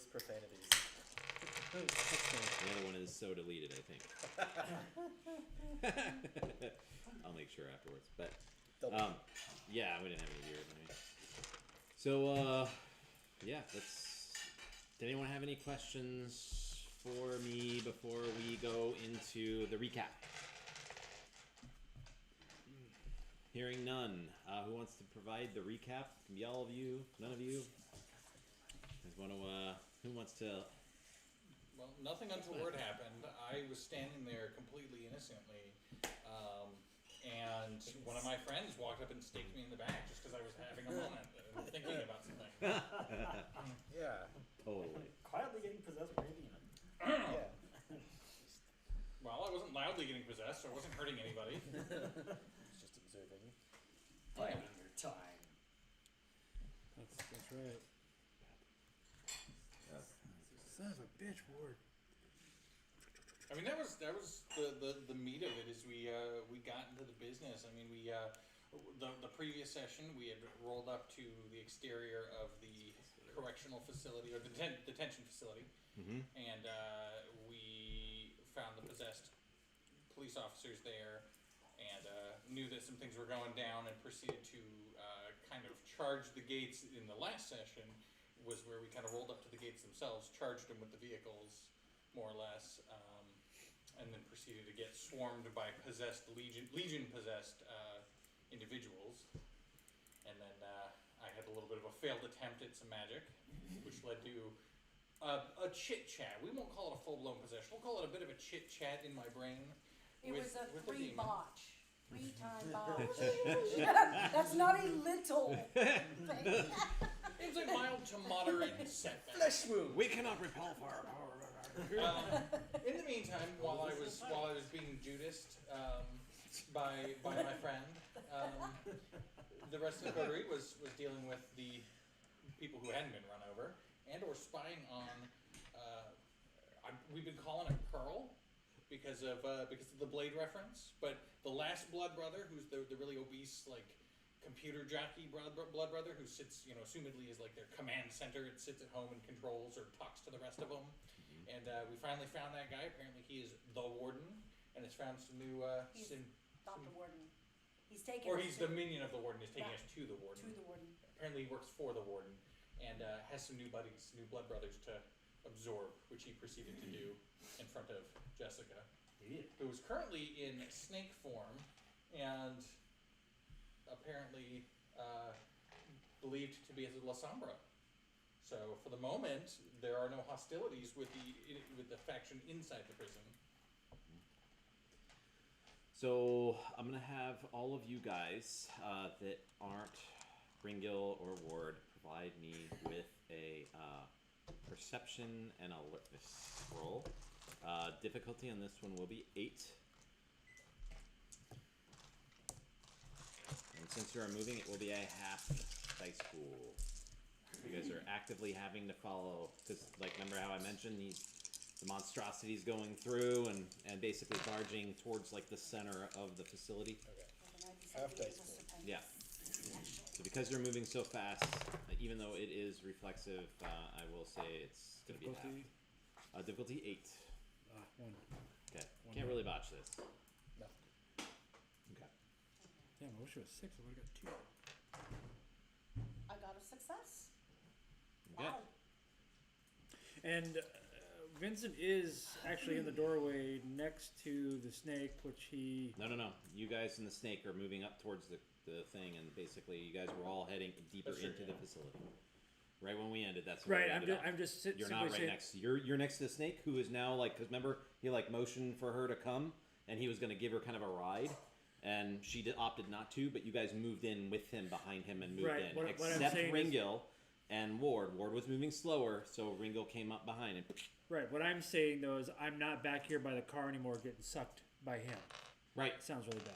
endless profanities. The other one is so deleted, I think. I'll make sure afterwards. But yeah, we didn't have any viewers. So yeah, did anyone have any questions for me before we go into the recap? Hearing none. Who wants to provide the recap? It can be all of you, none of you. Who wants to? Well, nothing untoward happened. I was standing there completely innocently, and one of my friends walked up and staked me in the back just because I was having a moment and thinking about something. Yeah. Totally. Quietly getting possessed by a demon. Yeah. Well, I wasn't loudly getting possessed, so I wasn't hurting anybody. It's just observing. Biding your time. That's right. Son of a bitch, Ward. I mean, that was the meat of it. Is we got into the business. I mean, the previous session we had rolled up to the exterior of the correctional facility or detention facility, and we found the possessed police officers there, and knew that some things were going down, and proceeded to kind of charge the gates. In the last session was where we kind of rolled up to the gates themselves, charged them with the vehicles, more or less, and then proceeded to get swarmed by possessed legion possessed individuals. And then I had a little bit of a failed attempt at some magic, which led to a chit chat. We won't call it a full blown possession. We'll call it a bit of a chit chat in my brain. It was a with the demon. botch. 3-time botch. That's not a little thing. It was a mild to moderate setback. Flesh wound. We cannot repel fire. In the meantime, while I was being Judiced by my friend, the rest of the coterie was dealing with the people who hadn't been run over and or spying on. We've been calling him Pearl because of the Blade reference, but the last blood brother, who's the really obese computer jockey blood brother who sits, assumedly is like their command center. It sits at home and controls or talks to the rest of them. And we finally found that guy. Apparently he is the warden and has found some new... He's not the warden. He's taken Or us he's to, the minion of the warden. He's taking us to the warden. to the warden. Apparently he works for the warden and has some new buddies, new blood brothers to absorb, which he proceeded to do in front of Jessica, who is currently in snake form and apparently believed to be as a La Sombra. So for the moment, there are no hostilities with the faction inside the prison. So I'm gonna have all of you guys that aren't Ringil or Ward provide me with a perception and alertness roll. Difficulty on this one will be 8. And since you are moving, it will be a half dice pool. You guys are actively having to follow, because remember how I mentioned the monstrosities going through and basically barging towards the center of the facility. Okay. Half dice pool. Yeah. So because you're moving so fast, even though it is reflexive, I will say it's going to be half. Difficulty 8. 1. Okay. Can't really botch this. No. Okay. Damn, I wish it was 6. I would have got 2. I got a success. Okay. Wow. And Vincent is actually in the doorway next to the snake, which he... No. You guys and the snake are moving up towards the thing, and basically you guys were all heading deeper into the facility. Right when we ended, that's where we ended up. I'm just You're not right next. You're next to the snake, who is now because remember he motioned for her to come, and he was going to give her kind of a ride, and she opted not to. But you guys moved in with him, behind him, and moved in. Except Ringil and Ward. Ward was moving slower, so Ringil came up behind him. Right. What I'm saying though is I'm not back here by the car anymore, getting sucked by him. Right. Sounds really bad.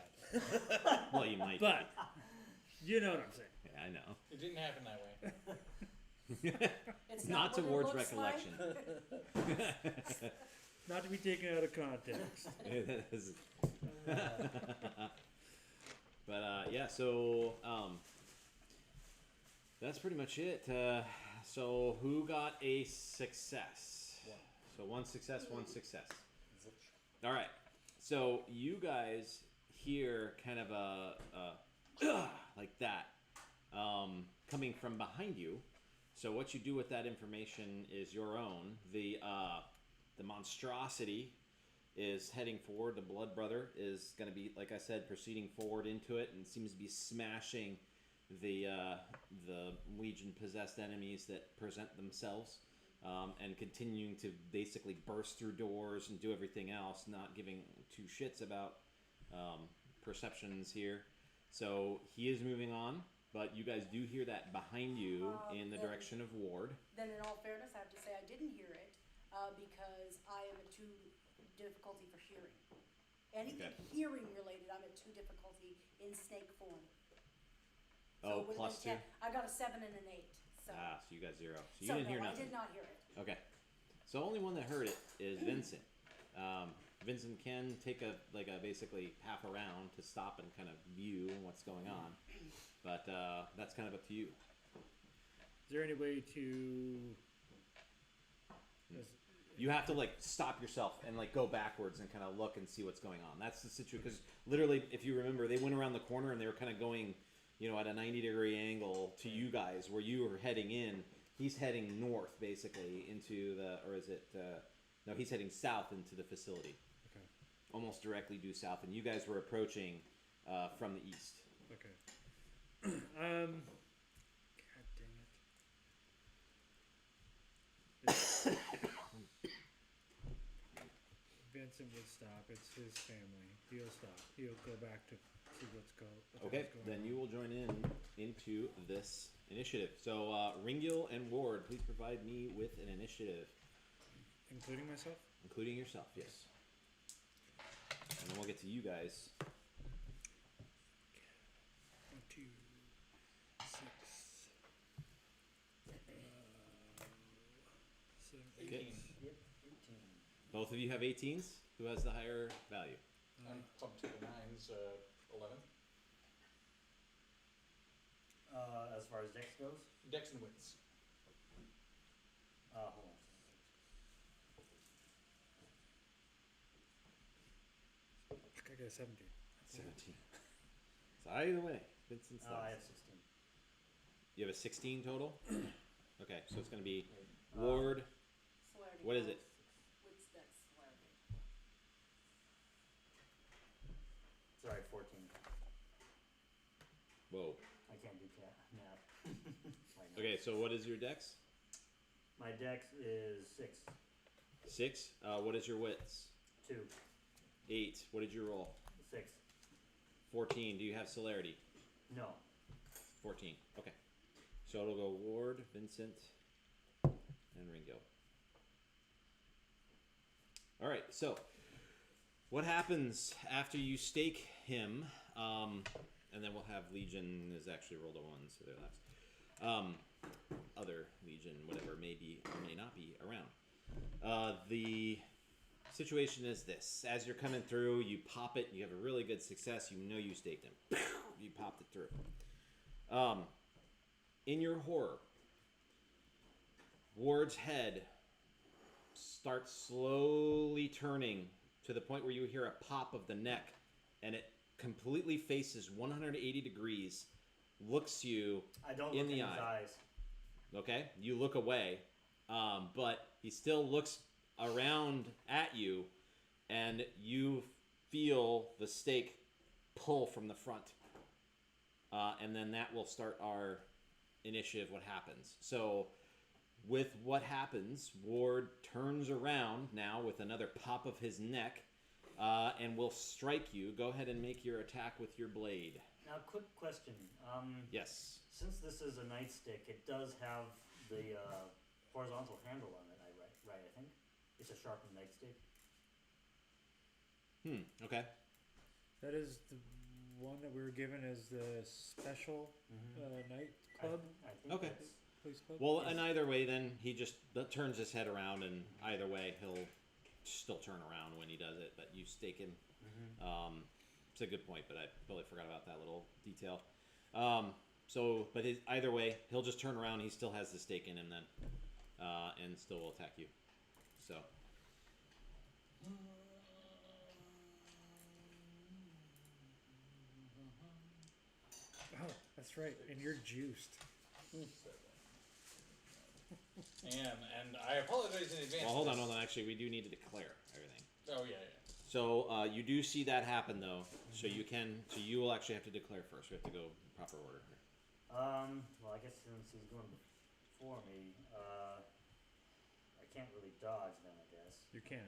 Well, you might. But you know what I'm saying. Yeah, I know. It didn't happen that way. It's Not what it towards looks recollection. like. Not to be taken out of context. But yeah, so that's pretty much it. So who got a success? So one success, one success. All right. So you guys hear kind of a like that coming from behind you. So what you do with that information is your own. The monstrosity is heading forward. The Blood Brother is going to be, like I said, proceeding forward into it, and seems to be smashing the Legion possessed enemies that present themselves, and continuing to basically burst through doors and do everything else, not giving two shits about perceptions here. So he is moving on, but you guys do hear that behind you in the direction of Ward. Then in all fairness, I have to say I didn't hear it, because I am at 2 difficulty for hearing. Anything hearing related, I'm at 2 difficulty in snake form. So Oh, with plus an 10, 2? I got a 7 and an 8. So, So you got 0. So you so didn't no, hear I nothing. did not hear it. Okay. So only one that heard it is Vincent. Vincent can take a basically half a round to stop and kind of view what's going on, but that's kind of up to you. Is there any way to? You have to like stop yourself and like go backwards and kind of look and see what's going on. That's the situation, because literally, if you remember, they went around the corner and they were kind of going, at a 90-degree angle to you guys where you were heading in. He's heading north basically into no, he's heading south into the facility. Okay. Almost directly due south, and you guys were approaching from the east. Okay. God dang it. Vincent would stop. It's his family. He'll stop. He'll go back to see what's going Okay, then on. you will join into this initiative. So Ringil and Ward, please provide me with an initiative, Including myself? including yourself. Yes. And then we'll get to you guys. 1, 2, 6. 7, 8. Okay. Yep, 18. Both of you have 18s. Who has the higher value? I'm up to the 9s, 11. As far as dex goes, Dex and wits. hold on. I got a 17. 17. So either way, Vincent's I last. have 16. You have a 16 total? Okay, so it's going to be Uh, Ward. Celerity What is it? What's that celerity? Sorry, 14. Whoa. I can't do math. Right now. Okay, so what is your dex? My dex is 6. 6. What is your wits? 2. 8. What did you roll? 6. 14. Do you have celerity? No. 14. Okay. So it'll go Ward, Vincent, and Ringo. All right. So what happens after you stake him? And then we'll have Legion is actually rolled a 1, so they're last. Other Legion, whatever, may be or may not be around. The situation is this: as you're coming through, you pop it. You have a really good success. You know you staked him. You popped it through. In your horror, Ward's head starts slowly turning to the point where you hear a pop of the neck, and it completely faces 180 degrees, looks you I don't in look the in his eye. eyes. Okay, you look away, but he still looks around at you, and you feel the stake pull from the front, and then that will start our initiative. What happens? So, with what happens, Ward turns around now with another pop of his neck, and will strike you. Go ahead and make your attack with your blade. Now, quick question. Yes. Since this is a nightstick, it does have the horizontal handle on it. Right? I think it's a sharpened nightstick. Okay. That is the one that we were given as the special night club, I think Okay. that's- police club. Well, and either way, then he just turns his head around, and either way, he'll still turn around when he does it. But you stake him. It's a good point, but I totally forgot about that little detail. So, but either way, he'll just turn around. He still has the stake in him then, and still will attack you. So. Oh, that's right. And you're juiced. And I apologize in advance. Well, hold on. Actually, we do need to declare everything. Oh yeah. So you do see that happen though. So you will actually have to declare first. We have to go proper order here. Well, I guess since he's going before me, I can't really dodge then, I guess. You can.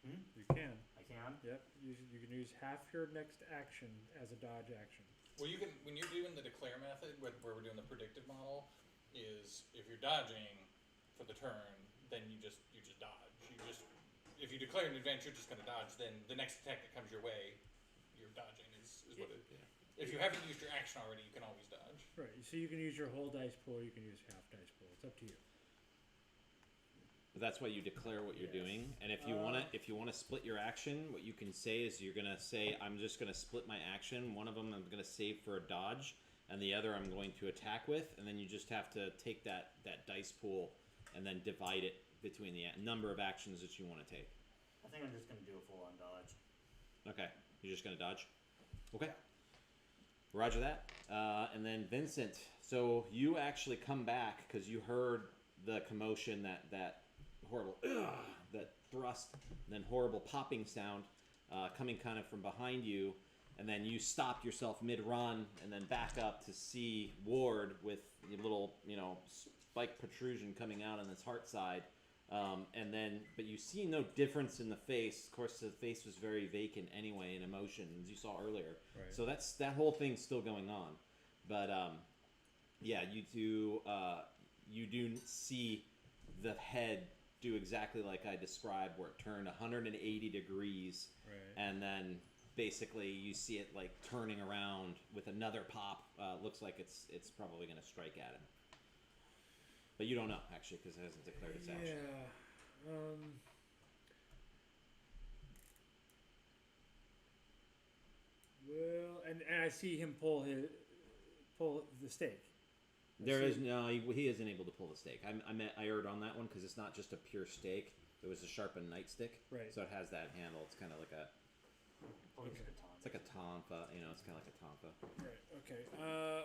Hmm? You can. I can? Yep. You can use half your next action as a dodge action. Well, you can when you're doing the declare method, where we're doing the predictive model, is if you're dodging for the turn, then you just dodge. If you declare in advance you're just going to dodge, then the next attack that comes your way, you're dodging. Is what it. Yeah. If you haven't used your action already, you can always dodge. Right. So you can use your whole dice pool. You can use half dice pool. It's up to you. But that's why you declare what you're doing. And if you wanna split your action, what you can say is you're gonna say, I'm just gonna split my action. One of them I'm gonna save for a dodge, and the other I'm going to attack with. And then you just have to take that dice pool and then divide it between the number of actions that you want to take. I think I'm just gonna do a full on dodge. Okay, you're just gonna dodge. Okay. Roger that. And then Vincent, so you actually come back because you heard the commotion, that horrible, that thrust, and then horrible popping sound coming kind of from behind you, and then you stopped yourself mid-run and then back up to see Ward with a little, spike protrusion coming out on his heart side. But you see no difference in the face. Of course, the face was very vacant anyway in emotion, as you saw earlier. Right. So that whole thing's still going on. But yeah, you do see the head do exactly like I described, where it turned 180 degrees, Right. and then basically you see it like turning around with another pop. Looks like it's probably going to strike at him. But you don't know, actually, because it hasn't declared its action. Yeah. Well, and I see him pull the stake. There is no, he isn't able to pull the stake. I erred on that one because it's not just a pure stake. It was a sharpened nightstick. Right. So it has that handle. It's kind of like a, Probably Okay. just a taunt. it's like a tonfa. It's kind of like a tonfa. Right. Okay.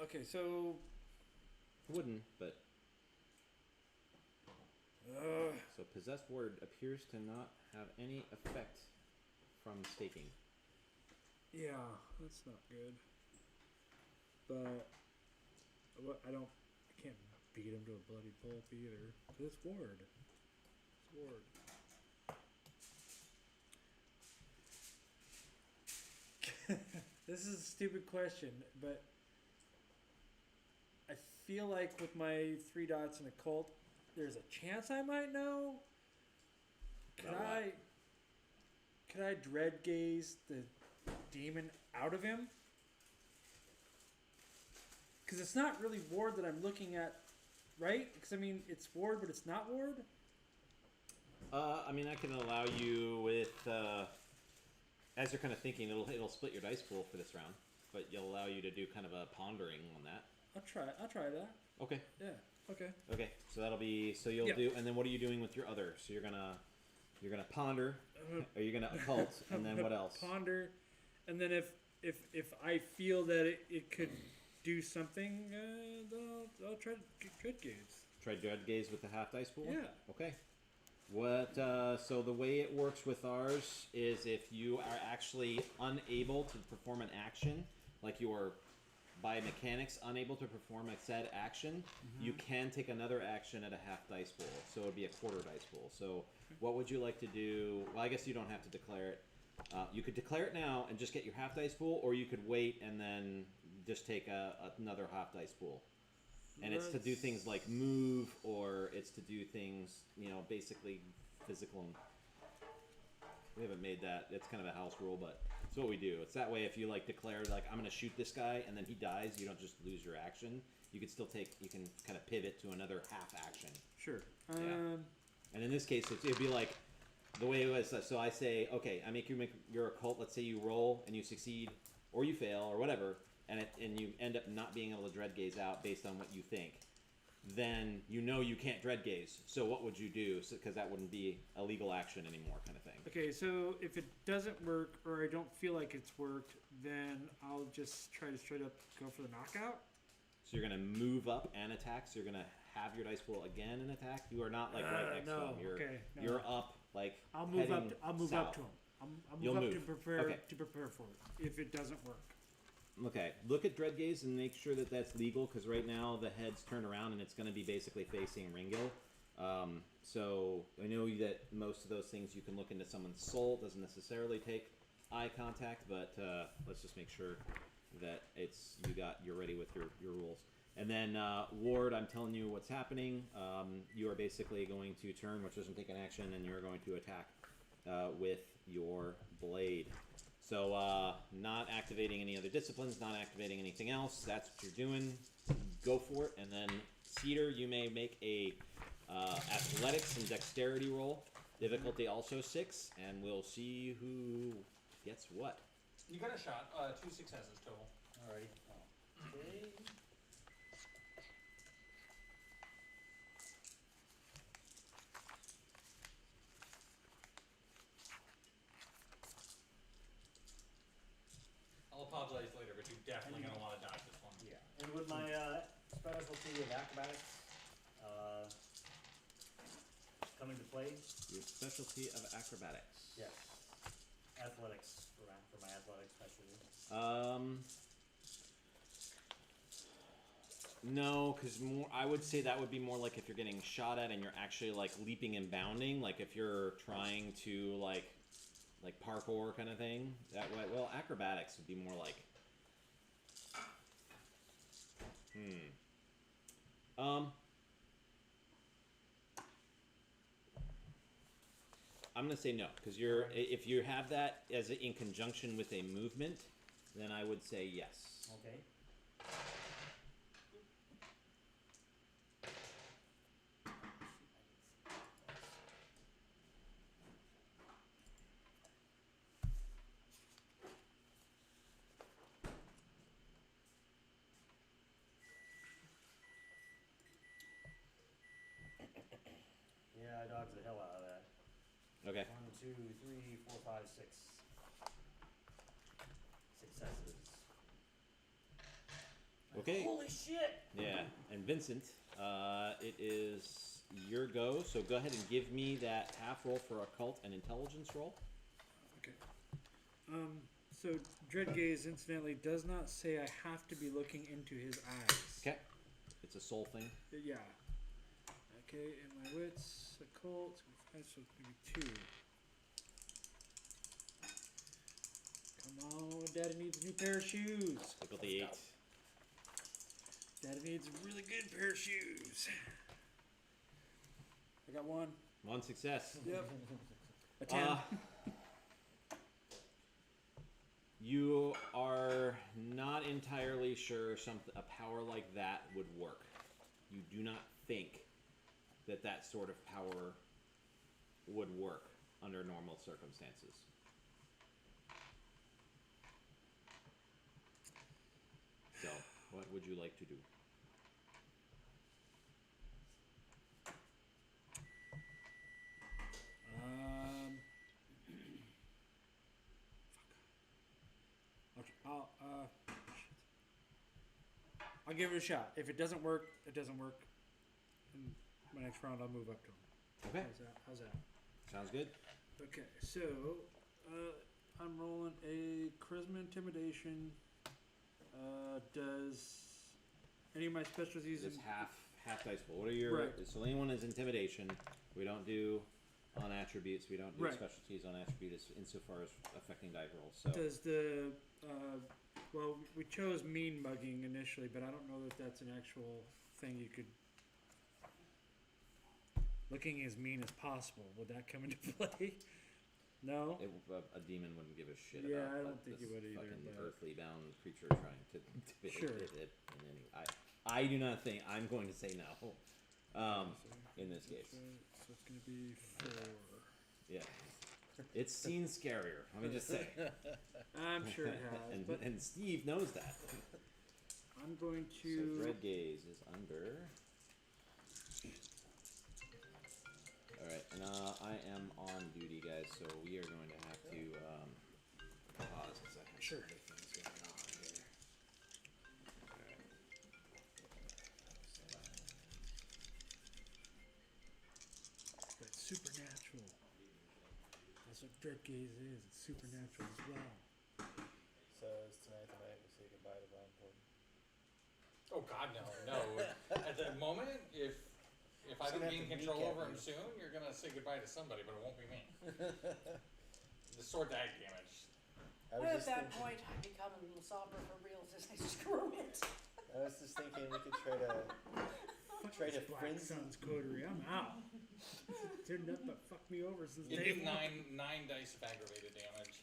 Okay. So. Wooden, but Uh, so possessed ward appears to not have any effect from staking. yeah, that's not good. But I can't beat him to a bloody pulp either. But it's Ward. It's Ward. This is a stupid question, but I feel like with my 3 dots in a cult, there's a chance I might know. Could I dread gaze the demon out of him? Because it's not really Ward that I'm looking at, right? Because it's Ward, but it's not Ward. I can allow you with as you're kind of thinking, it'll split your dice pool for this round, but you'll allow you to do kind of a pondering on that. I'll try that. Okay. Yeah. Okay. Okay. So that'll be you'll Yeah. do, and then what are you doing with your other? So you're gonna ponder. Are you gonna occult, and then what else? Ponder, and then if I feel that it could do something, I'll try to good gaze. Try dread gaze with the half dice pool. Yeah. Okay. What? So the way it works with ours is if you are actually unable to perform an action, like you are by mechanics unable to perform a said action, you can take another action at a half dice pool. So it would be a quarter dice pool. So what would you like to do? Well, I guess you don't have to declare it. You could declare it now and just get your half dice pool, or you could wait and then just take another half dice pool. And it's to do things like move, or it's to do things, basically physical. And we haven't made that. It's kind of a house rule, but it's what we do. It's that way if you declare I'm going to shoot this guy and then he dies, you don't just lose your action. You can still you can kind of pivot to another half action. Sure. Yeah. And in this case, it'd be like the way it was. So I say, okay, I make your occult. Let's say you roll and you succeed or you fail or whatever. and you end up not being able to dread gaze out based on what you think, then you know you can't dread gaze. So what would you do? Because that wouldn't be a legal action anymore, kind of thing. Okay, so if it doesn't work or I don't feel like it's worked, then I'll just try to straight up go for the knockout. So you're gonna move up and attack. So you're gonna have your dice pool again and attack. You are not like right next to no, him. You're okay, no. you're up like I'll move up. heading I'll move south. up to him. I'll You'll move up move. to prepare Okay. for it if it doesn't work. Okay, look at dread gaze and make sure that that's legal, because right now the head's turned around and it's going to be basically facing Ringo. So I know that most of those things you can look into someone's soul. It doesn't necessarily take eye contact, but let's just make sure that you're ready with your rules. And then Ward, I'm telling you what's happening. You are basically going to turn, which doesn't take an action, and you're going to attack with your blade. So not activating any other disciplines, not activating anything else. That's what you're doing. Go for it. And then Cedar, you may make a athletics and dexterity roll. Difficulty also 6, and we'll see who gets what. You got a shot. 2 successes total. Alrighty. Okay. I'll apologize later, but you're definitely gonna want to dodge this one. Yeah. And with my specialty of acrobatics come into play? Your specialty of acrobatics. Yes. Athletics for my athletic specialty. No, because I would say that would be more like if you're getting shot at and you're actually like leaping and bounding, like if you're trying to like parkour kind of thing. That way, well, acrobatics would be more like. I'm gonna say no, because if you have that as in conjunction with a movement, then I would say yes. Okay. Yeah, I dodged the hell out of that. Okay. 1, 2, 3, 4, 5, 6 successes. Okay. Holy shit! Yeah, and Vincent, it is your go. So go ahead and give me that half roll for occult and intelligence roll. Okay. So dread gaze, incidentally, does not say I have to be looking into his eyes. Okay. It's a soul thing. Yeah. Okay, and my wits, occult, so it's gonna be 2. Come on, Daddy needs a new pair of shoes. Difficulty 8. Daddy needs a really good pair of shoes. I got 1. One success. Yep. A 10. You are not entirely sure a power like that would work. You do not think that sort of power would work under normal circumstances. So, what would you like to do? I'll give it a shot. If it doesn't work, it doesn't work. In my next round, I'll move up to him. Okay. How's that? Sounds good. Okay, so I'm rolling a charisma intimidation. Does any of my specialties? It's half dice pool. What are your? Right. So anyone is intimidation. We don't do on attributes. We don't do Right. specialties on attributes insofar as affecting die rolls. So Does the well, we chose mean mugging initially, but I don't know that that's an actual thing you could. Looking as mean as possible, would that come into play? No. a demon wouldn't give a shit Yeah, about I don't think this he would either, fucking but- earthly bound creature trying to Sure. it in any. I do not think I'm going to say no. In this case, So it's gonna be 4. yeah. It's seen scarier. Let me just say. I'm sure it has. and, But and Steve knows that. I'm going So to. Dread Gaze is under. Alright, and I am on duty, guys, so we are going to have to pause because I have Sure. other things going on here. Alright. But it's supernatural. That's what Dread Gaze is. It's supernatural as well. So is tonight the night we say goodbye to blindfold? Oh God, no. At the moment, if I He's don't gonna gain have to control recap over him you. soon, you're gonna say goodbye to somebody, but it won't be me. The sword dag damage. I Well, was at just that thinking, point, I become a little somber for real, just like, screw it. I was just thinking we could try to Fuck Try this to Black frenzy. Sun's coterie. I'm out. Did nothing but fuck me over since You day did one. nine dice of aggravated damage.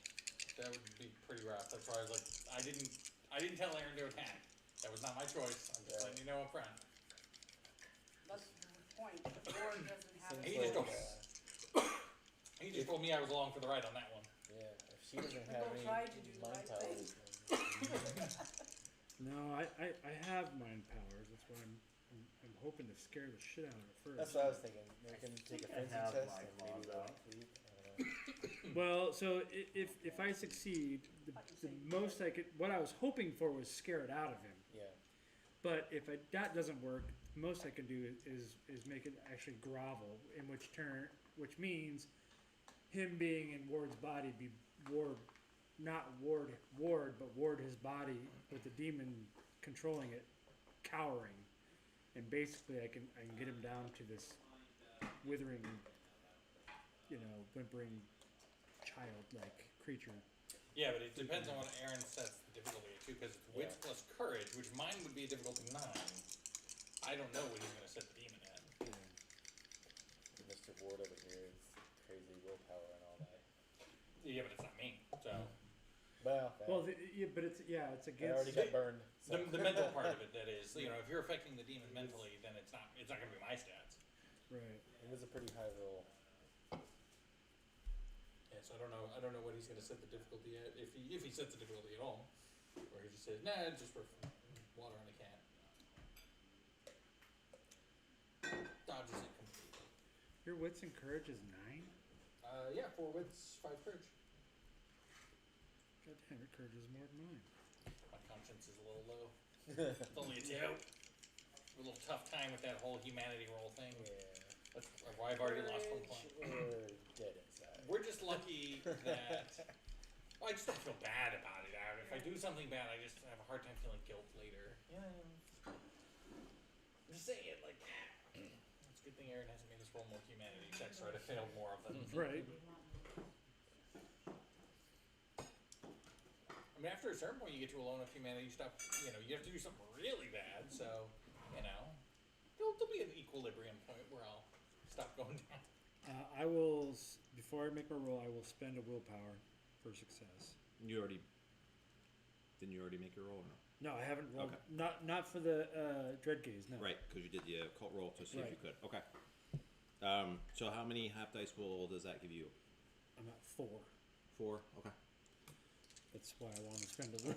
That would be pretty rough. That's why I was like, I didn't tell Aaron to attack. That was not my choice. I'm just Yeah. letting you know up front. That's the point, the board doesn't have Seems He it. just like, goes- He just told me I was along for the ride on that one. yeah, if she doesn't have People any try to do the mind right powers, thing. then No, I have mind powers. That's why I'm hoping to scare the shit out of it first. that's what I was thinking. We can take a I frenzy have test my and maybe claws we'll out. sleep. I don't know. Well, so if I succeed, the most I could, what I was hoping for was scare it out of him. Yeah. But if that doesn't work, most I can do is make it actually grovel. In which means him being in Ward's body be not Ward, but Ward his body with the demon controlling it, cowering, and basically I can get him down to this withering, whimpering child-like creature. Yeah, but it depends on what Aaron sets the difficulty at too, because it's wits plus courage, which mine would be a difficulty 9. I don't know what he's gonna set the demon at. Mr. Ward over here is crazy willpower and all that. Yeah, but it's not me. So Well, But it's I against. already got burned. So. the mental part of it, that is, if you're affecting the demon mentally, then it's not gonna be my stats. Right. It was a pretty high roll. Yeah, so I don't know what he's gonna set the difficulty at, if he sets the difficulty at all, or he just says, nah, it's just for water on a cat. Dodges it completely. Your wits and courage is 9. Yeah, 4 wits, 5 courage. God damn, your courage is more than mine. My conscience is a little low. It's only a 2. A little tough time with that whole humanity roll thing. Yeah. That's why I've already lost 1 point. We're dead inside. We're just lucky that I just don't feel bad about it. If I do something bad, I just have a hard time feeling guilt later. I'm just saying it, like, it's a good thing Aaron hasn't made us roll more humanity checks, or I'd have failed more of them. Right. I mean, after a certain point, you get to a low enough humanity, you stop. You have to do something really bad. So, there'll be an equilibrium point where I'll stop going down. I will, before I make my roll, I will spend a willpower for success. Didn't you already make your roll or no? No, I haven't rolled. Okay. Not for the Dread Gaze, no. Right, because you did the occult roll to see if you Right. could. Okay. So how many half dice roll does that give you? I'm at 4. 4? Okay. That's why I want to spend a will.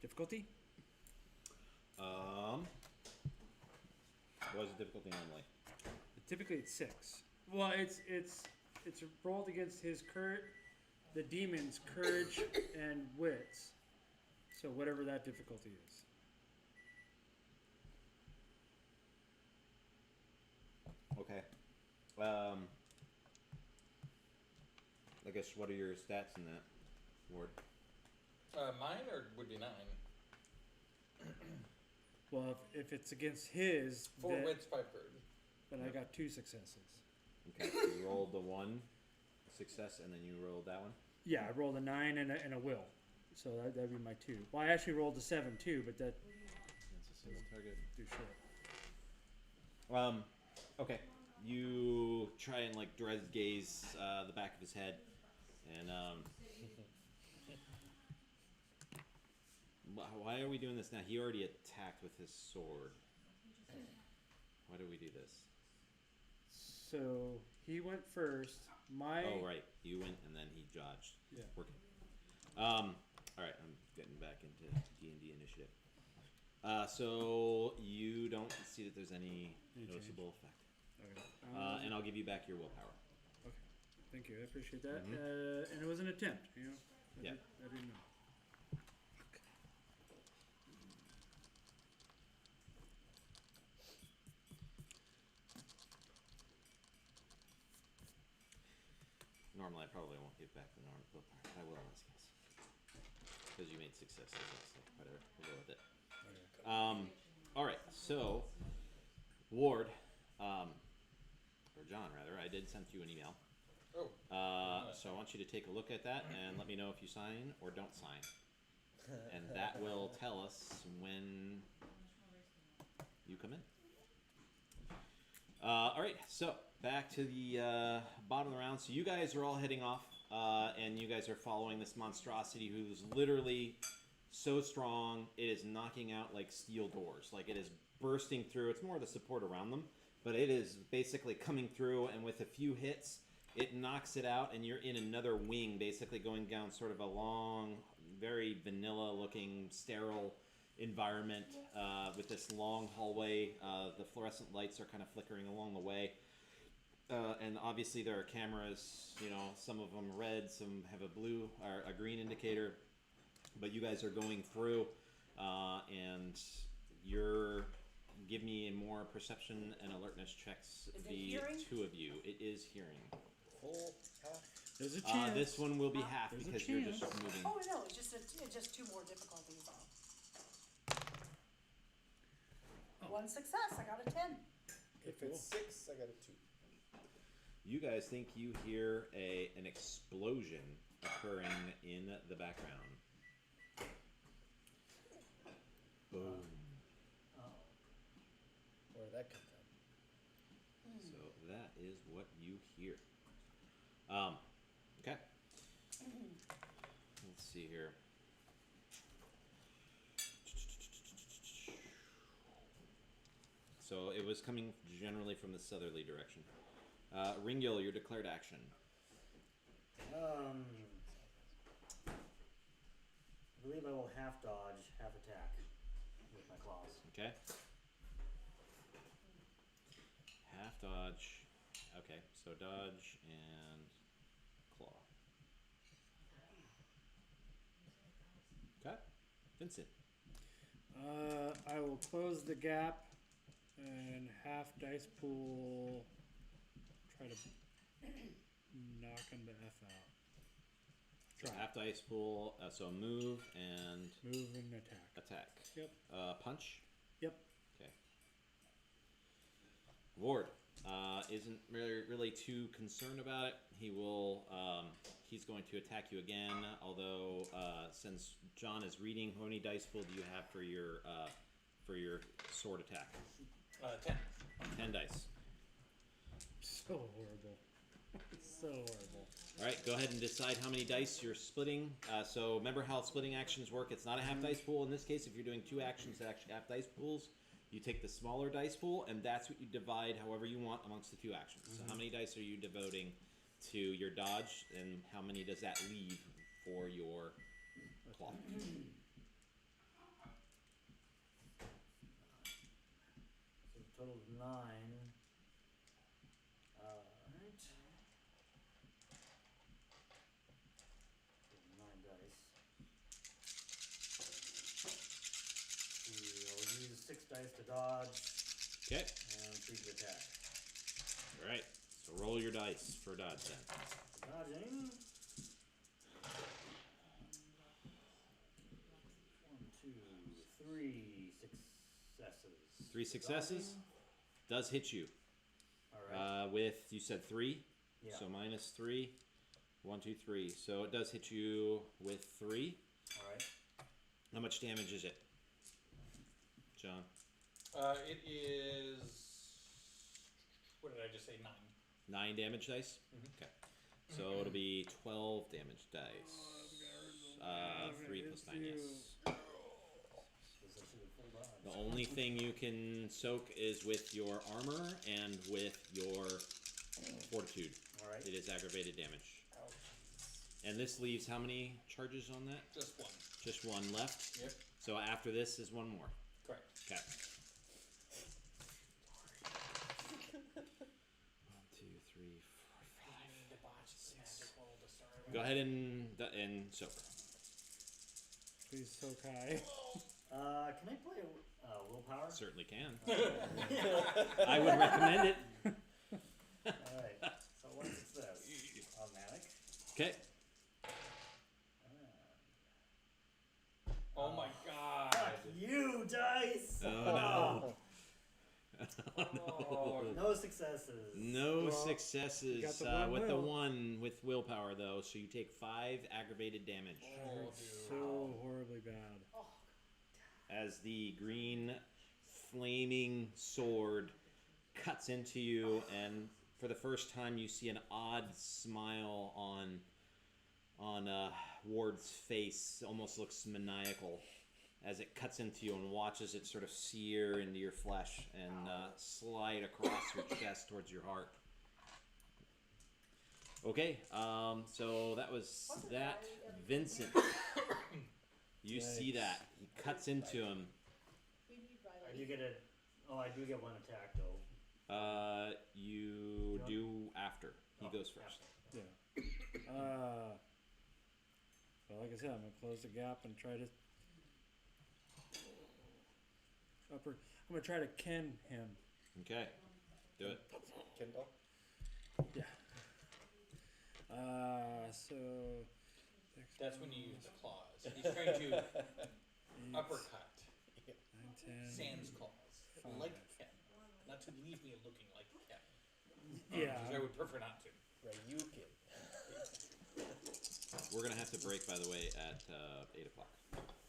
Difficulty? What is the difficulty normally? Typically it's 6. Well, it's rolled against his the demon's courage and wits. So whatever that difficulty is. Okay. I guess what are your stats in that, Ward? Mine would be 9. Well, if it's against his, 4 then, wits, 5 courage. then I got 2 successes. Okay, so you rolled the 1 success and then you rolled that one? Yeah, I rolled a 9 and a will. So that'd be my 2. Well, I actually rolled a 7 too, but that That's a single target. do shit. Okay. You try and dread gaze the back of his head, and why are we doing this now? He already attacked with his sword. Why do we do this? So he went first. Oh, right. You went and then he dodged. Yeah. Working. All right. I'm getting back into D&D initiative. So you don't see that there's any noticeable effect. Okay. And I'll give you back your willpower. Okay. Thank you. I appreciate that. Mhm. And it was an attempt. You know. Yeah. I didn't know. Normally, I probably won't give back the normal willpower. I will in this case. Because you made successes. So whatever. We'll go with it. All right. So, Ward, or John, rather, I did send you an email. Oh. So I want you to take a look at that and let me know if you sign or don't sign. And that will tell us when you come in. All right, so back to the bottom of the round. So you guys are all heading off, and you guys are following this monstrosity who's literally so strong it is knocking out like steel doors. Like it is bursting through. It's more the support around them, but it is basically coming through, and with a few hits, it knocks it out, and you're in another wing, basically going down sort of a long, very vanilla-looking, sterile environment with this long hallway. The fluorescent lights are kind of flickering along the way. And obviously there are cameras, you know, some of them red, some have a blue or a green indicator. But you guys are going through, and you're... Give me more perception and alertness checks. Is it The hearing? two of you. It is hearing. Full half. There's a chance. This one will be half There's a because you're just chance. moving. Oh, no, it's just two more difficulties though. One success, I got a 10. If it's 6, I got a 2. You guys think you hear an explosion occurring in the background. Boom. Oh. Where did that come from? So that is what you hear. Okay. Let's see here. So it was coming generally from the southerly direction. Ringil, your declared action. I believe I will half dodge, half attack with my claws. Okay. Half dodge. Okay, so dodge and claw. Okay. Vincent. I will close the gap and half dice pool. Try to knock him the F out. So Try. half dice pool. So move and Move and attack. attack. Yep. Punch. Yep. Okay. Ward isn't really too concerned about it. He will. He's going to attack you again. Although since John is reading, how many dice pool do you have for your sword attack? 10. 10 dice. So horrible. So horrible. All right, go ahead and decide how many dice you're splitting. So remember how splitting actions work. It's not a half dice pool. In this case, if you're doing two actions that actually have dice pools, you take the smaller dice pool, and that's what you divide however you want amongst the two actions. So how many dice are you devoting to your dodge, and how many does that leave for your claw? So a total of 9. Alright. 9 dice. I'll use 6 dice to dodge Okay. and 3 to attack. All right. So roll your dice for dodge then. Dodging. 1, 2, 3 successes. 3 successes. Dodging. Does hit you. Alright. With, you said 3? Yeah. So minus 3. 1, 2, 3. So it does hit you with 3. Alright. How much damage is it, John? It is. What did I just say? 9. 9 damage dice? Mhm. Okay. So it'll be 12 damage dice. 3 plus 9, yes. only thing you can soak is with your armor and with your fortitude. Alright. It is aggravated damage. Ouch. And this leaves how many charges on that? Just one. Just one left. Yep. So after this is one more. Correct. Okay. 1, 2, 3, 4, 5. Go ahead and soak. He's so high. Can I play willpower? Certainly can. I would recommend it. Alright, so what is this? Automatic? Okay. Oh my god. Fuck you, dice! Oh no. Oh, No successes. No Well, successes got the one with the will. one with willpower though, so you take 5 aggravated damage Oh, dude. So horribly bad. as the green flaming sword cuts into you, and for the first time you see an odd smile on Ward's face. Almost looks maniacal as it cuts into you and watches it sort of sear into your flesh and slide across your chest towards your heart. Okay, so that was that. Vincent, you see that. He cuts into him. We need I do Riley. get I do get one attack though. You do after. He goes first. Yeah. Well, like I said, I'm gonna close the gap and try to I'm gonna try to ken him. Okay, do it. Kindle. Yeah. So. That's when you use the claws. He's trying to uppercut 9, 10. Sans claws. Five. Like Ken. Not to leave me looking like Ken. Yeah. Because I would prefer not to. Ryukin. We're gonna have to break, by the way, at 8 o'clock,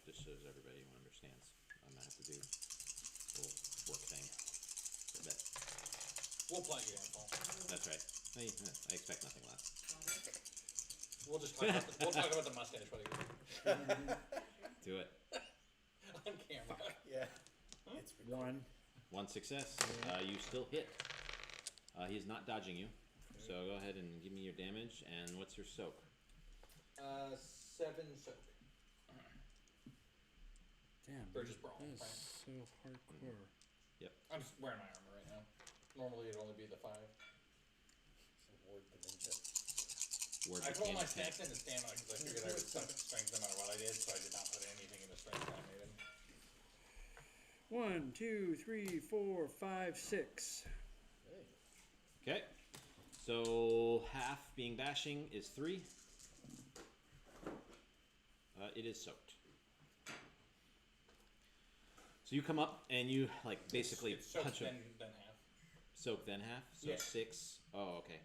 just so everybody understands. I'm gonna have to do a little work thing for a bit. We'll plot you in, Paul. That's right. I expect nothing less. We'll just talk about we'll talk about the mustache while you're Do it. on camera. Yeah. It's recorded. 1. 1 success. You still hit. He is not dodging you. So go ahead and give me your damage. And what's your soak? 7 soak. Damn. Burgess Brawl, That is right? so hardcore. I'm just wearing my armor right now. Normally it'd only be the 5. So Ward the ninja. Word I the put all my cannon. stats into stamina because I figured I would suck at strength no matter what I did, so I did not put anything into strength when I made it. 1, 2, 3, 4, 5, 6. Hey. Okay. So half being bashing is 3. It is soaked. So you come up and you like basically It's soaked, punch him. then half. Soak then half. So Yeah. 6. Oh, okay.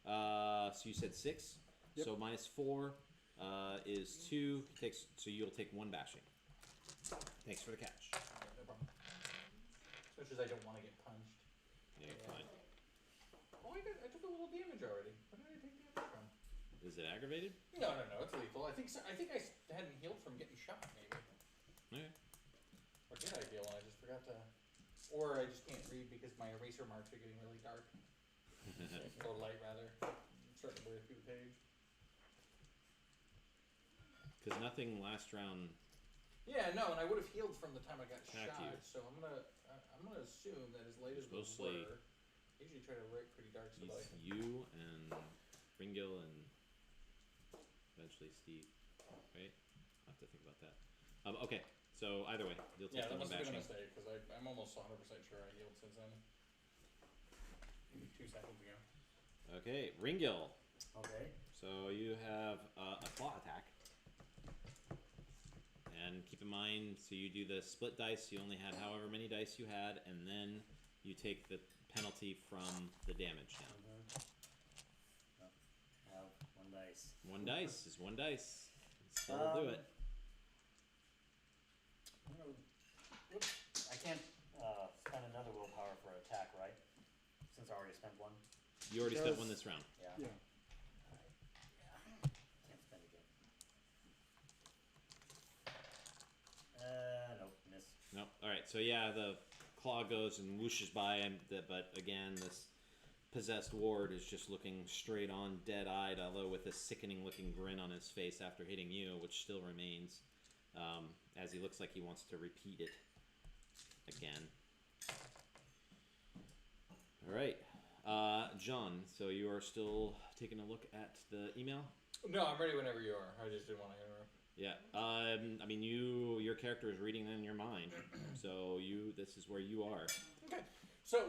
So you said 6. Yep. So minus 4 is 2. So you'll take 1 bashing. Thanks for the catch. Alright, no problem. Especially as I don't want to get punched. Yeah, you're fine. Oh, I took a little damage already. Where did I take damage from? Is it aggravated? No, it's lethal. I think I hadn't healed from getting shot, maybe. Okay. Or did I heal and I just forgot to... Or I just can't read because my eraser marks are getting really dark. Or light, rather. I'm starting to blur through the page. Because nothing last round. Yeah, no, and I would have healed from the time I got Attacked shot, you. so I'm gonna assume that as late as we Mostly- were, I usually try to write pretty dark so that I It's can... you and Ringil and eventually Steve, right? I'll have to think about that. Okay, so either way, you'll take Yeah, that the 1 must have been a bashing. mistake, because I'm almost 100% sure I healed since then. Maybe 2 seconds ago. Okay, Ringil. Okay. So you have a claw attack. And keep in mind, so you do the split dice, you only had however many dice you had, and then you take the penalty from the damage now. Have 1 dice. 1 dice is 1 dice. Still will do it. I can't spend another willpower for attack, right? Since I already spent 1. You already spent Does- 1 this round. Yeah. Yeah. Can't spend again. Nope, miss. No, alright. right. So yeah, the claw goes and whooshes by him, but again, this possessed ward is just looking straight on, dead-eyed, although with a sickening-looking grin on his face after hitting you, which still remains, as he looks like he wants to repeat it again. All right, John. So you are still taking a look at the email? No, I'm ready whenever you are. I just didn't want to interrupt. Yeah. I mean, your character is reading it in your mind, so this is where you are. Okay. So,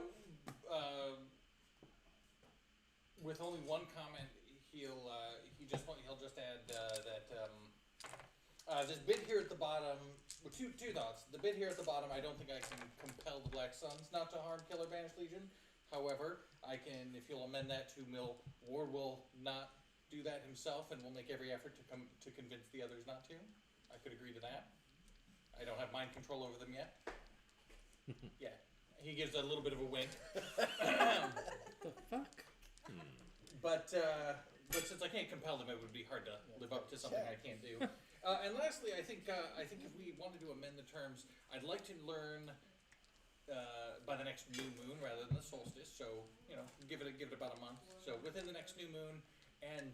with only one comment, he'll just add that this bit here at the bottom. Well, two thoughts. The bit here at the bottom, I don't think I can compel the Black Suns not to harm, kill, or banish Legion. However, I can, if you'll amend that to Ward will not do that himself, and will make every effort to convince the others not to. I could agree to that. I don't have mind control over them yet. Yeah, he gives a little bit of a wink. The fuck? But since I can't compel them, it would be hard to live up to something I can't do. And lastly, I think if we wanted to amend the terms, I'd like to learn by the next new moon rather than the solstice. So give it about a month. So within the next new moon, and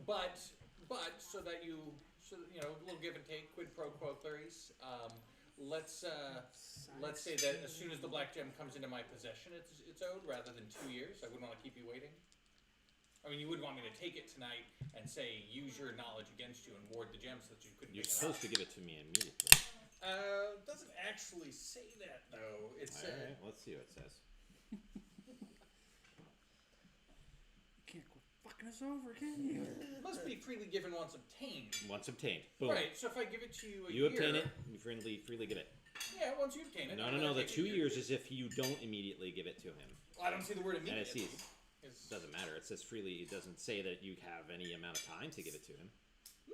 but so that a little give and take, quid pro quo Clarice. Let's say that as soon as the black gem comes into my possession, it's owed rather than 2 years. I wouldn't want to keep you waiting. I mean, you wouldn't want me to take it tonight and say use your knowledge against you and ward the gem so that you couldn't. You're pick it supposed up. to give it to me immediately. Doesn't actually say that though. It All says. right, let's see what it says. Can't go fucking us over, can you? Must be freely given once obtained. Once obtained. Boom. Right. So if I give it to you You year, obtain it. You freely give it. Yeah, once you obtain it. No. I'm gonna The take 2 it. years is if you don't immediately give it to him. Well, I don't see the word And it immediately. sees. It doesn't matter. It says freely. It doesn't say that you have any amount of time to give it to him.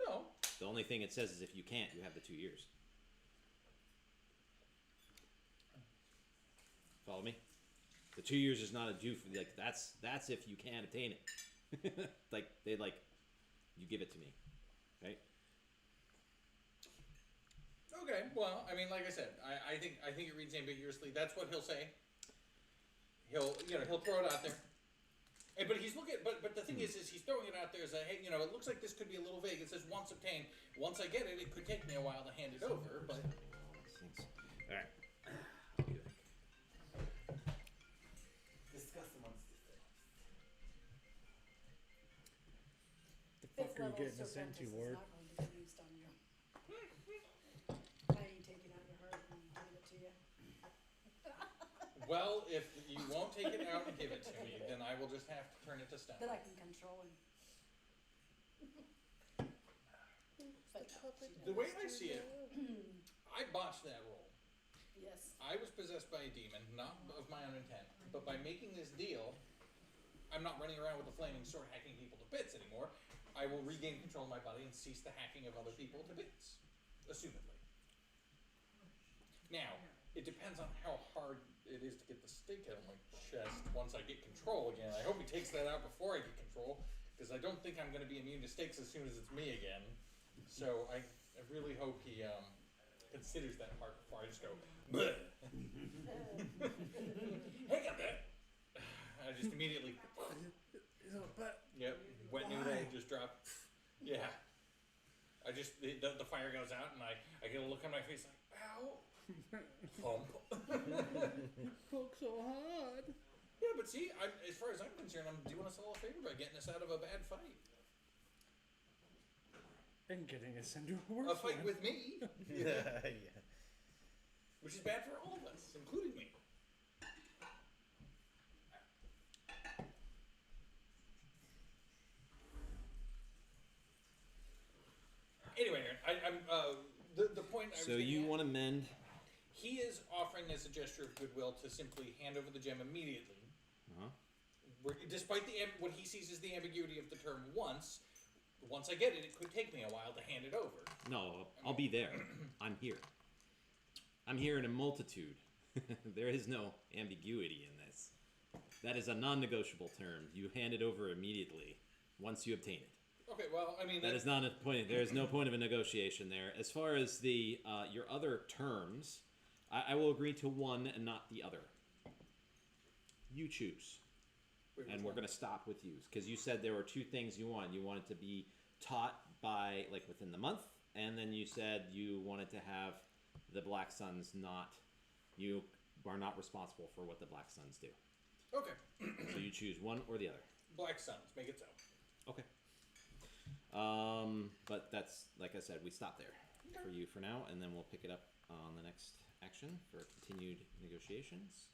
No. The only thing it says is if you can't, you have the 2 years. Follow me? The 2 years is not a due. Like that's if you can't obtain it. You give it to me, right? Okay. Well, I mean, like I said, I think it reads ambiguously. That's what he'll say. He'll throw it out there. Hey, but he's looking. But the thing is he's throwing it out there as a hey, it looks like this could be a little vague. It says once obtained. Once I get it, it could take me a while to hand it over. But All right. Discuss amongst The fuck Fifth are you level getting us Serpentis into, is Ward? not going to be used on you. I ain't taking out your heart and giving it to you. well, if you won't take it out and give it to me, then I will just have to turn it to stone. That I can control him. The way I see it, I botched that roll. Yes. I was possessed by a demon, not of my own intent, but by making this deal, I'm not running around with a flaming sword hacking people to bits anymore. I will regain control of my body and cease the hacking of other people to bits, assumedly. Now, it depends on how hard it is to get the stake out of my chest once I get control again. I hope he takes that out before I get control, because I don't think I'm going to be immune to stakes as soon as it's me again. So I really hope he considers that part before I just go, bleh. Hang on there. I just immediately, yep, wet new day just dropped. Yeah. I just, the fire goes out and I get a look on my face like, ow. Hump. Poke so hard. Yeah, but see, as far as I'm concerned, I'm doing us all a favor by getting us out of a bad fight. And getting us into a worse A fight one. with me, yeah. which is bad for all of us, including me. Anyway, I'm the point. I was So getting you at, want to mend? He is offering as a gesture of goodwill to simply hand over the gem immediately. Uh-huh. Despite what he sees as the ambiguity of the term once I get it, it could take me a while to hand it over. No, I'll be there. I'm here. I'm here in a multitude. There is no ambiguity in this. That is a non-negotiable term. You hand it over immediately once you obtain it. Okay, well, I mean... That is not a point. There is no point of a negotiation there. As far as the your other terms, I will agree to one and not the other. You choose. Wait, And which we're one? going to stop with you. Because you said there were two things you wanted. You wanted to be taught by, like, within the month. And then you said you wanted to have the Black Suns not... You are not responsible for what the Black Suns do. Okay. So you choose one or the other. Black Suns, make it so. Okay. But that's, like I said, we stop there for you for now, and then we'll pick it up on the next action for continued negotiations.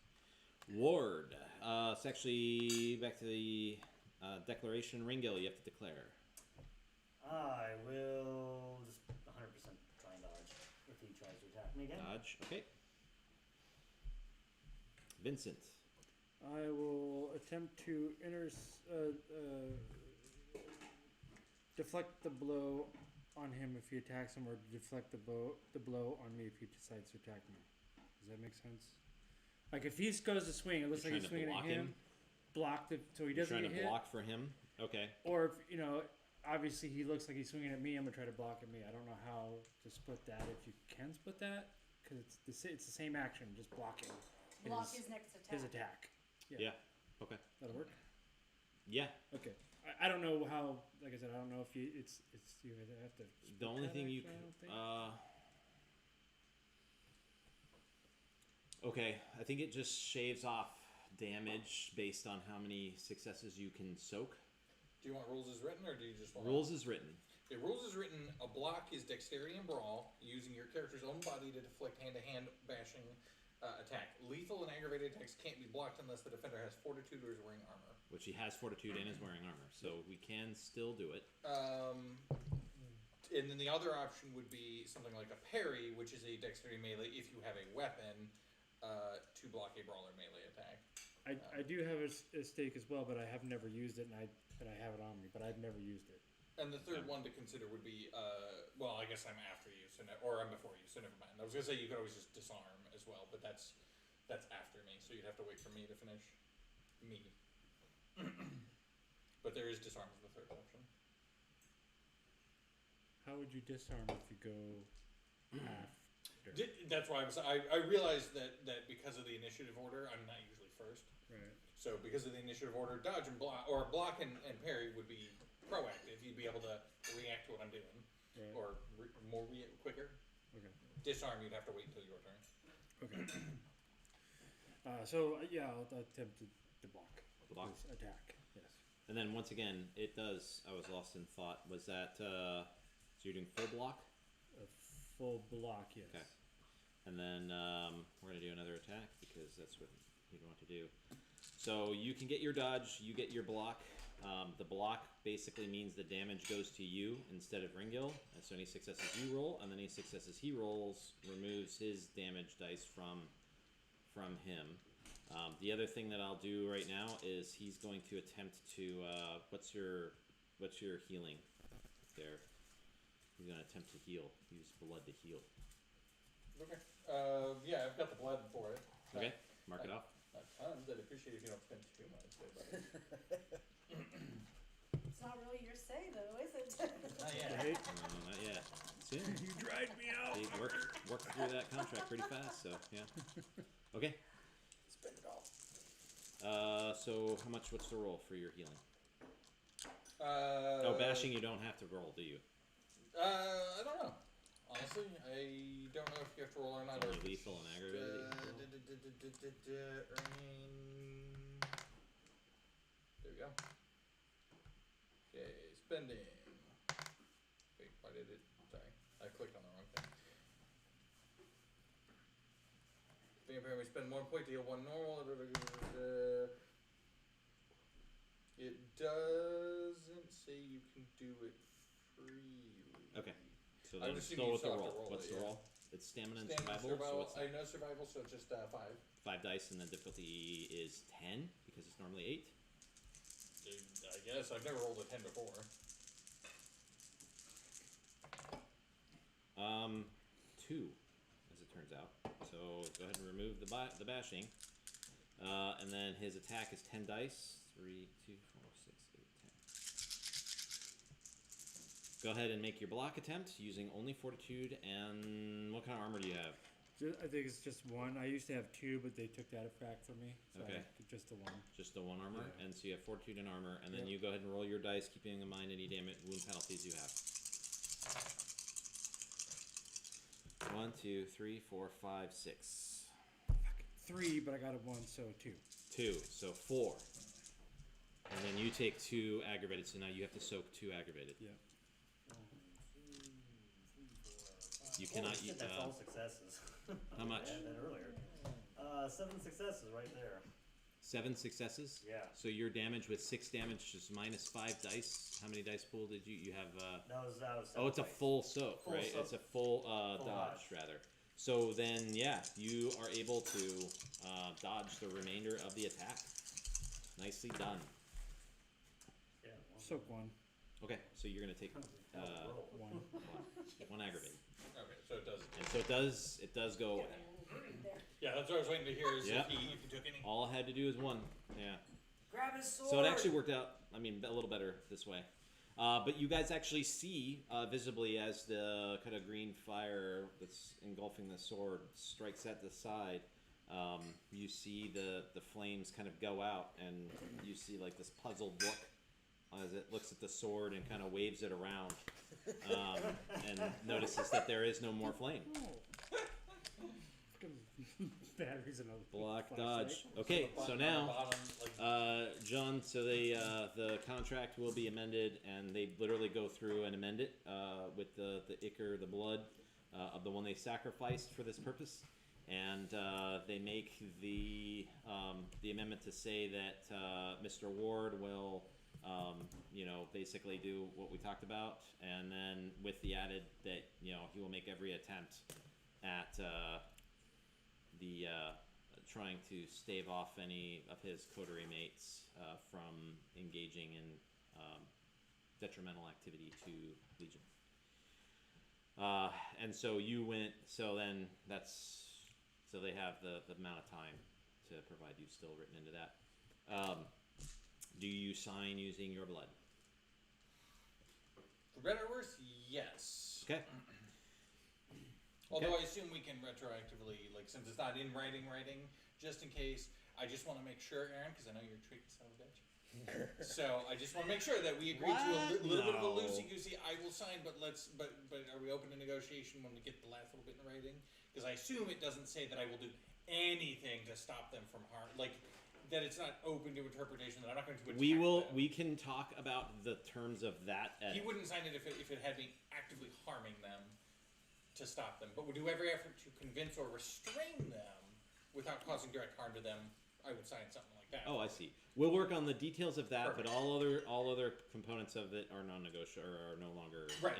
Ward. It's actually back to the declaration. Ringill, you have to declare. I will just 100% try and dodge if he tries to attack me again. Dodge. Okay. Vincent. I will attempt to deflect the blow on him if he attacks him, or deflect the blow on me if he decides to attack me. Does that make sense? Like if he goes to swing, it looks You're like he's trying to swinging at block him. Blocked it so he You're doesn't trying get to hit. block for him. Okay. Or if obviously he looks like he's swinging at me. I'm gonna try to block at me. I don't know how to split that. If you can split that, because it's the same action, just blocking. Block his next attack. His attack. Yeah. Okay. That'll work. Yeah. Okay. I don't know how. Like I said, I don't know if it's you have to. The only thing you can. Okay, I think it just shaves off damage based on how many successes you can soak. Do you want rules as written, or do you just want... Rules is written. The rules is written, a block is dexterity and brawl, using your character's own body to deflect hand-to-hand bashing attack. Lethal and aggravated attacks can't be blocked unless the defender has fortitude or is wearing armor. Which he has fortitude and is wearing armor, so we can still do it. And then the other option would be something like a parry, which is a dexterity melee if you have a weapon to block a brawler melee attack. I do have a stake as well, but I have never used it, and I have it on me, but I've never used it. And the third one to consider would be, well, I guess I'm after you, so or I'm before you, so never mind. I was gonna say you could always just disarm as well, but that's after me, so you'd have to wait for me to finish me. But there is disarm as the third option. How would you disarm if you go after? That's why I realized that because of the initiative order, I'm not usually first. Right. So because of the initiative order, dodge and block, or block and parry would be proactive. You'd be able to react to what I'm doing, Right. or quicker. Okay. Disarm, you'd have to wait until your turn. Okay. So yeah, I'll attempt to block. Block. His attack. Yes. And then once again, it does. I was lost in thought. Was that so you're doing full block? A full block. Yes. Okay. And then we're gonna do another attack because that's what you'd want to do. So you can get your dodge. You get your block. The block basically means the damage goes to you instead of Ringill. And so any successes you roll, and then any successes he rolls removes his damage dice from him. The other thing that I'll do right now is he's going to attempt to what's your healing there? He's gonna attempt to heal. Use blood to heal. Okay. Yeah, I've got the blood for it. Okay, mark it off. Not tons. I'd appreciate if you don't spend too much. It's not really your say, though, is it? Not yet. Right? Not yet. Soon. You dried me out. He worked through that contract pretty fast, so yeah. Okay. Spend it all. So how much? What's the roll for your healing? Bashing you don't have to roll, do you? I don't know. Honestly, I don't know if you have to roll or not. Only lethal and aggravated. There we go. Okay, spending. Wait, why did it? Sorry, I clicked on the wrong thing. Vampire, we spend 1 point to heal 1 normal. It doesn't say you can do it freely. Okay. So I then would assume still you with the still have to roll. roll What's it, the yeah. roll? It's stamina and Stamina, survival. So what's I know survival, so just 5. 5 dice, and the difficulty is 10 because it's normally 8. I guess I've never rolled a 10 before. 2, as it turns out. So go ahead and remove the bashing, and then his attack is 10 dice. 3, 2, 4, 6, 8, 10. Go ahead and make your block attempt using only fortitude. And what kind of armor do you have? I think it's just one. I used to have two, but they took that effect from me. So Okay. just the one. Just the one armor, Yeah. and so you have fortitude and armor, and then Yep. you go ahead and roll your dice, keeping in mind any damage wound penalties you have. 1, 2, 3, 4, 5, 6. Three, but I got a one, so two. 2, so 4. And then you take 2 aggravated, so now you have to soak 2 aggravated. Yeah. You cannot Holy shit, that's all successes. How much? I had that earlier. 7 successes right there. 7 successes? Yeah. So your damage with 6 damage is minus 5 dice. How many dice pool did you have? That was Oh, it's a seven full soak, Full right? soak. It's a full, Full dodge, dodge. rather. So then, yeah, you are able to dodge the remainder of the attack. Nicely done. Yeah. Soak one. Okay, so you're gonna take Roll. One. one aggravated, Okay, so it does. and so it does go away. There. Yeah, that's what I was waiting to hear. Is Yeah. if he took any. All I had to do is 1. Yeah. Grab his sword. So it actually worked out, I mean, a little better this way. But you guys actually see visibly as the kind of green fire that's engulfing the sword strikes at the side. You see the flames kind of go out, and you see like this puzzled look as it looks at the sword and kind of waves it around, and notices that there is no more flame. Batteries and a Block flashlight. dodge. Okay, so On now. the bottom, like, John, so they the contract will be amended, and they literally go through and amend it with the ichor, the blood of the one they sacrificed for this purpose, and they make the amendment to say that Mr. Ward will basically do what we talked about, and then with the added that he will make every attempt at the trying to stave off any of his coterie mates from engaging in detrimental activity to Legion. And so you went. So then so they have the amount of time to provide you still written into that. Do you sign using your blood? for better or worse, yes. Okay. Although I assume we can retroactively, like, since it's not in writing, just in case. I just want to make sure, Aaron, because I know you're a tricky son of a bitch. So I just want to make sure that we agree to a little bit of a No. loosey-goosey. I will sign, but are we open to negotiation when we get the last little bit in writing? Because I assume it doesn't say that I will do anything to stop them from harm, like that it's not open to interpretation. That I'm not going to attack them. We can talk about the terms of that. He wouldn't sign it if it had me actively harming them to stop them, but would do every effort to convince or restrain them without causing direct harm to them. I would sign something like that. Oh, I see. We'll work on the details of that, Perfect. but all other components of it are non-negotiable or are no longer Right.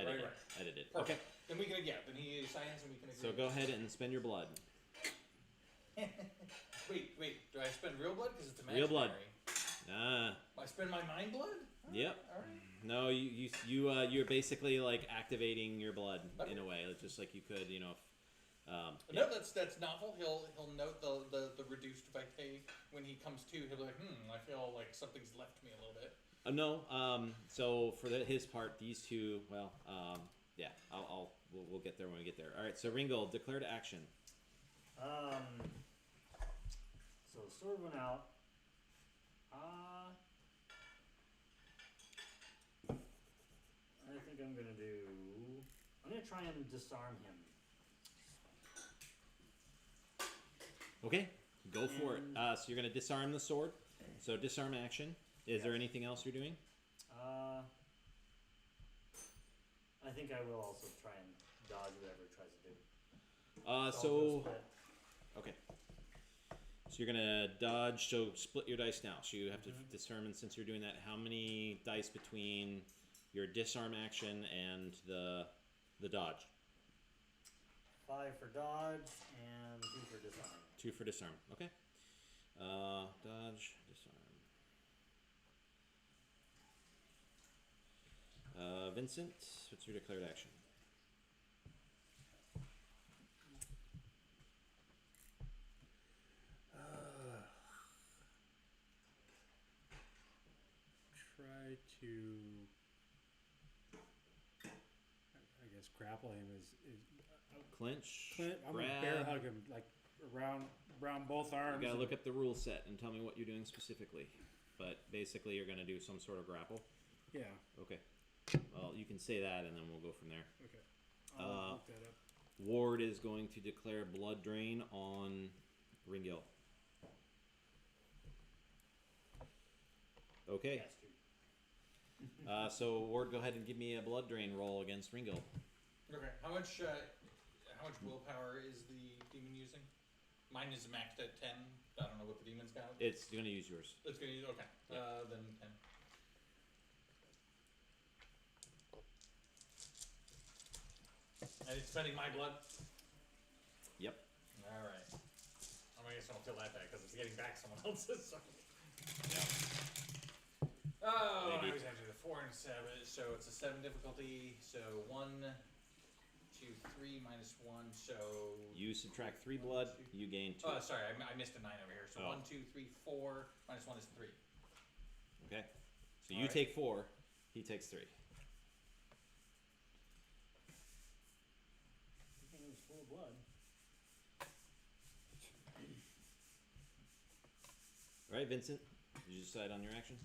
edited. Perfect. Okay. Then we can, then he signs and we can agree. So go ahead and spend your blood. Wait, do I spend real blood? Because it's imaginary. Real blood. Ah. I spend my mind blood? Yep. Alright. No, you're basically like activating your blood in a Okay. way, just like you could, No, that's novel. He'll note the reduced vitae when he comes to. He'll be like, I feel like something's left me a little bit. No. So for his part, these two, well, yeah, we'll get there when we get there. All right. So Ringgold, declared action. So the sword went out. I think I'm gonna try and disarm him. Okay. Go for it. So you're gonna disarm the sword. So disarm action. Is there anything else you're doing? I think I will also try and dodge whatever it tries to do. Uh, So I'll so go split. okay. So you're gonna dodge. So split your dice now. So you have to determine, since you're doing that, how many dice between your disarm action and the dodge. 5 for dodge and 2 for disarm. 2 for disarm. Okay. Dodge, disarm. Vincent, what's your declared action? Try to, I guess, grapple him is Clinch. I'm grab. gonna bear hug him like around both arms. You gotta look up the rule set and tell me what you're doing specifically. But basically, you're gonna do some sort of grapple. Yeah. Okay. Well, you can say that, and then we'll go from there. Okay. I'll look that up. Ward is going to declare blood drain on Ringil. Okay. So Ward, go ahead and give me a blood drain roll against Ringil. Okay. How much willpower is the demon using? Mine is maxed at 10. I don't know what the demon's got. It's going to use yours. It's gonna use okay. Yeah. Then 10. And it's spending my blood. Yep. All right. I guess I don't feel that bad because it's getting back someone else's. So. Yeah. Oh, Maybe. I was after the 4 and 7, so it's a 7 difficulty. So 1, 2, 3 minus 1. So You subtract 3 blood, you gain 2. oh, sorry, I missed a 9 over here. So Oh. 1, 2, 3, 4 minus 1 is 3. Okay. So All you right. take 4, he takes 3. Everything was full of blood. All right, Vincent. Did you decide on your action?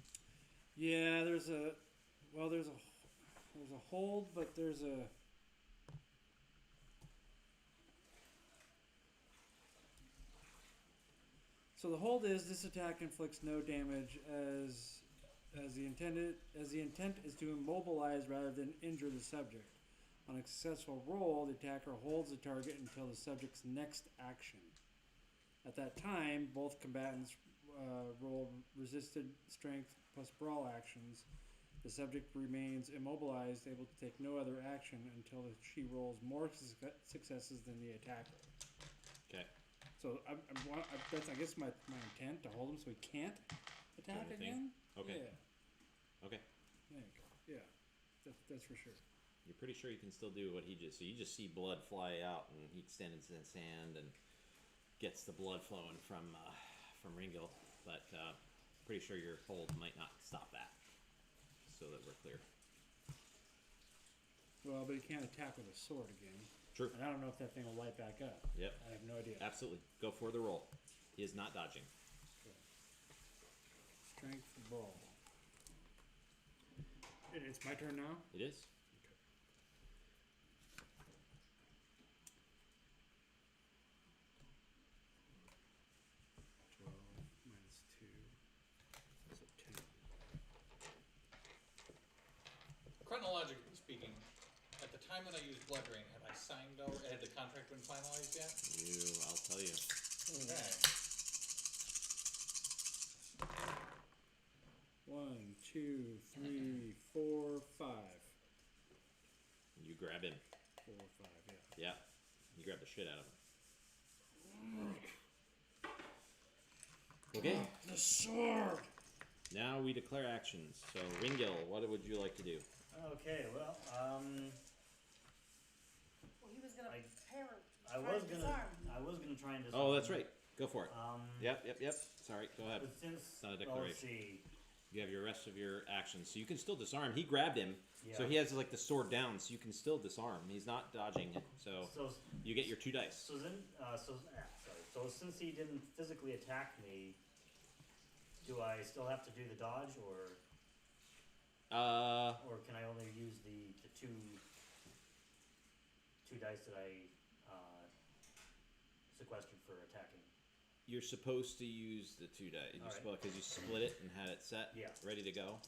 Yeah, there's a hold, but there's a so the hold is this attack inflicts no damage as the intent is to immobilize rather than injure the subject. On a successful roll, the attacker holds the target until the subject's next action. At that time, both combatants roll resisted strength plus brawl actions. The subject remains immobilized, able to take no other action until she rolls more successes than the attacker. Okay. So that's I guess my intent to hold him so he can't attack Kind of thing. again. Okay. Yeah. Okay. I think. Yeah. That's for sure. You're pretty sure you can still do what he just. So you just see blood fly out, and he extends his hand and gets the blood flowing from Ringil. But pretty sure your hold might not stop that. So that we're clear. Well, but he can't attack with a sword again. True. And I don't know if that thing will light back up. Yep. I have no idea. Absolutely. Go for the roll. He is not dodging. Strength brawl. It's my turn now? It is. 12 minus 2. That's a 10. Chronologically speaking, at the time that I used Blood Rain, had I signed over? Had the contract been finalized yet? I'll tell you. Okay. 1, 2, 3, 4, 5. You grab him. 4, 5, yeah. Yeah. You grab the shit out of him. Okay. The sword! Now we declare actions. So Ringil, what would you like to do? Okay, well, Well, he was gonna I- try to disarm. I was gonna try and disarm. Oh, that's right. Go for it. Yep. Yep. Sorry. Go ahead. But since not a well, declaration. let's see. You have your rest of your actions, so you can still disarm. He grabbed him, so Yeah. he has like the sword down, so you can still disarm. He's not dodging it, so So you get your 2 dice. so then so since he didn't physically attack me, do I still have to do the dodge or can I only use the two dice that I sequestered for attacking? You're supposed to use the 2 dice. You're Alright. supposed because you split it and had it set, Yeah. ready to go.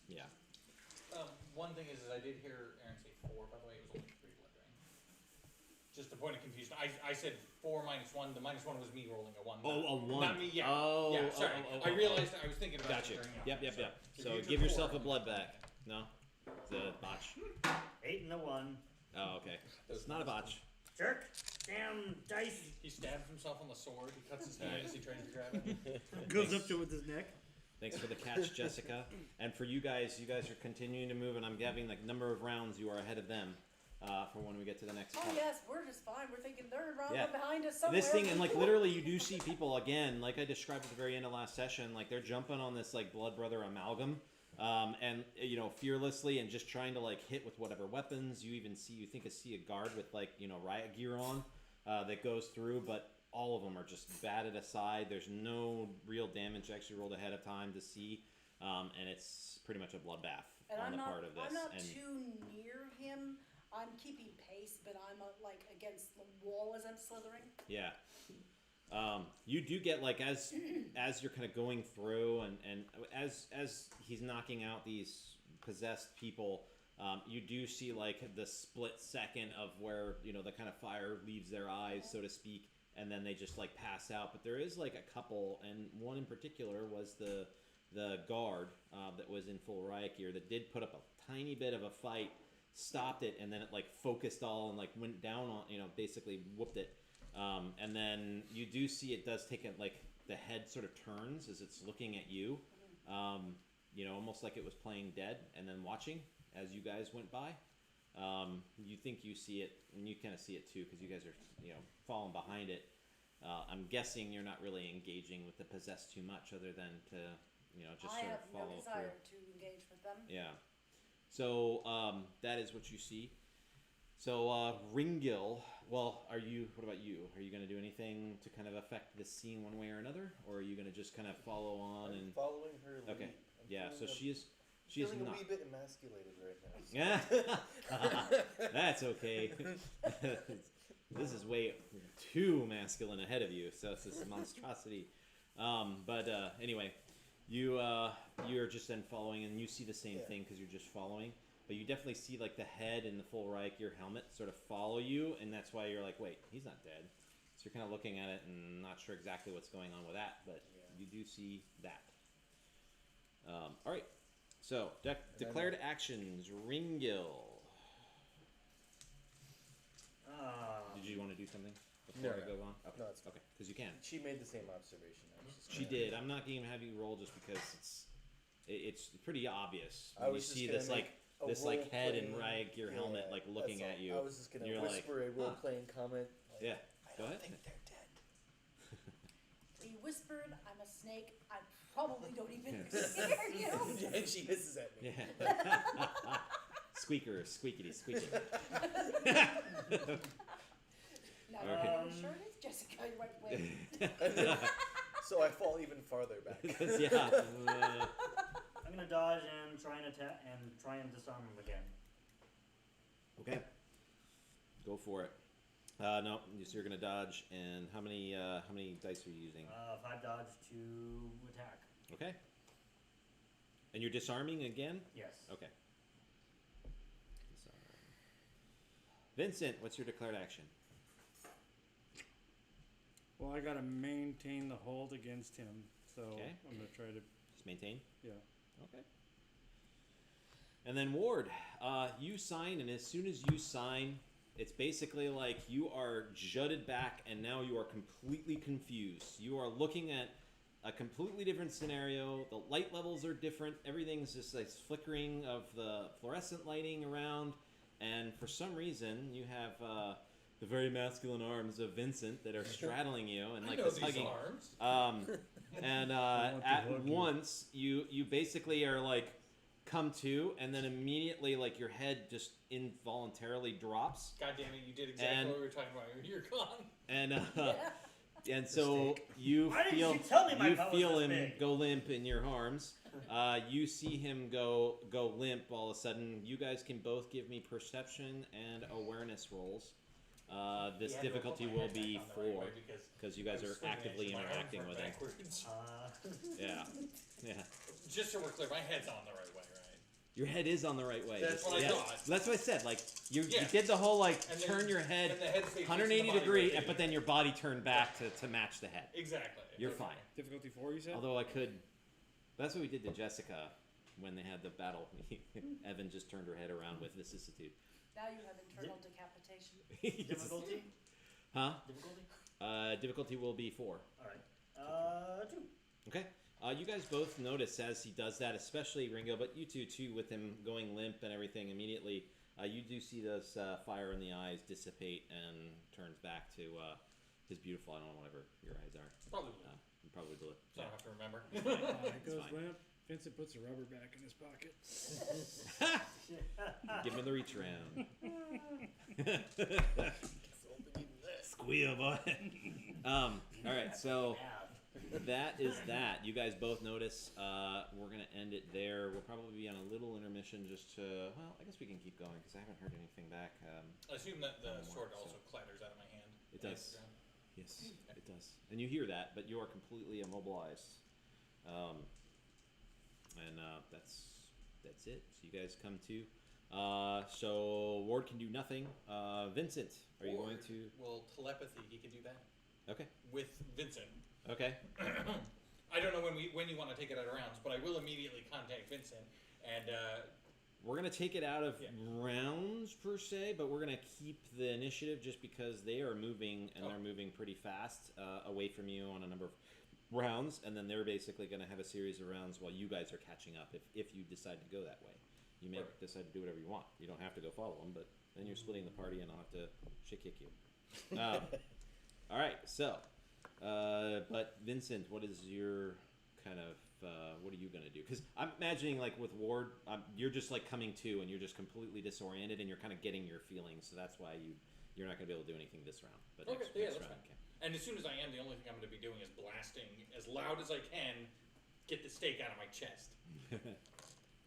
Yeah. One thing is I did hear Aaron say 4. By the way, it was only 3 Blood Rain. Just a point of confusion. I said 4 minus 1. The minus 1 was me rolling a 1. Oh, a 1. Not me. Yeah. Oh, yeah. Sorry. I realized I was thinking about Gotcha. it during Yep. so if So you give took yourself 4, a blood back. No, it's a botch. 8 and a 1. Oh, okay. It's not a botch. Jerk! Damn dice! He stabs himself on the sword. He cuts his hand as he tries to grab it. Goes Thanks. up to it with his neck. Thanks for the catch, Jessica. And for you guys are continuing to move, and I'm giving the number of rounds you are ahead of them for when we get to the next Oh part. yes, we're just fine. We're thinking they're around Yeah. behind us somewhere. This thing, and like literally, you do see people again, like I described at the very end of last session, like they're jumping on this like blood brother amalgam, and fearlessly and just trying to like hit with whatever weapons. You even see a guard with like riot gear on that goes through, but all of them are just batted aside. There's no real damage actually rolled ahead of time to see, and it's pretty much a bloodbath on the part of this. I'm not and too near him. I'm keeping pace, but I'm like against the wall as I'm slithering. yeah. You do get like as you're kind of going through and as he's knocking out these possessed people, you do see like the split second of where the kind of fire leaves their eyes, so to speak, and then they just like pass out. But there is like a couple, and one in particular was the guard that was in full riot gear that did put up a tiny bit of a fight, stopped it, and then it like focused all and like went down on basically whooped it. And then you do see it does take it like the head sort of turns as it's looking at you, almost like it was playing dead and then watching as you guys went by. You think you see it, and you kind of see it too because you guys are falling behind it. I'm guessing you're not really engaging with the possessed too much, other than to just sort of follow I have no desire through. to engage with them. Yeah. So that is what you see. So Ringil, what about you? Are you going to do anything to kind of affect this scene one way or another, or are you going to just kind of follow on I'm and following her lead. Okay. Yeah, so she is feeling not. a wee bit emasculated right now. Yeah. That's okay. This is way too masculine ahead of you, so it's this monstrosity. But anyway, you're just then following, and you see the same thing because you're just following. But you definitely see like the head and the full riot gear helmet sort of follow you, and that's why you're like, wait, he's not dead. So you're kind of looking at it and not sure exactly what's going on with that, but you do see that. All right. So declared actions, Ringil. Did you want to do something before I go on? Okay. No, it's fine. Okay, because you can. She made the same observation. I was just She gonna- did. I'm not going to have you roll just because it's pretty obvious I when you was just see gonna this make like this like head and role-playing- riot gear helmet like looking that's at all. you. I was just gonna You're whisper like, a role-playing comment. Like, Yeah. I Go don't ahead. think they're dead. He whispered, "I'm a snake. I probably don't even hear you." And she hisses at me. Yeah. Squeaker, squeakity, squeaky. Now, Alright. are you sure it is Jessica? You're right. Wait. So I fall even farther back. Yeah. I'm gonna dodge and try and attack and try and disarm him again. Okay. Go for it. No, so you're gonna dodge, and how many dice are you using? 5 dodge to attack. Okay. And you're disarming again? Yes. Okay. Disarm. Vincent, what's your declared action? Well, I gotta maintain the hold against him, so Okay. I'm gonna try to. Just maintain? Yeah. Okay. And then Ward, you sign, and as soon as you sign, it's basically like you are jutted back, and now you are completely confused. You are looking at a completely different scenario. The light levels are different. Everything's just like flickering of the fluorescent lighting around, and for some reason, you have the very masculine arms of Vincent that are straddling you and like I know this these hugging. arms. And want to at hug you. once you basically are like come to, and then immediately like your head just involuntarily drops, God damn it, you did exactly And- what we were talking about. You're gone. and so you Why didn't feel you tell me my you butt was feel this him big? go limp in your arms. You see him go limp all of a sudden. You guys can both give me perception and awareness rolls. This Yeah, I had to difficulty put my will head be back on the right 4 way because because you I guys was are swinging it, actively so my arms interacting went with him. backwards. Yeah. Just so we're clear, my head's on the right way, right? Your head is on the right way. That's what I thought. That's what I said. Like you Yeah. did the whole like And then- turn your head and the head stayed facing 180 the body degree, rotating. but then your body turned back to match the head. Exactly. You're Okay. fine. Difficulty 4, you said? Although I could. That's what we did to Jessica when they had the battle. Evan just turned her head around with vicissitude. Now you have internal decapitation. Difficulty? Huh? Difficulty? Difficulty will be 4. Alright. 2. Okay. You guys both notice as he does that, especially Ringo, but you two too, with him going limp and everything immediately. You do see those fire in the eyes dissipate and turns back to his beautiful. I don't know whatever your eyes are. Probably blue. Probably blue. So I don't have to remember. It goes fine. limp. Vincent puts a rubber back in his pocket. Give him the reach around. Squeal, boy. All right, so that is that. You guys both notice. We're gonna end it there. We'll probably be on a little intermission just to. Well, I guess we can keep going because I haven't heard anything back. I assume that the more, sword so. also clatters out of my hand. It does. Yes, it does. And you hear that, but you are completely immobilized. And that's it. So you guys come to. So Ward can do nothing. Vincent, are you going to? Well, telepathy, he can do that Okay. with Vincent. Okay. I don't know when you want to take it out of rounds, but I will immediately contact Vincent and. We're gonna take it out of Yeah. rounds per se, but we're gonna keep the initiative just because they are moving and they're moving pretty fast away from you on a number of rounds, and then they're basically gonna have a series of rounds while you guys are catching up. If you decide to go that way, you may Right. decide to do whatever you want. You don't have to go follow them, but then you're splitting the party, and I'll have to shit kick you. All right, so, but Vincent, what is your kind of what are you gonna do? Because I'm imagining like with Ward, you're just like coming to, and you're just completely disoriented, and you're kind of getting your feelings. So that's why you're not gonna be able to do anything this round. But Okay, next, yeah, next that's round, fine. okay. And as soon as I am, the only thing I'm going to be doing is blasting as loud as I can, get the stake out of my chest.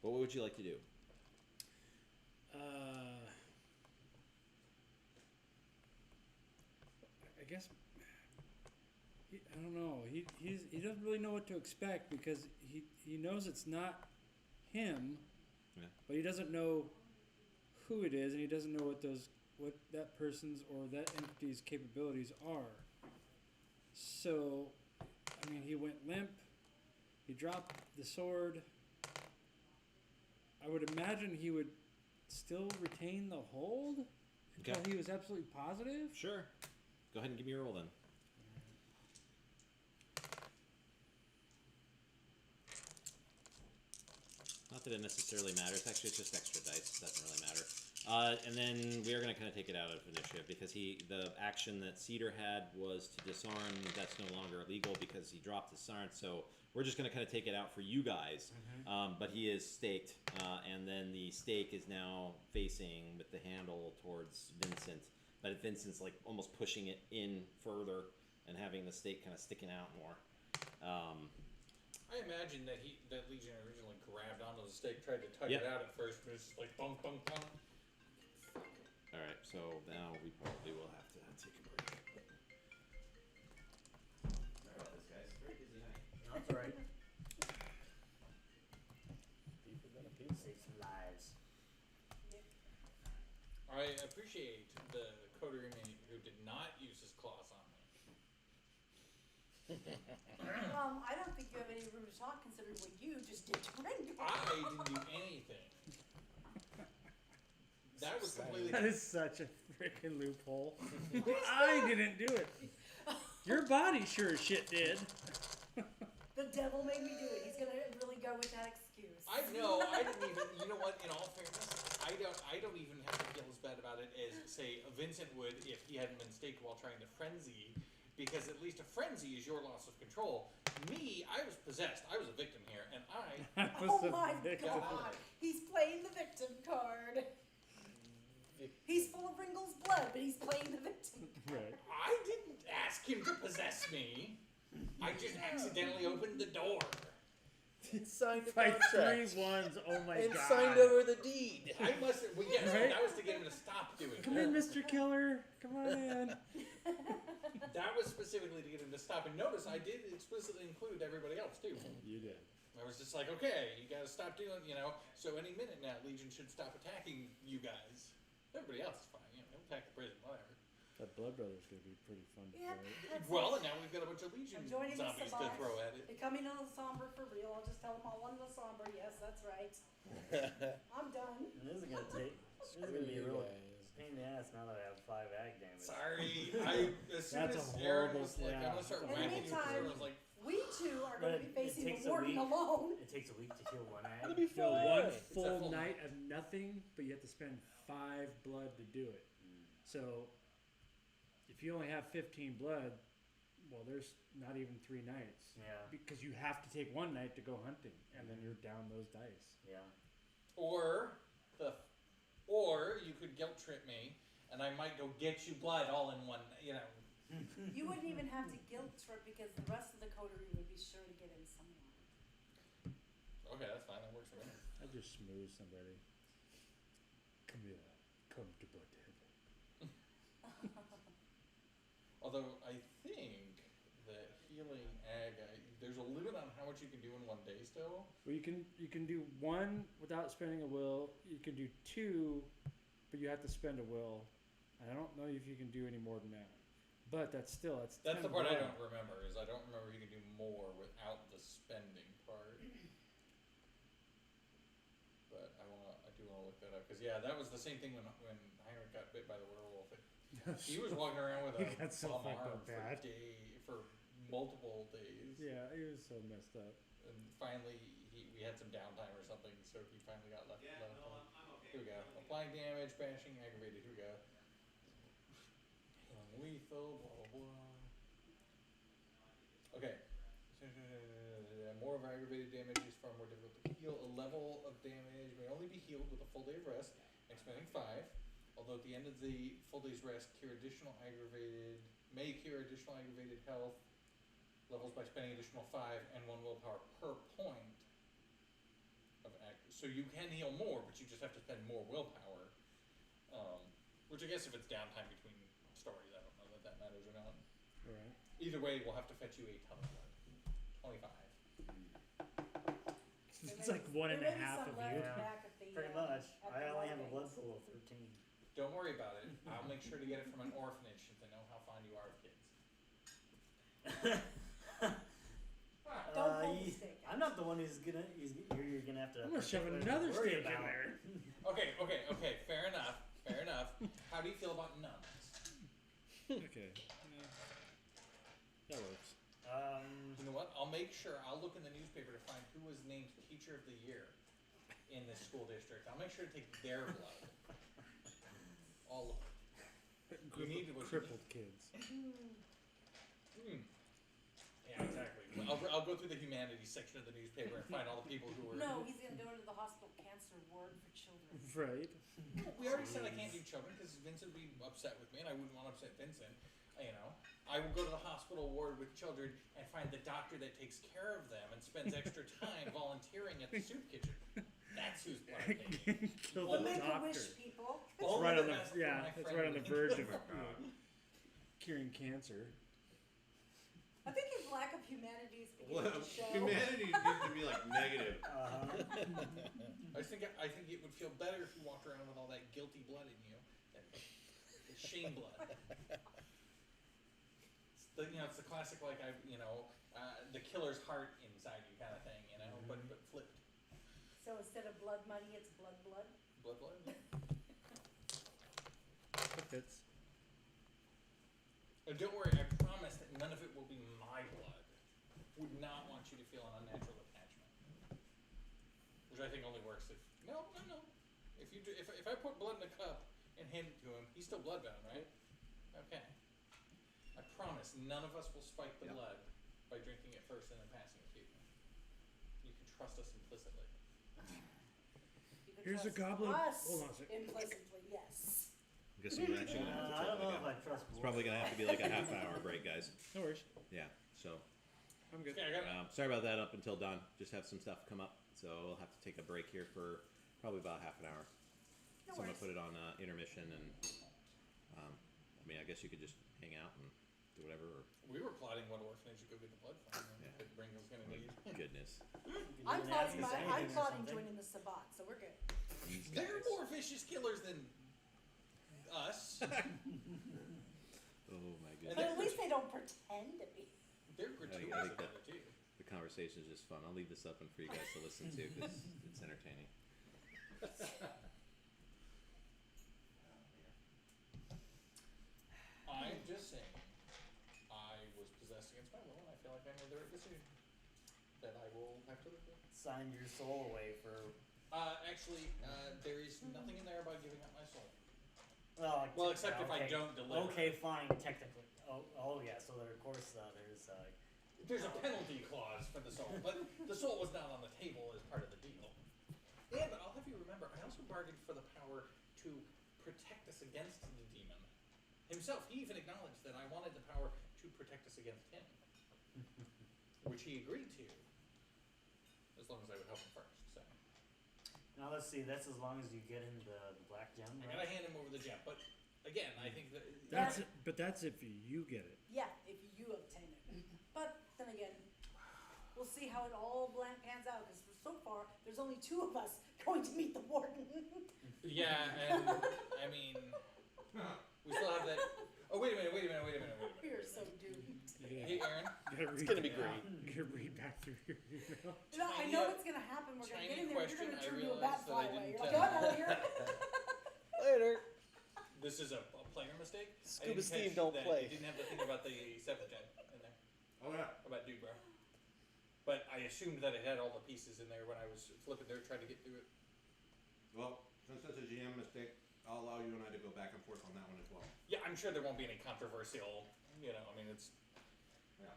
What would you like to do? I guess I don't know. He doesn't really know what to expect because he knows it's not him, Yeah. but he doesn't know who it is, and he doesn't know what that person's or that entity's capabilities are. So, I mean, he went limp. He dropped the sword. I would imagine he would still retain the hold until Okay. he was absolutely positive. Sure. Go ahead and give me a roll then. Not that it necessarily matters. Actually, it's just extra dice. It doesn't really matter. And then we are going to kind of take it out of initiative because the action that Cedar had was to disarm. That's no longer illegal because he dropped the sarn. So we're just going to kind of take it out for you guys. But he is staked, and then the stake is now facing with the handle towards Vincent. But Vincent's like almost pushing it in further and having the stake kind of sticking out more. I imagine that Legion originally grabbed onto the stake, tried to tug Yep. it out at first, but it's just like bunk, bunk, bunk. All right, so now we probably will have to take a break. Sorry about this, guys. Very busy night. That's all right. Deeper than a pizza. Save some lives. I appreciate the coder inmate who did not use his claws on me. I don't think you have any room to talk considering what you just did to Rengar. I didn't do anything. That was completely. That is such a freaking loophole. I didn't do it. Your body sure as shit did. The devil made me do it. He's gonna really go with that excuse. I know. I didn't even. You know what? In all fairness, I don't even have to feel as bad about it as say Vincent would if he hadn't been staked while trying to frenzy, because at least a frenzy is your loss of control. Me, I was possessed. I was a victim here, and I. Oh my god! He's playing the victim card. He's full of Ringle's blood, but he's playing the victim. Right. I didn't ask him to possess me. I just accidentally opened the door. Signed a By contract. 3 ones, oh my And god. signed over the deed. I must have. Well, yes, Right? that was to get him to stop doing Come that. in, Mr. Killer. Come on in. That was specifically to get him to stop. And notice, I did explicitly include everybody else too. You did. I was just like, okay, you gotta stop doing, so any minute now, Legion should stop attacking you guys. Everybody else is fine, they'll attack the prison, whatever. That Blood Brother's gonna be pretty fun to Yep, play. that's Well, it. and now we've got a bunch of Legion I'm joining the zombies to Savage. throw at it. They're coming on the somber for real. I'll just tell them all on the somber. Yes, that's right. I'm done. And this is gonna be a real pain in the ass now that I have 5 ag damage. Sorry, as soon That's as a Aaron horrible- was like, I'm gonna start In the whacking you, meantime- I was like, We two are going to be But it facing takes the a warden week. alone. It takes a week to heal 1 ag. It'll be No, fine. one It's a full full night of nothing, but you have to spend 5 blood to do it. So, if you only have 15 blood, well, there's not even 3 nights. Yeah. Because you have to take one night to go hunting, and then you're down those dice. Yeah. Or you could guilt trip me, and I might go get you blood all in one. You know. You wouldn't even have to guilt trip because the rest of the coterie would be sure to get in somewhere. Okay, that's fine. That works for me. I just smooth somebody. Come here. Come to butthead. Although I think that healing ag, there's a limit on how much you can do in one day still. Well, you can do 1 without spending a will. You can do 2, but you have to spend a will. And I don't know if you can do any more than that. But that's 10 the part I blood. don't remember. Is I don't remember you can do more without the spending part. But I do wanna look that up because yeah, that was the same thing when Heinrich got bit by the werewolf. He was walking around with He a got so bum fucked arm up bad. for multiple days. Yeah, he was so messed up. And finally, we had some downtime or something, so he finally got left. Yeah, left no, home. I'm okay. Here we go. Applying damage, bashing, aggravated. Here we go. Lethal, blah blah blah. Okay. More of our aggravated damage is far more difficult to heal. A level of damage may only be healed with a full day of rest, expending 5. Although at the end of the full day's rest, may cure additional aggravated health levels by spending additional 5 and 1 willpower per point of so you can heal more, but you just have to spend more willpower. Which I guess if it's downtime between stories, I don't know that matters or not. Right. Either way, we'll have to fetch you a ton of blood. 25. It's like 1.5 There may be of some left you. Yeah. back at the, Pretty much. at I the only have a blood blood banks. pool of 13. Don't worry about it. I'll make sure to get it from an orphanage since I know how fond you are of kids. Don't pull the you- stake out. I'm not the one who's you're gonna have to. I'm gonna shove particularly another worry stake in about. there. Okay. Fair enough. How do you feel about nuns? Okay. That works. You know what? I'll make sure. I'll look in the newspaper to find who was named Teacher of the Year in this school district. I'll make sure to take their blood. All of it. You need what you crippled kids. Yeah, exactly. I'll go through the humanities section of the newspaper and find all the people who were. No, he's gonna go into the hospital cancer ward for children. Right. We already said I can't do children because Vincent would be upset with me, and I wouldn't want to upset Vincent. You know, I would go to the hospital ward with children and find the doctor that takes care of them and spends extra time volunteering at the soup kitchen. That's who's blood I'm taking. Kill We'll the make a doctor. wish, people. It's right on the best for my it's friend right on the Vincent. verge of curing cancer. I think his lack of humanities Well, begins to show. humanity needs to be like negative. I think it would feel better if you walked around with all that guilty blood in you, the shame blood. It's the classic the killer's heart inside you kind of thing, but flipped. So instead of blood money, it's blood. Blood. It fits. And don't worry, I promise that none of it will be my blood. Would not want you to feel an unnatural attachment, which I think only works if no. If I put blood in a cup and hand it to him, he's still bloodbound, right? Okay. I promise none of us will spike the blood by drinking it first and then passing it to you. You can trust us implicitly. You can Here's a trust goblet. Us Hold on a sec. implicitly, yes. I guess we're actually gonna have to I take don't know like if I trust. it's probably gonna have to be like a half-hour break, guys. No worries. Yeah. So I'm good. Okay, I got it. sorry about that. Up until dawn, just have some stuff come up, so we'll have to take a break here for probably about half an hour. No So I'm worries. gonna put it on intermission, and I guess you could just hang out and do whatever. Or, We were plotting what orphanage to go get the blood from. Yeah. That Ringo's gonna need. goodness. I'm plotting Anything or something. joining the Sabbat, so we're good. These They're guys. more vicious killers than us. Oh my And But goodness. at least they don't pretend to be. They're I gratuitous think about that- it too. The conversation is just fun. I'll leave this open for you guys to listen to because it's entertaining. I'm just saying, I was possessed against my will, and I feel like I made the right decision. That I will have to live with. Signed your soul away for. Actually, there is nothing in there about giving up my soul. Well, except if I don't deliver. Okay, fine, technically. Oh yeah. So there, of course, There's a penalty clause for the soul, but the soul was not on the table as part of the deal. And I'll have you remember, I also bargained for the power to protect us against the demon himself. He even acknowledged that I wanted the power to protect us against him, which he agreed to, as long as I would help him first. So now let's see. That's as long as you get in the black gem. I Right? gotta hand him over the gem, but again, I think that That's it, but that's if you get it. Yeah, if you obtain it. But then again, we'll see how it all pans out, because so far, there's only 2 of us going to meet the warden. yeah, and I mean, we still have that. Oh, wait a minute. We're so doomed. Hey, Aaron. It's gonna be great. You gotta read back through your email. No, I know what's gonna happen. We're gonna get in there, you're Tiny gonna question, turn I into a bat realized that I flyway. didn't You're like, tell oh, out of here. Later. This is a player mistake. Scuba I didn't Steam catch don't that play. It didn't have the thing about the 7th gen in there. Oh yeah. About Dude Bro. But I assumed that it had all the pieces in there when I was flipping there trying to get through it. Well, since that's a GM mistake, I'll allow you and I to go back and forth on that one as well. Yeah, I'm sure there won't be any controversial, I mean, it's... Yeah.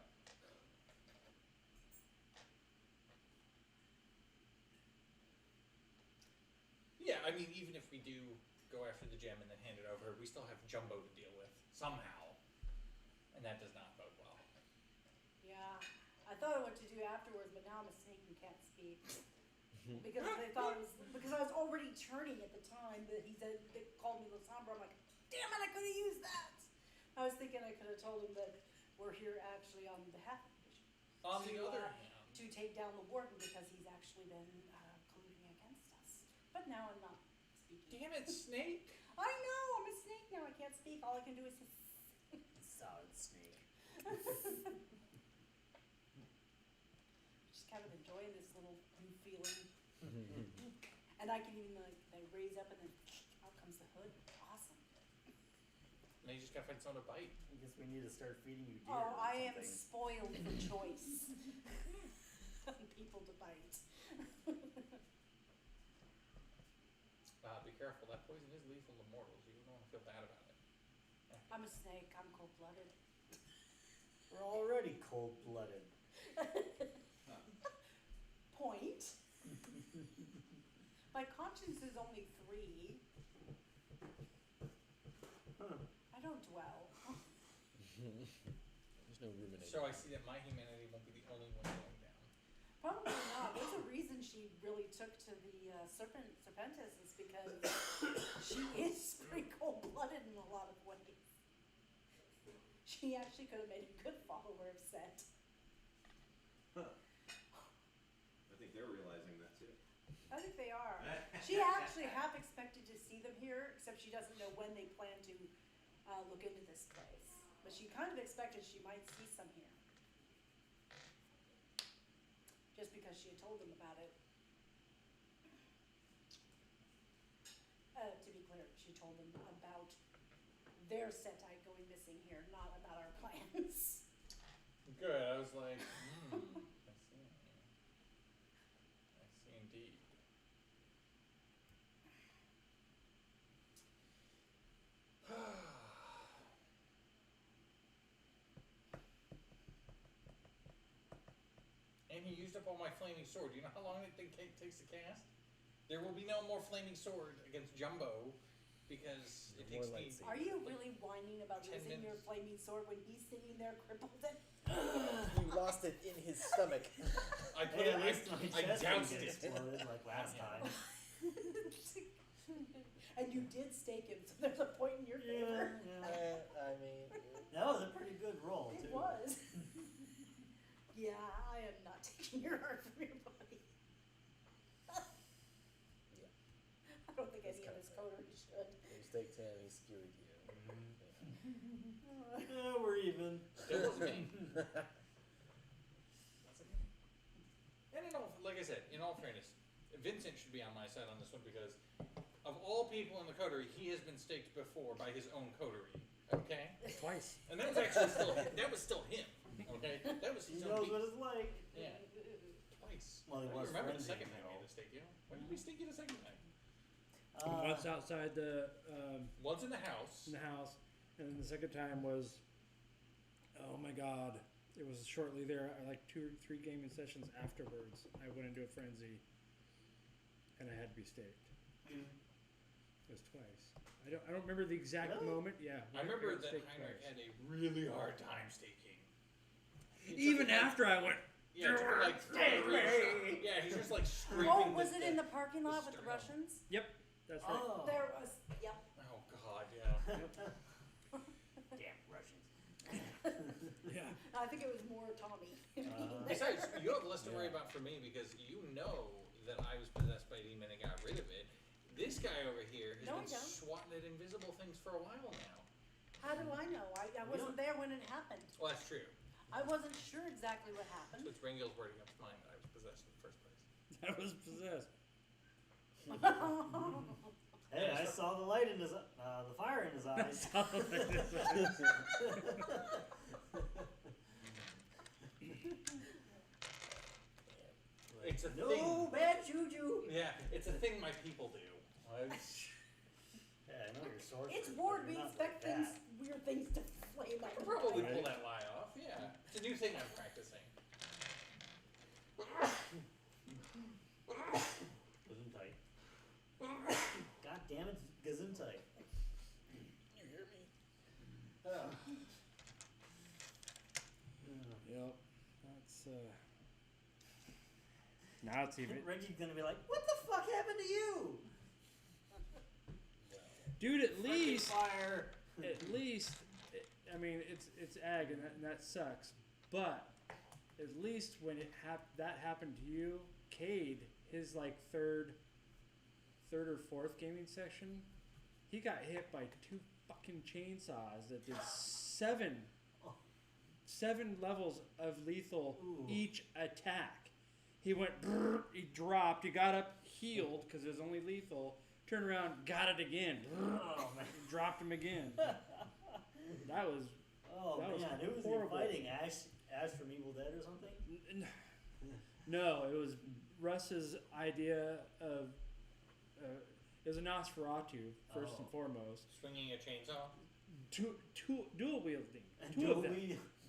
Yeah, I mean, even if we do go after the gem and then hand it over, we still have Jumbo to deal with, somehow. And that does not bode well. Yeah, I thought of what to do afterwards, but now I'm a snake and can't speak. Because they thought it was, because I was already turning at the time that they called me Lasombra. I'm like, damn it, I could have used that. I was thinking I could have told him that we're here actually on behalf of the bishop. On the To, other uh, hand... To take down the warden because he's actually been colluding against us. But now I'm not speaking. Damn it, Snake! I know, I'm a snake now. I can't speak. All I can do is Solid snake. just kind of enjoying this little new feeling. And I can even they raise up and then out comes the hood. Awesome. Now you just gotta find someone to bite. I guess we need to start feeding you deer. Oh, or I am something. spoiled for choice. People to bite. Be careful, that poison is lethal to mortals. You don't want to feel bad about it. I'm a snake. I'm cold-blooded. We're already cold-blooded. Point. My conscience is only 3. I don't dwell. There's no ruminating. So I see that my humanity won't be the only one going down. Probably not. There's a reason she really took to the serpentess is because she is pretty cold-blooded in a lot of ways. She actually could have made a good follower of Set. I think they're realizing that too. I think they are. She actually half expected to see them here, except she doesn't know when they plan to look into this place. But she kind of expected she might see some here. Just because she had told them about it. To be clear, she told them about their Setai going missing here, not about our plans. Good, I was like, I see. I see indeed. And he used up all my flaming sword. Do you know how long it takes to cast? There will be no more flaming sword against Jumbo because it More takes me... lightsaber. Are you really whining about 10 losing your minutes. flaming sword when he's sitting there crippled and You lost it in his stomach. I put Hey, it, at least my I chest doused didn't get it. exploded like last time. and you did stake him, so there's a point in your favor. I mean, That was a pretty good roll, It too. was. Yeah, I am not taking your heart from your body. I don't think any of kinda us fair. coders should. you staked him, he skewered you. Yeah, we're even. It wasn't me. And like I said, in all fairness, Vincent should be on my side on this one because of all people in the coterie, he has been staked before by his own coterie. Okay? Twice. And that was actually still him. Okay? That was He his knows own what piece. it's like. Yeah. Twice. Well, he I was remember the friendly, second you time we know. had to stake you. When did we stake you the second time? Once outside One's in the house. in the house, and then the second time was, oh my god, it was shortly there, like 2 or 3 gaming sessions afterwards. I went into a frenzy, and I had to be staked. It was twice. I don't remember the exact Really? moment. Yeah, I remember that staked Heinrich twice. had a really hard time staking. Even after I went. Yeah, it took him like Stake 3 me! shots. Yeah, he's just like scraping. Oh, was it in the parking lot with the sternum. Russians? Yep, that's right. Oh. There was, yep. Oh god, yeah. Damn Russians. Yeah. I think it was more Tommy. Besides, you have less to worry Yeah. about for me because you know that I was possessed by a demon and got rid of it. This guy over here has No, been I don't. swatting at invisible things for a while now. How do I know? I wasn't there when it happened. Well, that's true. I wasn't sure exactly what happened. So it's Ringill's wording up to mine that I was possessed in the first place. I was possessed. Hey, I saw the light in his, the fire in his eyes. It's a No thing. bad juju. Yeah, it's a thing my people do. Yeah, I know your sword. It's bored. We expect things, weird things to flame I up. could probably Right. pull that lie off. Yeah, it's a new thing I'm practicing. Gesundheit. God damn it, Gesundheit. You hear me? Yep. That's now it's even. Reggie's gonna be like, what the fuck happened to you? Dude, at Friendly least fire. at least, I mean, it's ag and that sucks. But at least when that happened to you, Cade, his like third or fourth gaming session, he got hit by 2 fucking chainsaws that did 7 levels of lethal Ooh. each attack. He went, brrr, he dropped, he got up, healed because it was only lethal. Turned around, got it again, brrr, Oh man. dropped him again. That was Oh That was man, who was horrible. he fighting? Ash from Evil Dead or something? no, it was Russ's idea of. It was a Nosferatu first and Oh. foremost. Swinging a chainsaw. Dual wielding, And 2 of them.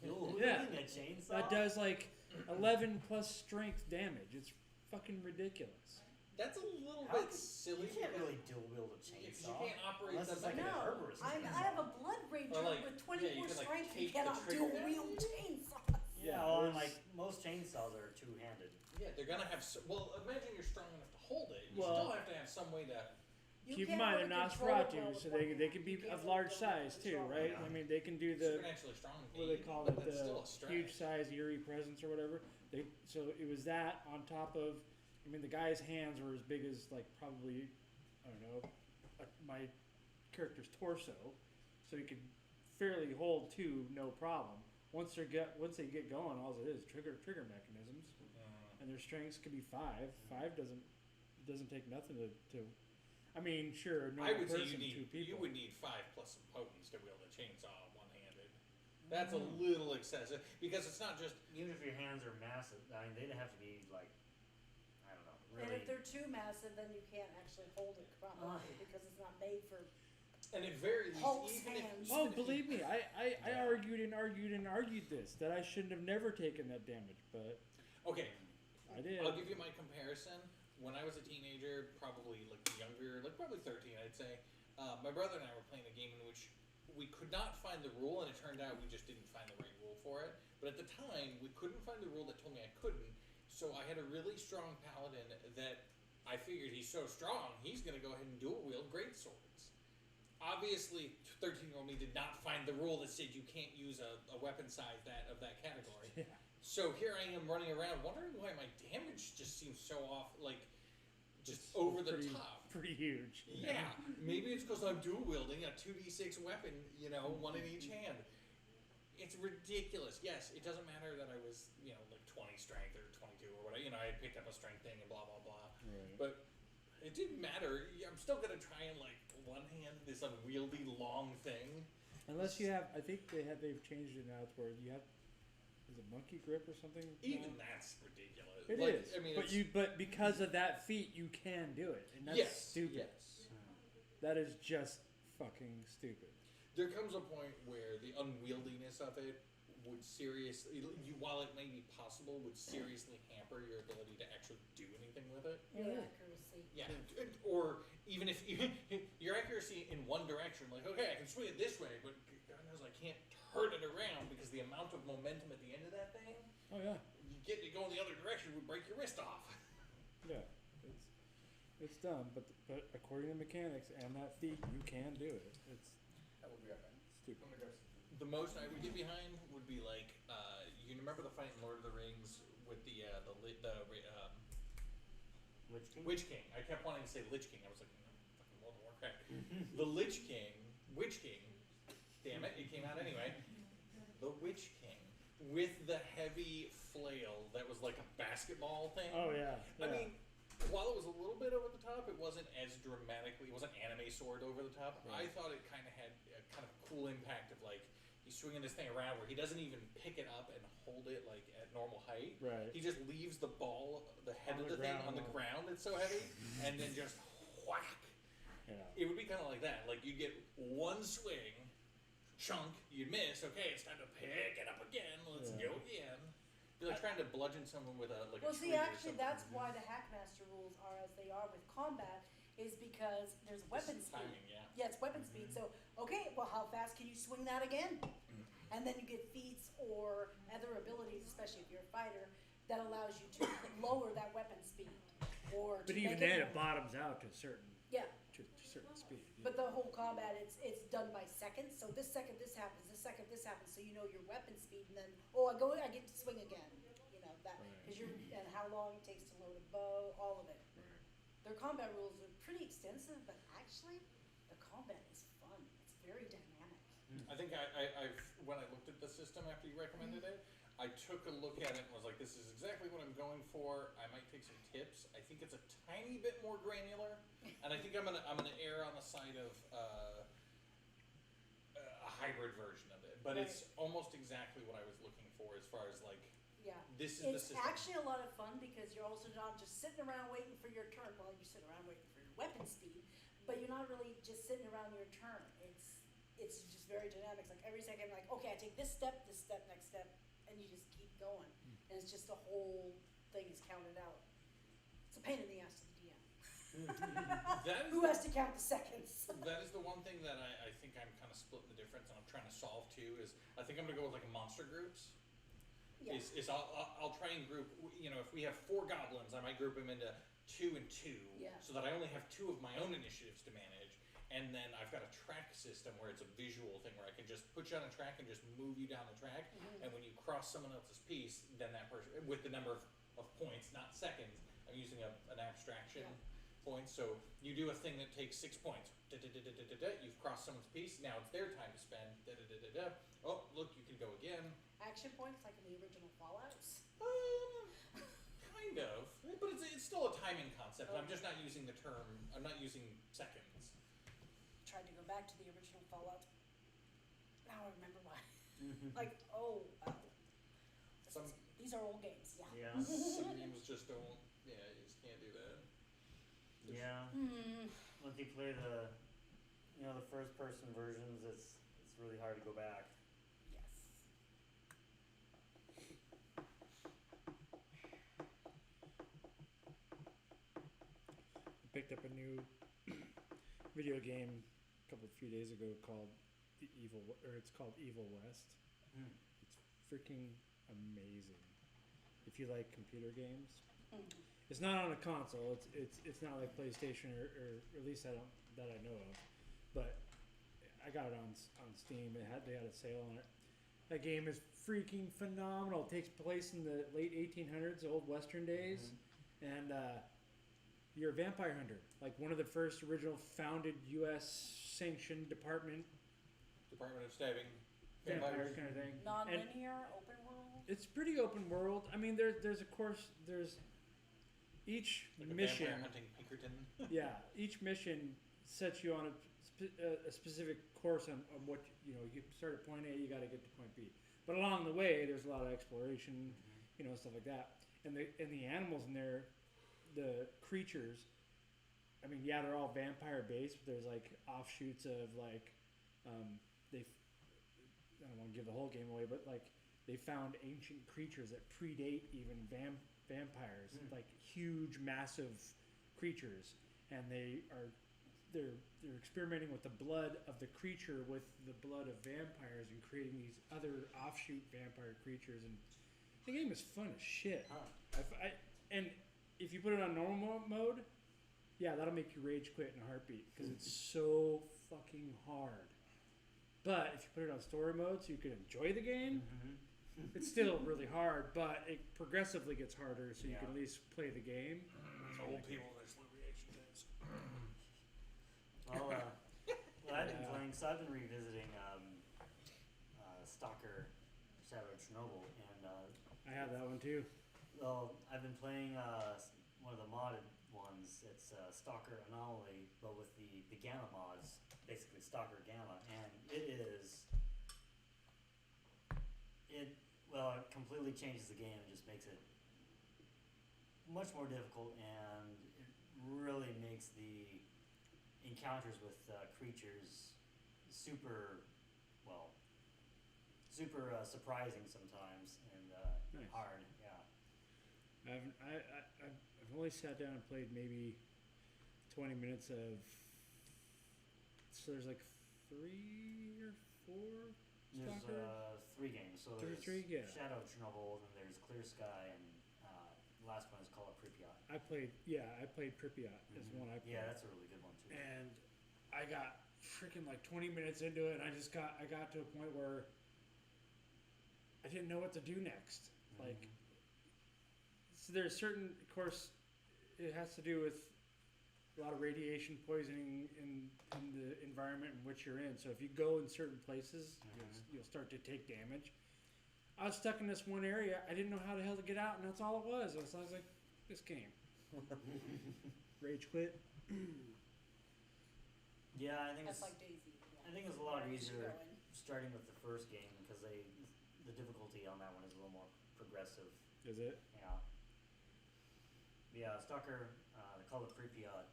dual Yeah. wielding a chainsaw? That does like 11 plus strength damage. It's fucking ridiculous. That's a little How bit could- silly. You can't because really dual wield a you chainsaw. can't operate Unless them it's like like an No, herbalist. I have a blood ranger Or like, with yeah, 24 you can, like, strength. take You the cannot trigger. dual wield chainsaws. Yeah, Yeah, well, and there's- like most chainsaws are two-handed. Yeah, they're gonna have. Well, imagine you're strong enough to hold it. You Well- still have to have some way to. You Keep in can't mind really they're control it well Nosferatu, with so one they hand. can be You can't of really large control it size with too, control. right? Yeah. I mean, they can do the Supernaturally strong. what do they call it, but that's still the a stretch. huge size eerie presence or whatever. So it was that on top of, I mean, the guy's hands were as big as like probably, I don't know, my character's torso, so he could fairly hold 2 no problem. Once they get going, all it is trigger mechanisms, and their strengths could be 5. 5 doesn't take nothing to. I mean, sure, a I normal would say person, you 2 need. people. You would need 5 plus some potence to wield a chainsaw one-handed. That's a little excessive because it's not just. Even if your hands are massive, I mean, they'd have to be like, I don't know, And really. if they're too massive, then you can't actually hold it properly because it's not made for. And at very least, Hulk's even if. hands. Oh, believe me, I argued this that I shouldn't have never taken that damage, but Okay, I did. I'll give you my comparison. When I was a teenager, probably like younger, like probably 13, I'd say, my brother and I were playing a game in which we could not find the rule, and it turned out we just didn't find the right rule for it. But at the time, we couldn't find the rule that told me I couldn't, so I had a really strong paladin that I figured he's so strong, he's going to go ahead and dual wield great swords. Obviously, 13-year-old me did not find the rule that said you can't use a weapon size of that category. Yeah. So here I am running around wondering why my damage just seems so off, like, just over the top. Pretty huge. Yeah, maybe it's because I'm dual wielding a 2d6 weapon, one in each hand. It's ridiculous. Yes, it doesn't matter that I was, like 20 strength or 22 or whatever. I had picked up a strength thing and blah, blah, blah. Right. But it didn't matter. I'm still going to try and, like, one hand this unwieldy long thing. Unless you have, I think they've changed it now to where you have, is it monkey grip or something? Even now? that's ridiculous. It Like, is. I mean, but it's, but because of that feat, you can do it, and that's yes, stupid. Yes. That is just fucking stupid. There comes a point where the unwieldiness of it would seriously, while it may be possible, would seriously hamper your ability to actually do anything with it. Your Yeah. accuracy. Yeah, or even if your accuracy in one direction, like, okay, I can swing it this way, but God knows I can't turn it around because the amount of momentum at the end of that thing, Oh yeah, you get to go in the other direction would break your wrist off. yeah. It's dumb, but according to mechanics and that feat, you can do it. It's I will be right back. stupid. I'm gonna go. The most I would get behind would be like, you remember the fight in Lord of the Rings with the Lich King? Witch King. I kept wanting to say Lich King. I was like, no, fucking World of Warcraft. The Lich King, Witch King. Damn it, it came out anyway. The Witch King with the heavy flail that was like a basketball thing. Oh yeah. I mean, while it was a little bit over the top, it wasn't as dramatically. It wasn't anime sword over the top. Right. I thought it kind of had a kind of cool impact of like he's swinging this thing around where he doesn't even pick it up and hold it like at normal height. Right. He just leaves the ball, the head On of the the thing on ground. the ground. It's so heavy, and then just whack. Yeah. It would be kind of like that. Like you get one swing, chunk, you'd miss. Okay, it's time to pick it up again. Let's Yeah. go again. You're like trying to bludgeon someone with a like Well, a see, tree or actually, something. that's why the Hackmaster rules are as they are with combat, is because there's weapon This is speed. timing, yeah. Yeah, it's weapon speed. So, okay, well, how fast can you swing that again? And then you get feats or other abilities, especially if you're a fighter, that allows you to lower that weapon speed. Or to But even make then, it, it bottoms out to a certain yeah. certain speed. But the whole combat, it's done by seconds. So this second this happens, this second this happens. So you know your weapon speed, and then I get to swing again. You know that because and how long it takes to load a bow, all of it. Their combat rules are pretty extensive, but actually, the combat is fun. It's very dynamic. I think I've when I looked at the system after you recommended it, I took a look at it and was like, this is exactly what I'm going for. I might take some tips. I think it's a tiny bit more granular, and I think I'm gonna err on the side of a hybrid version of it. But it's almost exactly what I was looking for as far as like Yeah. this is the It's system. actually a lot of fun because you're also not just sitting around waiting for your turn. Well, you sit around waiting for your weapon speed, but you're not really just sitting around your turn. It's just very dynamic. It's like every second, like, okay, I take this step, next step, and you just keep going. And it's just the whole thing is counted out. It's a pain in the ass to the DM. That is Who has to count the seconds? That is the one thing that I think I'm kind of splitting the difference and I'm trying to solve too is I think I'm gonna go with like monster groups. Yeah. Is I'll try and group, you know, if we have 4 goblins, I might group them into 2 and 2 Yeah. so that I only have 2 of my own initiatives to manage. And then I've got a track system where it's a visual thing where I can just put you on a track and just move you down the track. And when you cross someone else's piece, then that person, with the number of points, not seconds, I'm using an abstraction points. So you do a thing that takes 6 points. You've crossed someone's piece. Now it's their time to spend. Oh, look, you can go again. Action points like in the original Fallouts. Kind of, but it's still a timing concept. I'm just not using the term. I'm not using seconds. Tried to go back to the original Fallout. Now I remember why. Like, oh, wow. Some These are old games, yeah. Yeah. some games just don't. Yeah, you just can't do that. Yeah. Once you play the first person versions, it's really hard to go back. Yes. I picked up a new video game a few days ago called it's called Evil West. It's freaking amazing. If you like computer games, it's not on a console. It's not like PlayStation or at least that I know of. But I got it on Steam. They had a sale on it. That game is freaking phenomenal. It takes place in the late 1800s, old Western days, and you're a vampire hunter, like one of the first original founded U.S. sanctioned Department of Stabbing. vampire kind of thing. Non-linear, open world. It's pretty open world. I mean, there's each Like mission. a vampire hunting Pinkerton. Yeah, each mission sets you on a specific course on what you start at point A, you got to get to point B. But along the way, there's a lot of exploration, stuff like that. And the animals in there, the creatures, I mean, yeah, they're all vampire based, but there's like offshoots of like, they. I don't want to give the whole game away, but like they found ancient creatures that predate even vampires, like huge, massive creatures, and they're experimenting with the blood of the creature with the blood of vampires and creating these other offshoot vampire creatures, and the game is fun as shit. And if you put it on normal mode, yeah, that'll make you rage quit in a heartbeat because it's so fucking hard. But if you put it on story mode so you can enjoy the game, it's still really hard, but it progressively gets harder so you can at least play the game. Old people, there's no reaction to this. Well, I've been playing, so I've been revisiting Stalker Shadow of Chernobyl, and I have that one too. well, I've been playing one of the modded ones. It's Stalker Anomaly, but with the Gamma mods, basically Stalker Gamma, and it completely changes the game and just makes it much more difficult, and it really makes the encounters with creatures super surprising sometimes, and Nice. hard. Yeah. I've only sat down and played maybe 20 minutes of. So there's like 3 or 4 There's Stalker. 3 games. So There's there's 3, yeah. Shadow of Chernobyl, then there's Clear Sky, and the last one is called Pripyat. I played Pripyat is the one I played. Yeah, that's a really good one too. And I got freaking like 20 minutes into it, and I got to a point where I didn't know what to do next. Like, so there's certain, of course, it has to do with a lot of radiation poisoning in the environment in which you're in. So if you go in certain places, you'll start to take damage. I was stuck in this one area. I didn't know how the hell to get out, and that's all it was. I was like, this game. Rage quit. Yeah, I think That's it's like Daisy. Yeah. I think it's a lot Where is she easier going? starting with the first game because the difficulty on that one is a little more progressive. Is it? Yeah. Yeah, Stalker, they call it Pripyat.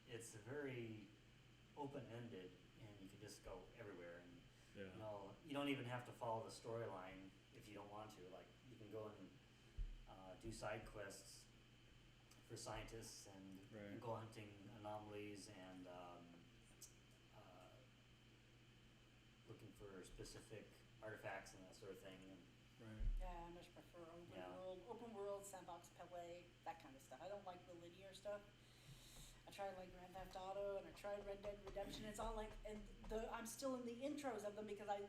It's very open-ended, and you can just go everywhere. And Yeah. you don't even have to follow the storyline if you don't want to. Like, you can go and do side quests for scientists and Right. go hunting anomalies and looking for specific artifacts and that sort of thing. And Right. Yeah, I much prefer open world, sandbox play, that kind of stuff. I don't like the linear stuff. I tried like Grand Theft Auto and I tried Red Dead Redemption. It's all like, and I'm still in the intros of them because I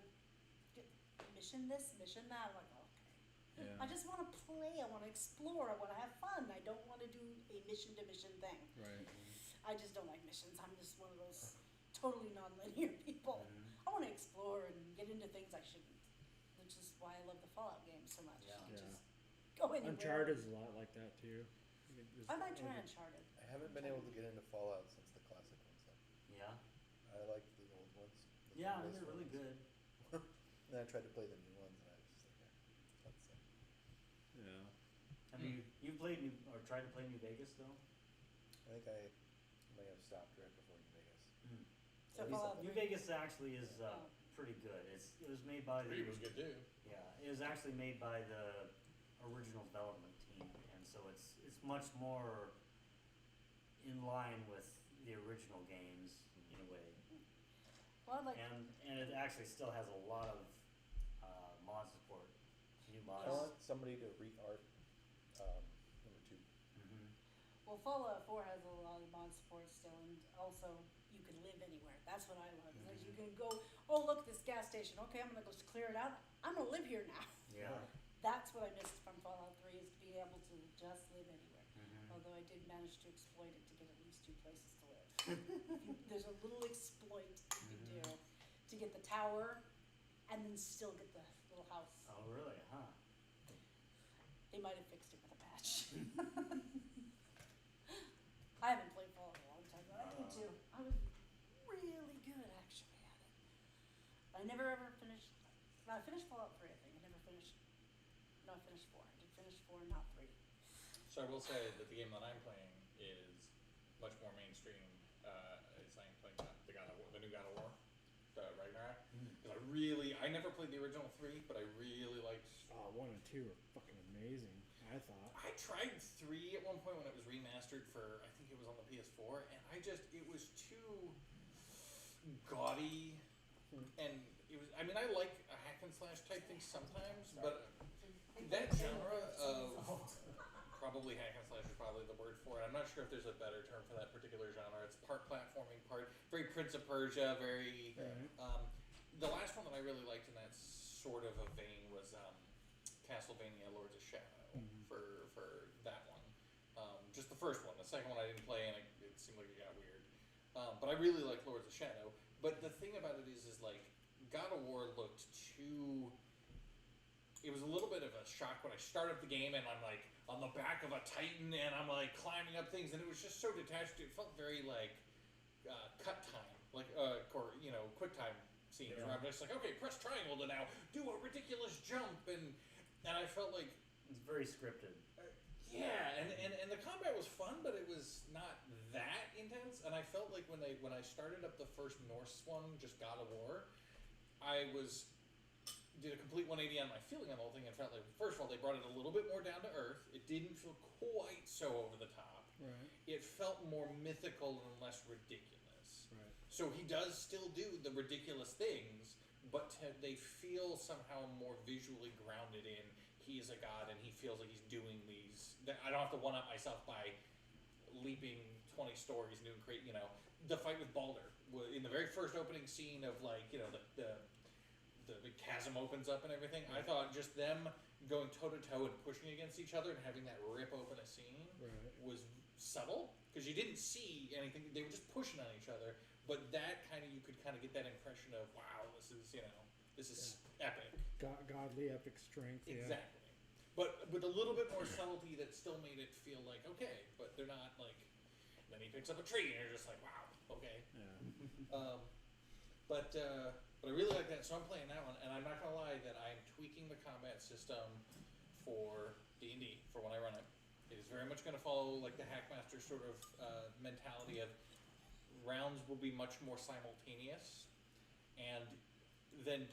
get mission this, mission that. I'm like, okay. Yeah. I just want to play. I want to explore. I want to have fun. I don't want to do a mission to mission thing. Right. I just don't like missions. I'm just one of those totally non-linear people. I want to explore and get into things I shouldn't, which is why I love the Fallout games so much. Yeah. You Yeah. just go anywhere. Uncharted's a lot like that too. I might try Uncharted. I haven't been able to get into Fallout since the classic ones. Though. yeah, I like the old ones. The yeah, previous they're really ones. good. Then I tried to play the new ones, and I was just like, that's it. Yeah. Have you played or tried to play New Vegas though? I think I may have stopped right before New Vegas. So At least Fallout New 3. Vegas actually is pretty good. It was made by Three was good too. Yeah, it was actually made by the original development team, and so it's much more in line with the original games in a way, Well, I'd like and it actually still has a lot of mod support, new I mods. want somebody to re-art number 2. Well, Fallout 4 has a lot of mod support still, and also you can live anywhere. That's what I love. Is that you can go, oh look, this gas station. Okay, I'm gonna go clear it out. I'm gonna live here now. Yeah. That's what I missed from Fallout 3 is to be able to just live anywhere. Although I did manage to exploit it to get at least 2 places to live. There's a little exploit you can do to get the tower, and then still get the little house. Oh really? Huh. They might have fixed it with a patch. I haven't played Fallout in a long time, but I need to. I was really good actually at it. I never ever finished. I finished Fallout 3, I think. I never finished. No, I finished 4. I did finish 4, not 3. So I will say that the game that I'm playing is much more mainstream. Is I'm playing the new God of War, the Ragnarok. Because I never played the original 3, but I really liked. 1 and 2 are fucking amazing. I thought. I tried 3 at one point when it was remastered for, I think it was on the PS4, and it was too gaudy, and it was. I mean, I like a hack and slash type thing sometimes, but that genre of probably hack and slash is probably the word for it. I'm not sure if there's a better term for that particular genre. It's part platforming, part very Prince of Persia, very. Right. The last one that I really liked in that sort of a vein was Castlevania: Lords of Shadow for that one. Just the first one. The second one I didn't play, and it seemed like it got weird. But I really like Lords of Shadow. But the thing about it is like God of War looked too. It was a little bit of a shock when I started the game and I'm like on the back of a Titan and I'm like climbing up things and it was just so detached. It felt very like cut time, like quick time scenes where I'm just like, okay, press triangle to now do a ridiculous jump and I felt like It's very scripted. yeah, and the combat was fun, but it was not that intense. And I felt like when I started up the first Norse one, just God of War, I did a complete 180 on my feeling on the whole thing and felt like, first of all, they brought it a little bit more down to earth. It didn't feel quite so over the top. Right. It felt more mythical and less ridiculous. Right. So he does still do the ridiculous things, but they feel somehow more visually grounded in he is a god and he feels like he's doing these. I don't have to one-up myself by leaping 20 stories new and create, the fight with Baldur. In the very first opening scene of the big chasm opens up and everything. I thought just them going toe to toe and pushing against each other and having that rip open a scene was subtle because you didn't see anything. They were just pushing on each other, but that you could kind of get that impression of wow, this is epic, godly epic strength. Exactly, but with a little bit more subtlety that still made it feel like okay, but they're not like. Then he picks up a tree and you're just like wow, okay. Yeah. But I really like that, so I'm playing that one, and I'm not gonna lie that I'm tweaking the combat system for D&D for when I run it. It is very much gonna follow like the Hackmaster sort of mentality of rounds will be much more simultaneous, and then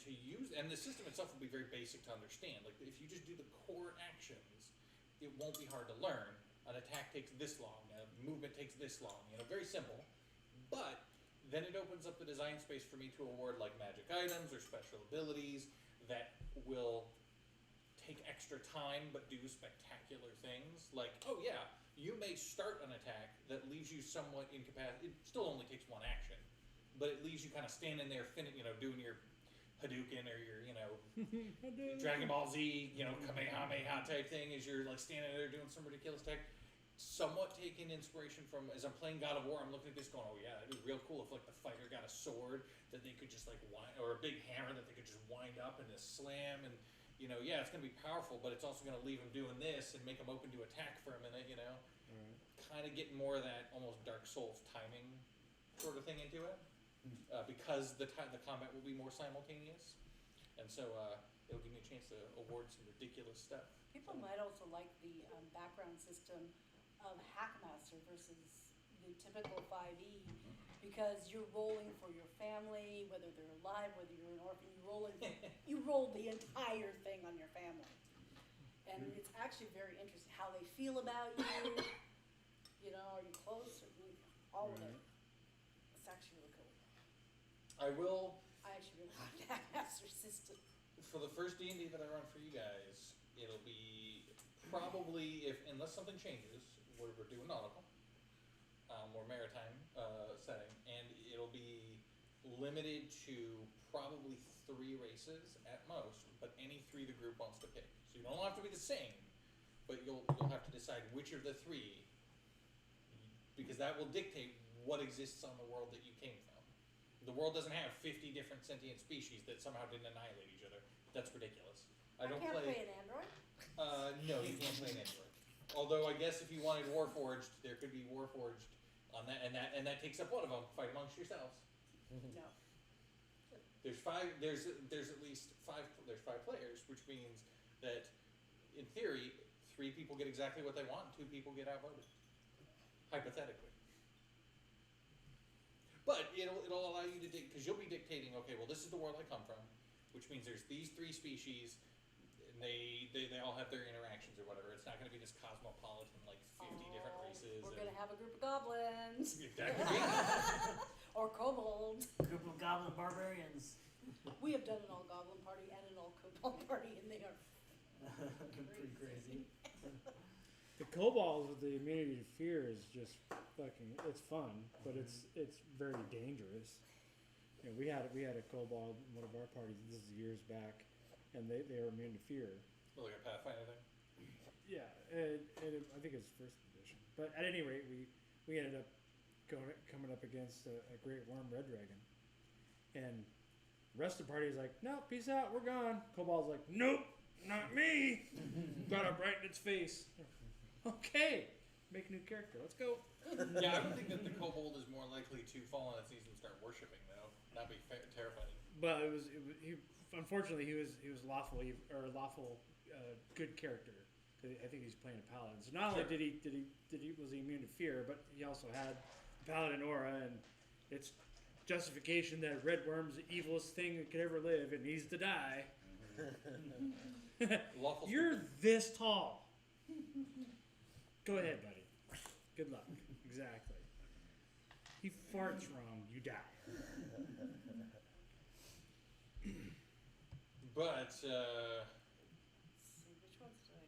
and the system itself will be very basic to understand. Like if you just do the core actions, it won't be hard to learn. An attack takes this long, a movement takes this long, very simple, but then it opens up the design space for me to award like magic items or special abilities that will take extra time but do spectacular things. Like, oh yeah, you may start an attack that leaves you somewhat incapacitated. It still only takes one action, but it leaves you kind of standing there, doing your Hadouken or your, Dragon Ball Z, Kamehameha type thing as you're like standing there doing some ridiculous attack. Somewhat taking inspiration from, as I'm playing God of War, I'm looking at this going, oh yeah, it'd be real cool if like the fighter got a sword that they could just like wind, or a big hammer that they could just wind up and just slam and, it's going to be powerful, but it's also going to leave them doing this and make them open to attack for a minute, kind of get more of that almost Dark Souls timing sort of thing into it, because the combat will be more simultaneous, and so it'll give me a chance to award some ridiculous stuff. People might also like the background system of Hackmaster versus the typical 5e because you're rolling for your family, whether they're alive, whether you're an orphan, you roll the entire thing on your family. And it's actually very interesting how they feel about you, are you close, all of it. It's actually really cool. I actually really like the Hackmaster system. For the first D&D that I run for you guys, it'll be probably, unless something changes, we're doing nautical, or maritime setting, and it'll be limited to probably 3 races at most, but any 3 the group wants to pick. So you don't have to be the same, but you'll have to decide which of the 3, because that will dictate what exists on the world that you came from. The world doesn't have 50 different sentient species that somehow didn't annihilate each other. That's ridiculous. I can't play an android? No, you can't play an android. Although I guess if you wanted Warforged, there could be Warforged on that, and that takes up one of them. Fight amongst yourselves. No. There's 5. There's at least 5. There's 5 players, which means that in theory, 3 people get exactly what they want, 2 people get outvoted. Hypothetically. But it'll allow you to because you'll be dictating, okay, well, this is the world I come from, which means there's these 3 species, and they all have their interactions or whatever. It's not going to be this cosmopolitan, like 50 different races. We're gonna have a group of goblins. That could be. Or kobolds. Group of goblin barbarians. We have done an all goblin party and an all kobold party, and they are Pretty crazy. The kobolds with the immunity to fear is just fucking. It's fun, but it's very dangerous. You know, we had a kobold in one of our parties. This is years back, and they were immune to fear. Like a Pathfinder thing. Yeah, and I think it's first edition. But at any rate, we ended up coming up against a great worm red dragon, and the rest of the party is like, "No, peace out, we're gone." Kobold's like, "Nope, not me." Got up right in its face. Okay, make a new character. Let's go. Yeah, I would think that the kobold is more likely to fall on its knees and start worshiping, though. That'd be terrifying. But he unfortunately he was lawful good character. I think he's playing a paladin. So not only was he immune to fear, but he also had paladin aura, and it's justification that red worm's the evilest thing that could ever live and needs to die. Lawful You're this tall. Go ahead, buddy. Good luck. Exactly. He farts wrong, you die. But, Let's see, which ones did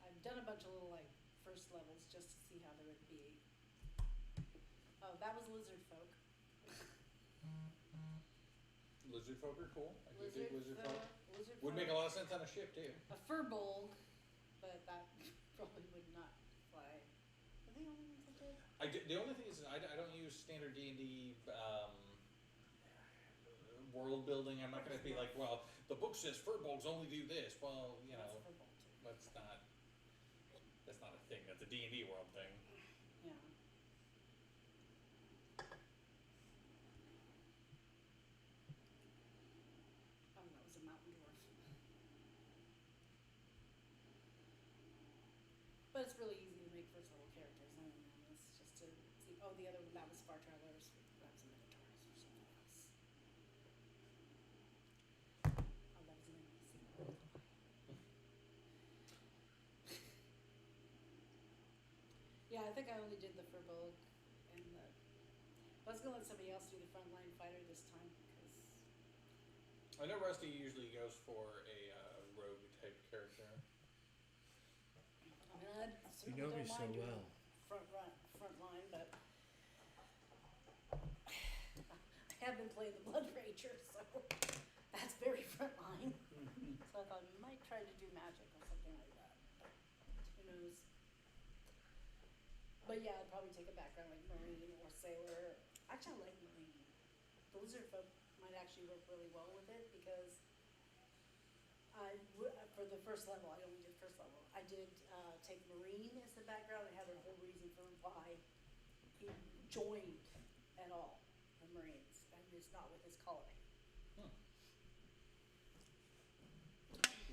I've done a bunch of little, like, first levels just to see how they would be. Oh, that was lizard folk. lizard folk are cool. I do dig lizard folk. Lizard Would folk. make a lot of sense on a ship, too. A furbolg, but that probably would not fly. Are they the only ones that did? The only thing is, I don't use standard D&D world building. I'm not going to be like, well, the book says furbolgs only do this. Well, you know, That's furbolg too. that's not a thing. That's a D&D world thing. Yeah. Oh, that was a mountain dwarf. But it's really easy to make first level characters. I don't know. It's just to see. Oh, the other one, that was Far Travelers. That was a Minotaurus or something else. Oh, that was an NPC. Yeah, I think I only did the Furbolg and the. I was gonna let somebody else do the frontline fighter this time because. I know Rusty usually goes for a rogue type character. I mean, I You certainly know me don't so mind doing well. front line, but I have been playing the Blood Rager, so that's very front line. So I thought I might try to do magic or something like that. But who knows? But yeah, I'd probably take a background like Marine or Sailor. Actually, I like Marine. The lizard folk might actually work really well with it because for the first level, I only did first level. I did take Marine as the background. I had a whole reason for why he joined at all the Marines, and it's not with his colony.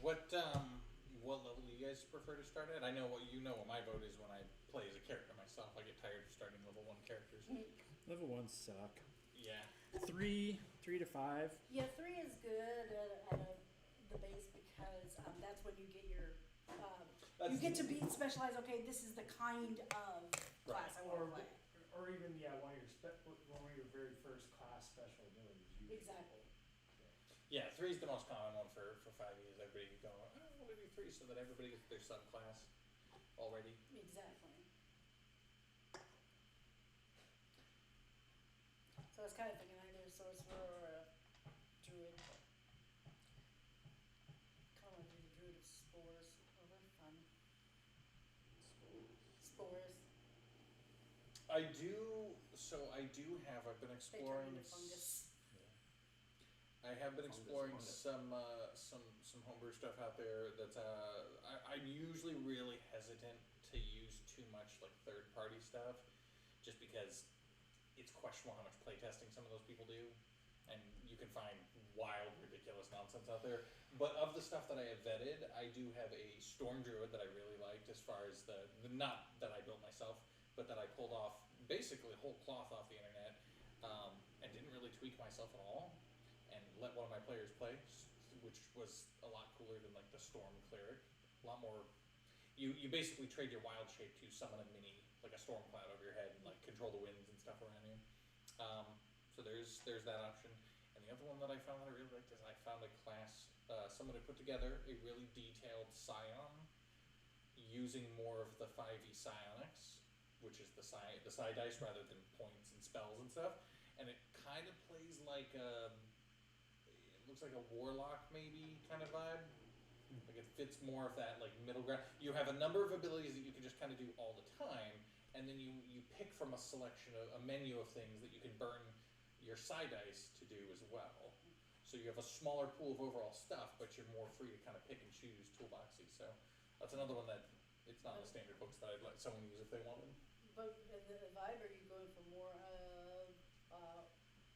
What level do you guys prefer to start at? I know what my vote is when I play as a character myself. I get tired of starting level 1 characters. Level 1 suck. Yeah. 3 to 5. Yeah, 3 is good at the base because that's when you get your you get to be specialized. Okay, this is the kind of class I want to play. Or even one of your very first class special abilities. Exactly. Yeah, 3 is the most common one for 5e. Is everybody going, oh, I want to do 3 so that everybody gets their subclass already. Exactly. So I was kind of thinking either a sorcerer or a druid. Kind of want to do the druid of spores. Oh, they're fun. Spores. I've been They turn exploring. into fungus. I have been exploring Fungus. some homebrew stuff out there. That's I'm usually really hesitant to use too much like third party stuff, just because it's questionable how much playtesting some of those people do, and you can find wild, ridiculous nonsense out there. But of the stuff that I have vetted, I do have a storm druid that I really liked as far as the not that I built myself, but that I pulled off basically whole cloth off the internet, and didn't really tweak myself at all, and let one of my players play, which was a lot cooler than like the storm cleric. A lot more. You basically trade your wild shape to summon a mini, like a storm cloud over your head, and like control the winds and stuff around you. So there's that option. And the other one that I found that I really liked is I found a class, someone had put together a really detailed scion using more of the 5e psionics, which is the psi dice rather than points and spells and stuff. And it kind of plays like it looks like a warlock maybe kind of vibe. Like it fits more of that like middle ground. You have a number of abilities that you can just kind of do all the time, and then you pick from a selection of a menu of things that you can burn your psi dice to do as well. So you have a smaller pool of overall stuff, but you're more free to kind of pick and choose toolboxes. So that's another one that it's not in the standard books that I'd let someone use if they wanted. But in the vibe, are you going for more of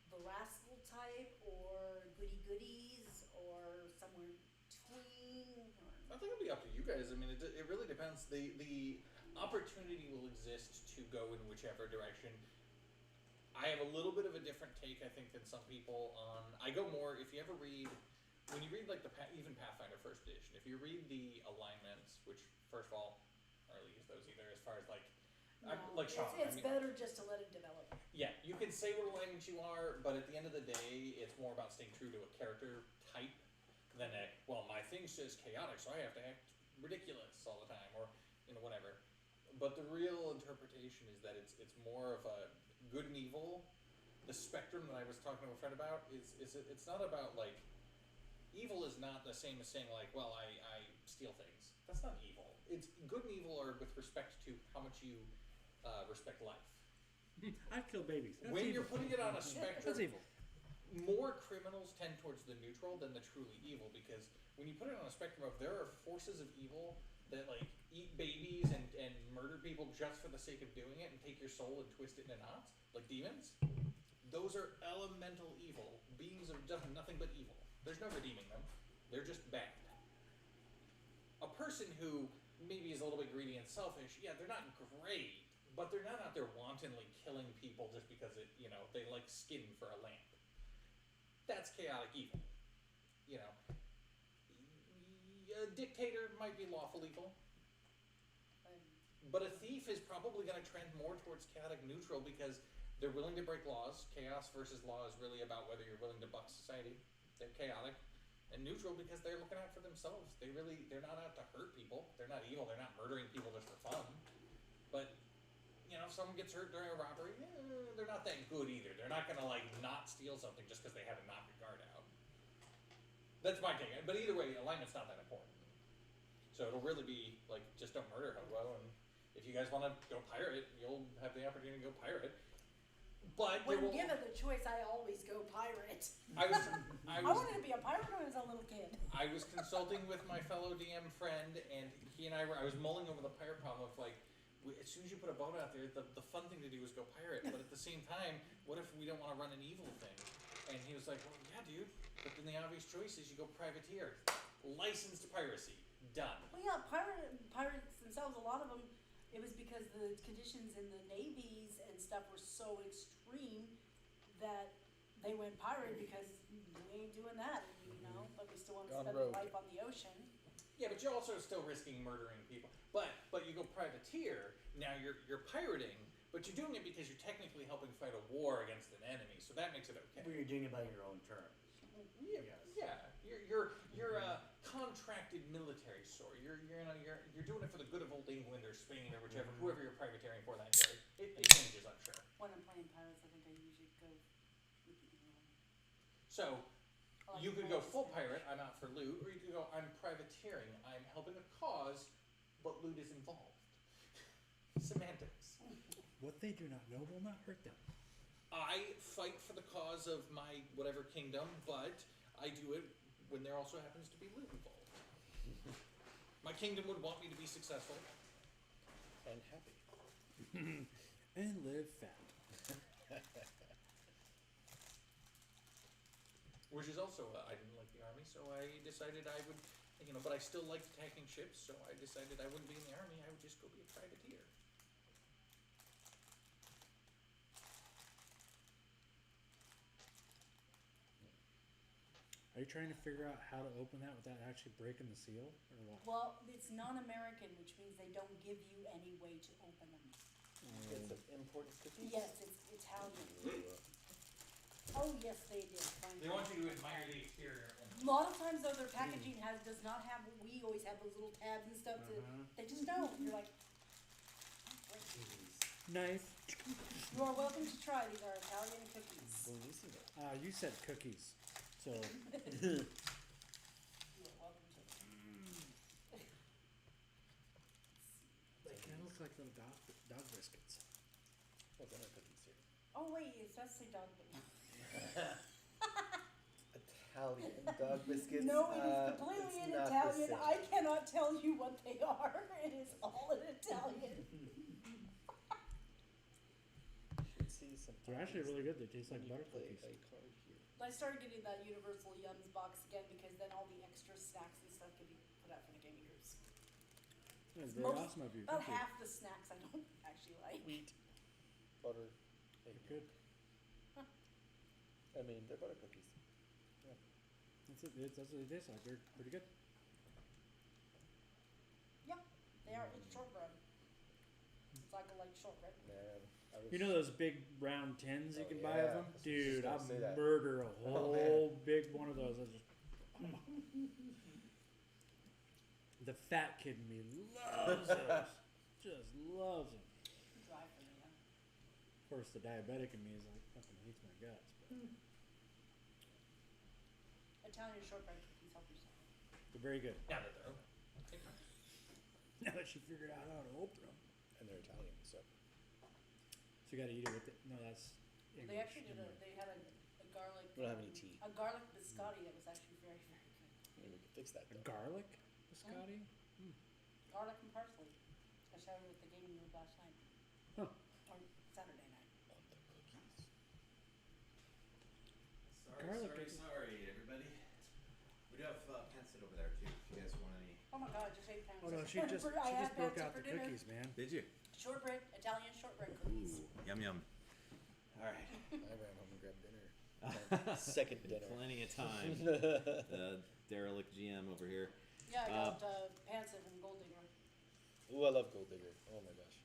the rascal type, or goody goodies, or somewhere between? I think it'll be up to you guys. I mean, it really depends. The opportunity will exist to go in whichever direction. I have a little bit of a different take, I think, than some people on. I go more, if you ever read, when you read like even Pathfinder First Edition, if you read the alignments, which first of all, I don't really use those either as far as like, No, like Sean. it's better just to let it develop. Yeah, you can say what alignment you are, but at the end of the day, it's more about staying true to a character type than well, my thing says chaotic, so I have to act ridiculous all the time, or whatever. But the real interpretation is that it's more of a good and evil. The spectrum that I was talking to a friend about is it's not about like evil is not the same as saying like, well, I steal things. That's not evil. It's good and evil are with respect to how much you respect life. I kill babies. That's When evil. you're putting it on a spectrum, That's evil. more criminals tend towards the neutral than the truly evil, because when you put it on a spectrum of there are forces of evil that like eat babies and murder people just for the sake of doing it and take your soul and twist it into knots, like demons, those are elemental evil. Beings have done nothing but evil. There's no redeeming them. They're just bad. A person who maybe is a little bit greedy and selfish, yeah, they're not great, but they're not out there wantonly killing people just because they like skin for a lamp. That's chaotic evil. A dictator might be lawful evil, but a thief is probably going to trend more towards chaotic neutral because they're willing to break laws. Chaos versus law is really about whether you're willing to buck society. They're chaotic. And neutral because they're looking out for themselves. They're not out to hurt people. They're not evil. They're not murdering people just for fun. But if someone gets hurt during a robbery, they're not that good either. They're not going to like not steal something just because they had to knock a guard out. That's my take. But either way, alignment's not that important. So it'll really be like just don't murder hobo, and if you guys want to go pirate, you'll have the opportunity to go pirate. But when given the choice, I always go pirate. I wanted to be a pirate when I was a little kid. I was consulting with my fellow DM friend, and he and I was mulling over the pirate problem of like, as soon as you put a boat out there, the fun thing to do is go pirate. But at the same time, what if we don't want to run an evil thing? And he was like, well, yeah, dude. But then the obvious choice is you go privateer. Licensed piracy. Done. Well, yeah, pirates themselves, a lot of them, it was because the conditions in the navies and stuff were so extreme that they went pirate because we ain't doing that, but we still want to spend life on the ocean. Yeah, but you're also still risking murdering people. But you go privateer, now you're pirating, but you're doing it because you're technically helping fight a war against an enemy, so that makes it okay. But you're doing it by your own terms. Yeah, Yes. yeah. You're a contracted military sword. You're doing it for the good of old England or Spain or whichever, whoever you're privateering for that day. It changes, I'm sure. When I'm playing pirates, I think I usually go with the evil. So I like you could go pirates full better. pirate, I'm out for loot, or you could go, I'm privateering, I'm helping a cause, but loot is involved. Semantics. What they do not know will not hurt them. I fight for the cause of my whatever kingdom, but I do it when there also happens to be loot involved. My kingdom would want me to be successful. And happy. And live fat. which is also, I didn't like the army, so I decided I would, but I still liked attacking ships, so I decided I wouldn't be in the army, I would just go be a privateer. Are you trying to figure out how to open that without actually breaking the seal, or what? Well, it's non-American, which means they don't give you any way to open them. It's an imported cookies? Yes, it's Italian. Oh, yes, they did. Fine. They want you to admire the exterior. A lot of times, though, their packaging does not have what we always have, those little tabs and stuff. They just don't. You're like, Knife. you are welcome to try. These are Italian cookies. Buonissimo. You said cookies, so You are welcome to them. they kind of look like little dog biscuits. Well, then are cookies here. Oh, wait, it does say dog biscuits. Italian dog biscuits. No, it is completely it's in not the Italian. same. I cannot tell you what they are. It is all in Italian. Should see some. They're actually really good. They taste like when you butter play cookies. a card here. I started getting that Universal Yums box again because then all the extra snacks and stuff can be put out for the gaming groups. That's very Most- awesome of you. About Thank you. half the snacks I don't actually like. Wheat, butter, egg. Good. I mean, they're butter cookies. That's it. That's what it is. Like, they're pretty good. Yeah, they are. It's shortbread. It's like a light shortbread. Man, I was, You know those big round tins you Oh, can buy of yeah. them? I was just Dude, gonna I'll say that. murder a Oh, whole big one of those. I just, the fat kid in me loves those. Just loves them. Dry for me, yeah. Of course, the diabetic in me is like, fucking hates my guts. But Italian shortbread cookies help yourself. they're very good. Now that they're open. Take time. Now that she figured out how to open them. and they're Italian, so. So you gotta eat it with it. No, that's English. They actually did they had a garlic. We don't have any tea. A garlic biscotti that was actually very, very good. Maybe we could fix that. A Though. garlic biscotti? Garlic and parsley. I shared it with the gaming group last night. Huh. Or Saturday night. On the cookies. Garlic Sorry, everybody. We do have Pensit over there too. If you guys want any. Oh my god, I just ate pancakes. Oh no, she just broke out the cookies, man. Did you? Shortbread, Italian shortbread cookies. Yum yum. All right. I ran home and grabbed dinner. Second dinner. Plenty of time. Derelict GM over here. Yeah, I got Pansif and Gold Digger. Ooh, I love Gold Digger. Oh my gosh.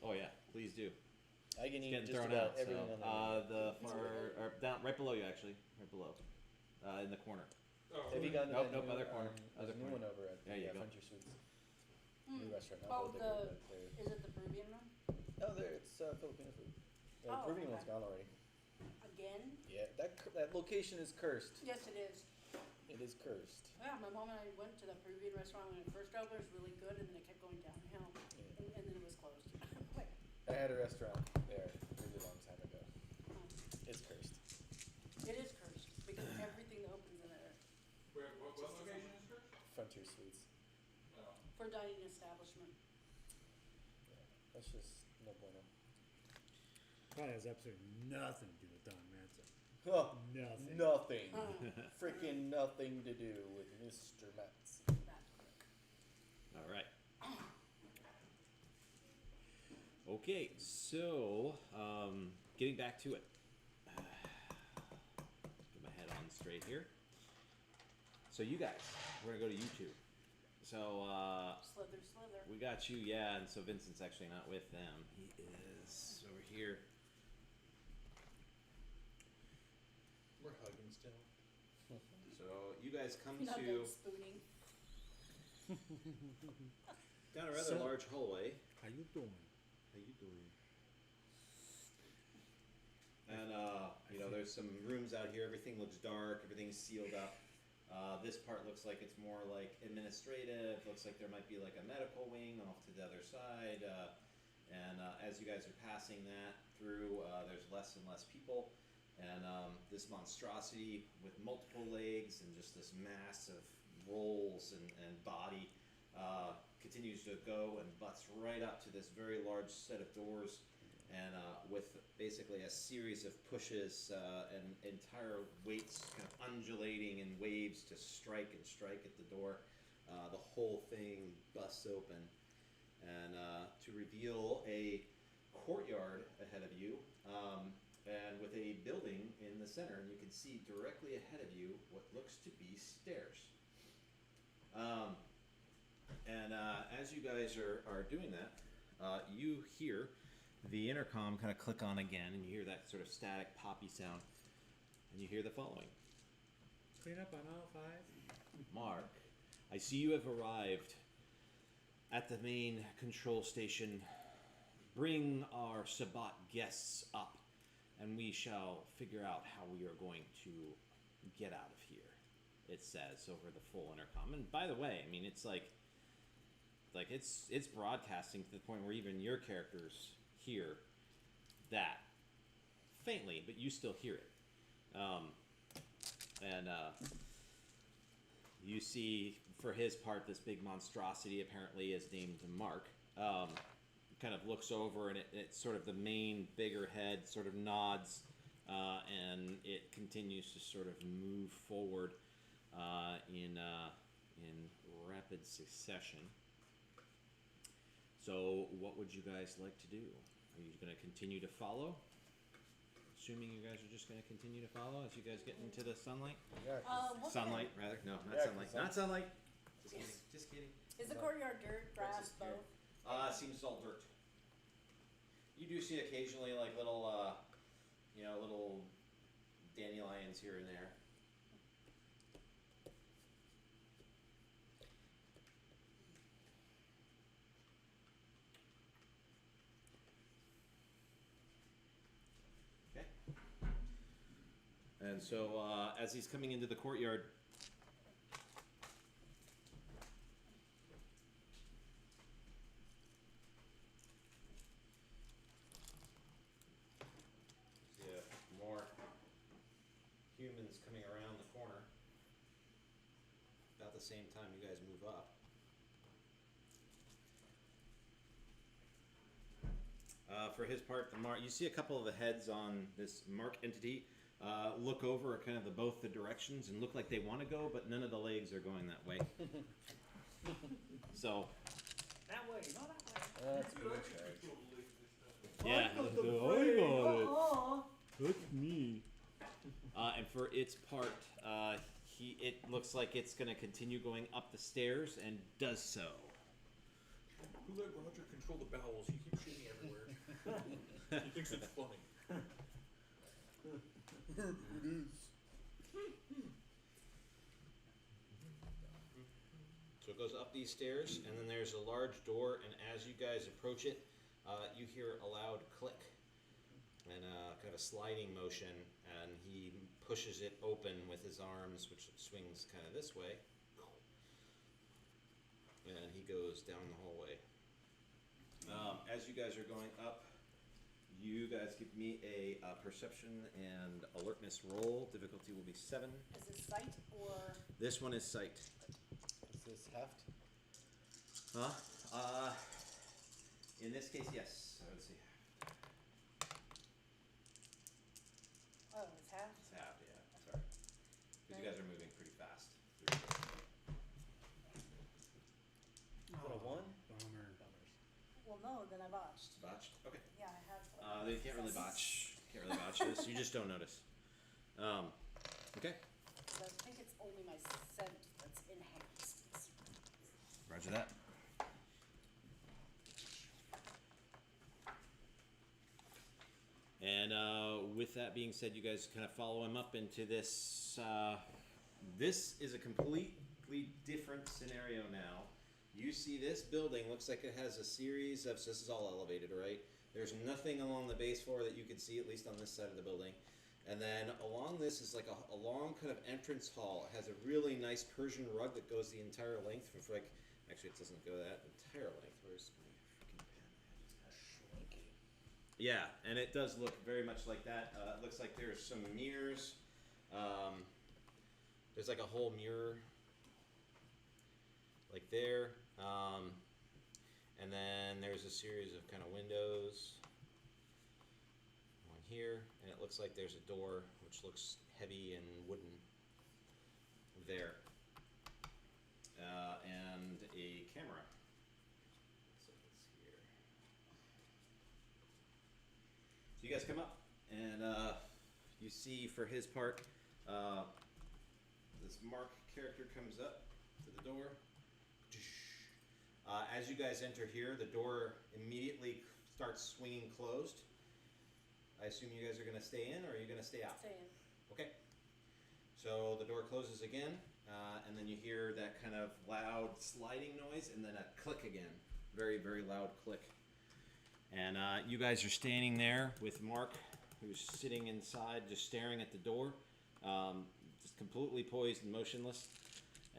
Oh yeah, please do. I can It's eat getting just thrown about out. So everything on the the far or down right below you actually, right below, in the corner. Oh, Have you gotten Nope, that nope, new, other corner, there's other a new corner. one over at There you go. Frontier Suites. New restaurant, not Oh, Gold Digger, the- but they're... Is it the Peruvian one? No, it's Filipino food. The Oh, Peruvian okay. one's gone already. Again? Yeah, that location is cursed. Yes, it is. It is cursed. Yeah, my mom and I went to the Peruvian restaurant when it first opened. It was really good, and then it kept going downhill, Yeah. and then it was closed. Like, I had a restaurant there a really long time ago. oh. It's cursed. It is cursed because everything that opens in there What location is yours? Frontier Suites. Oh. for dining establishment. Yeah, that's just no bueno. Probably has absolutely nothing to do with Don Manson. Oh, Nothing. nothing. Oh, Freaking nothing to do with Mr. Metz. that's quick. All right. Okay, so getting back to it. Get my head on straight here. So you guys, we're gonna go to YouTube. So Slither. we got you, yeah, and so Vincent's actually not with them. He is over here. We're hugging still. So you guys come Not to big spooning. down a rather So- large hallway. How you doing? How you doing? And you know, there's some rooms out here. Everything looks dark. Everything's sealed up. This part looks like it's more like administrative. Looks like there might be like a medical wing off to the other side. And as you guys are passing that through, there's less and less people. And this monstrosity with multiple legs and just this mass of rolls and body continues to go and butts right up to this very large set of doors. and with basically a series of pushes and entire weights kind of undulating in waves to strike at the door, the whole thing busts open, and to reveal a courtyard ahead of you, and with a building in the center, and you can see directly ahead of you what looks to be stairs. And as you guys are doing that, you hear the intercom kind of click on again, and you hear that sort of static poppy sound, and you hear the following. Clean up on aisle 5. Mark, I see you have arrived at the main control station. Bring our Sabbat guests up, and we shall figure out how we are going to get out of here, it says over the full intercom. And by the way, I mean, it's like it's broadcasting to the point where even your characters hear that faintly, but you still hear it. And you see, for his part, this big monstrosity apparently is named Mark. Kind of looks over, and it's sort of the main bigger head sort of nods, and it continues to sort of move forward in rapid succession. So what would you guys like to do? Are you going to continue to follow? Assuming you guys are just going to continue to follow as you guys get into the sunlight? Yeah, 'cause What Sunlight, rather. No, not Yeah, sunlight. 'cause Not sunlight. Just Yes. kidding. Just kidding. Is the courtyard dirt, grass, Grass is both? Seems all dirt. You do see occasionally like little, little dandelions here and there. Okay. And so, as he's coming into the courtyard, more humans coming around the corner. About the same time you guys move up. For his part, the Mark, you see a couple of the heads on this Mark entity look over kind of both the directions and look like they want to go, but none of the legs are going that way. So, That way, not that way. That's good charge. yeah. That's me. And for its part, it looks like it's going to continue going up the stairs and does so. Who let Roger control the bowels? He keeps shitting everywhere. He thinks it's funny. So it goes up these stairs, and then there's a large door, and as you guys approach it, you hear a loud click and kind of a sliding motion, and he pushes it open with his arms, which swings kind of this way, and he goes down the hallway. As you guys are going up, you guys give me a perception and alertness roll. Difficulty will be 7. Is it sight or? This one is sight. Is this heft? Huh? In this case, yes. I would say Oh, it's half? it's half, yeah. Sorry. Because you guys are moving pretty fast. Is it a 1? Bummer. Well, no, then I botched. Botched? Okay. Yeah, I have. They can't really botch. Can't really botch this. You just don't notice. Okay. I think it's only my scent that's enhanced. Roger that. And with that being said, you guys kind of follow him up into this. This is a completely different scenario now. You see this building looks like it has a series of. So this is all elevated, right? There's nothing along the base floor that you can see, at least on this side of the building. And then along this is like a long kind of entrance hall. It has a really nice Persian rug that goes the entire length from like. Actually, it doesn't go that entire length. Where's my freaking pen? Yeah, and it does look very much like that. It looks like there's some mirrors. There's like a whole mirror, like there. And then there's a series of kind of windows. looks like there's a door which looks heavy and wooden there. And a camera. So let's see here. So you guys come up, and you see for his part, this Mark character comes up to the door. As you guys enter here, the door immediately starts swinging closed. I assume you guys are going to stay in, or are you going to stay out? Stay in. Okay. So the door closes again, and then you hear that kind of loud sliding noise, and then a click again. Very, very loud click. And you guys are standing there with Mark, who's sitting inside, just staring at the door, just completely poised and motionless.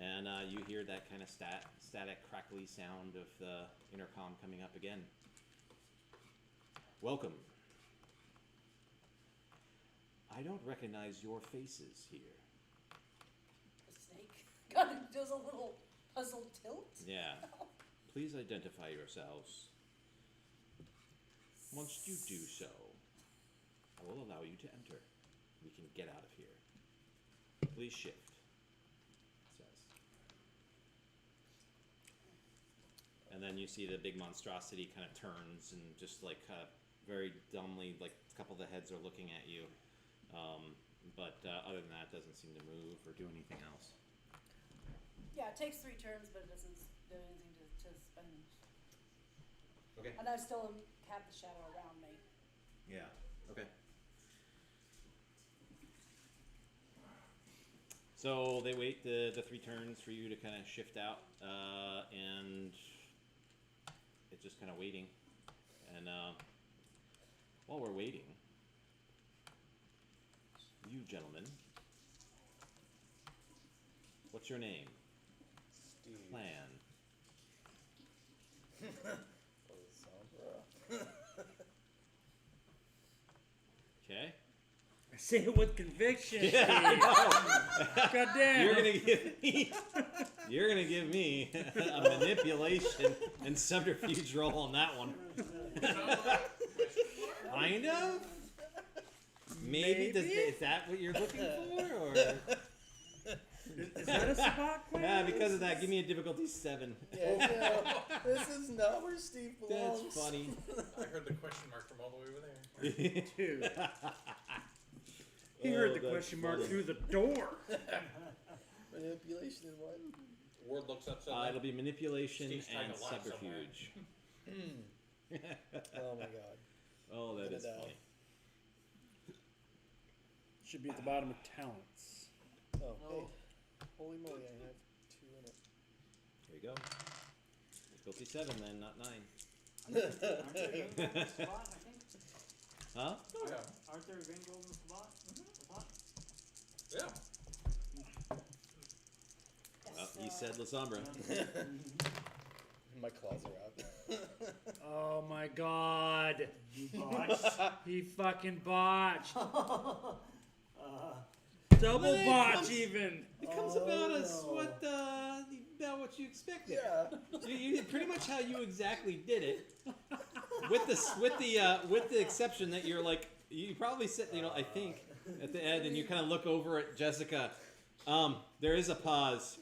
And you hear that kind of static, crackly sound of the intercom coming up again. Welcome. I don't recognize your faces here. The snake kind of does a little puzzled tilt. Yeah. Please identify yourselves. Once you do so, I will allow you to enter. We can get out of here. Please shift. It says. And then you see the big monstrosity kind of turns and just like very dumbly, like a couple of the heads are looking at you. But other than that, it doesn't seem to move or do anything else. Yeah, it takes 3 turns, but it doesn't do anything to spend. Okay. And I still have the shadow around me. Yeah. Okay. So they wait the 3 turns for you to kind of shift out, and it's just kind of waiting. And while we're waiting, you gentlemen, what's your name? Steve. Plan. Okay. Say it with conviction. Yeah, I know. God damn. You're gonna give me a manipulation and subterfuge roll on that one. Kind of. Maybe. Is that what you're looking for, or? Is that a spot question? Yeah, because of that, give me a difficulty 7. Yeah, this is not where Steve belongs. That's funny. I heard the question mark from all the way over there. Dude. He heard the that's question mark funny. through the door. Manipulation and what? Ward looks up suddenly. It'll be manipulation Steve's trying and to lie subterfuge. Oh my god. Oh, that Gonna is die. funny. Should be at the bottom of talents. Oh, No. hey. Holy moly, I have 2 in it. Here you go. Difficulty 7 then, not 9. Aren't there green gold in the spot, I think? Huh? Yeah. Aren't there green gold in the spot? Yeah. Well, he said La Sombra. My claws are out. Oh my god. You botched. He fucking botched. Well, Double it botch comes- even. It comes Oh, about as no. about what you expected. Yeah. You did pretty much how you exactly did it, with the exception that you're like you probably said I think at the end and you kind of look over at Jessica. There is a pause,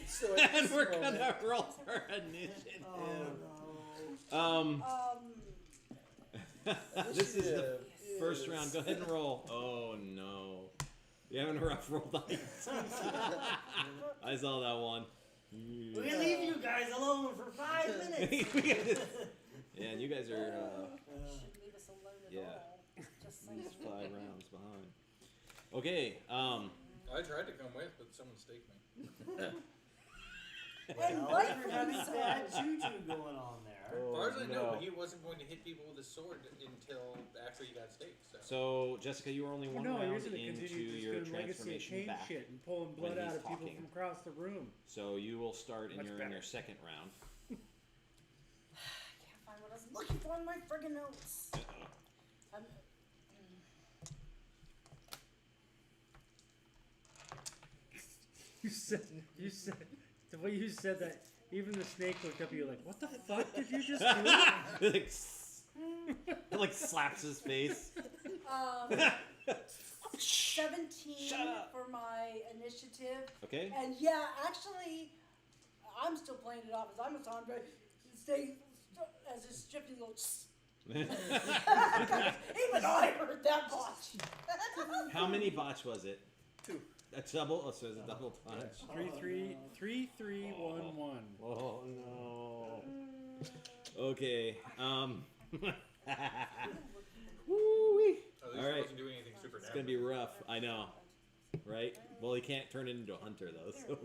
So at and this we're moment- gonna roll for initiative. Oh This is the Initiative first is- round. Go ahead and roll. Oh no, you're having a rough roll night. I saw that one. no. We leave you guys alone for 5 minutes. Yeah, and you guys are Shouldn't leave us alone at yeah. all. Just saying. 5 rounds behind. Okay, I tried to come with, but someone staked me. And Well, right you're from having the bad side. juju going on there. As far as I know, no. he wasn't going to hit people with his sword until after he got staked. So. so Jessica, you were only one No, round he's gonna into continue just your doing legacy of transformation Cain back. shit and pulling blood when out he's of people talking. from across the room. So you will start in Much your better. second round. I can't find what I was looking for in my friggin' notes. You said the way you said that. Even the snake looked up at you like, "What the fuck did you just do?" Like, It like slaps his face. 17 Shut up. for my initiative. Okay. And yeah, actually, I'm still playing it off as I'm a Sandra. Stay as it's shifting goes. Even I heard that botch. How many botch was it? 2. A double? Oh, so it's a double punch. 3-3-1-1. Oh no. Okay. Woo-wee. At least All I right. wasn't doing anything super It's gonna be rough. I know, right? Well, he can't turn it into a hunter though. So.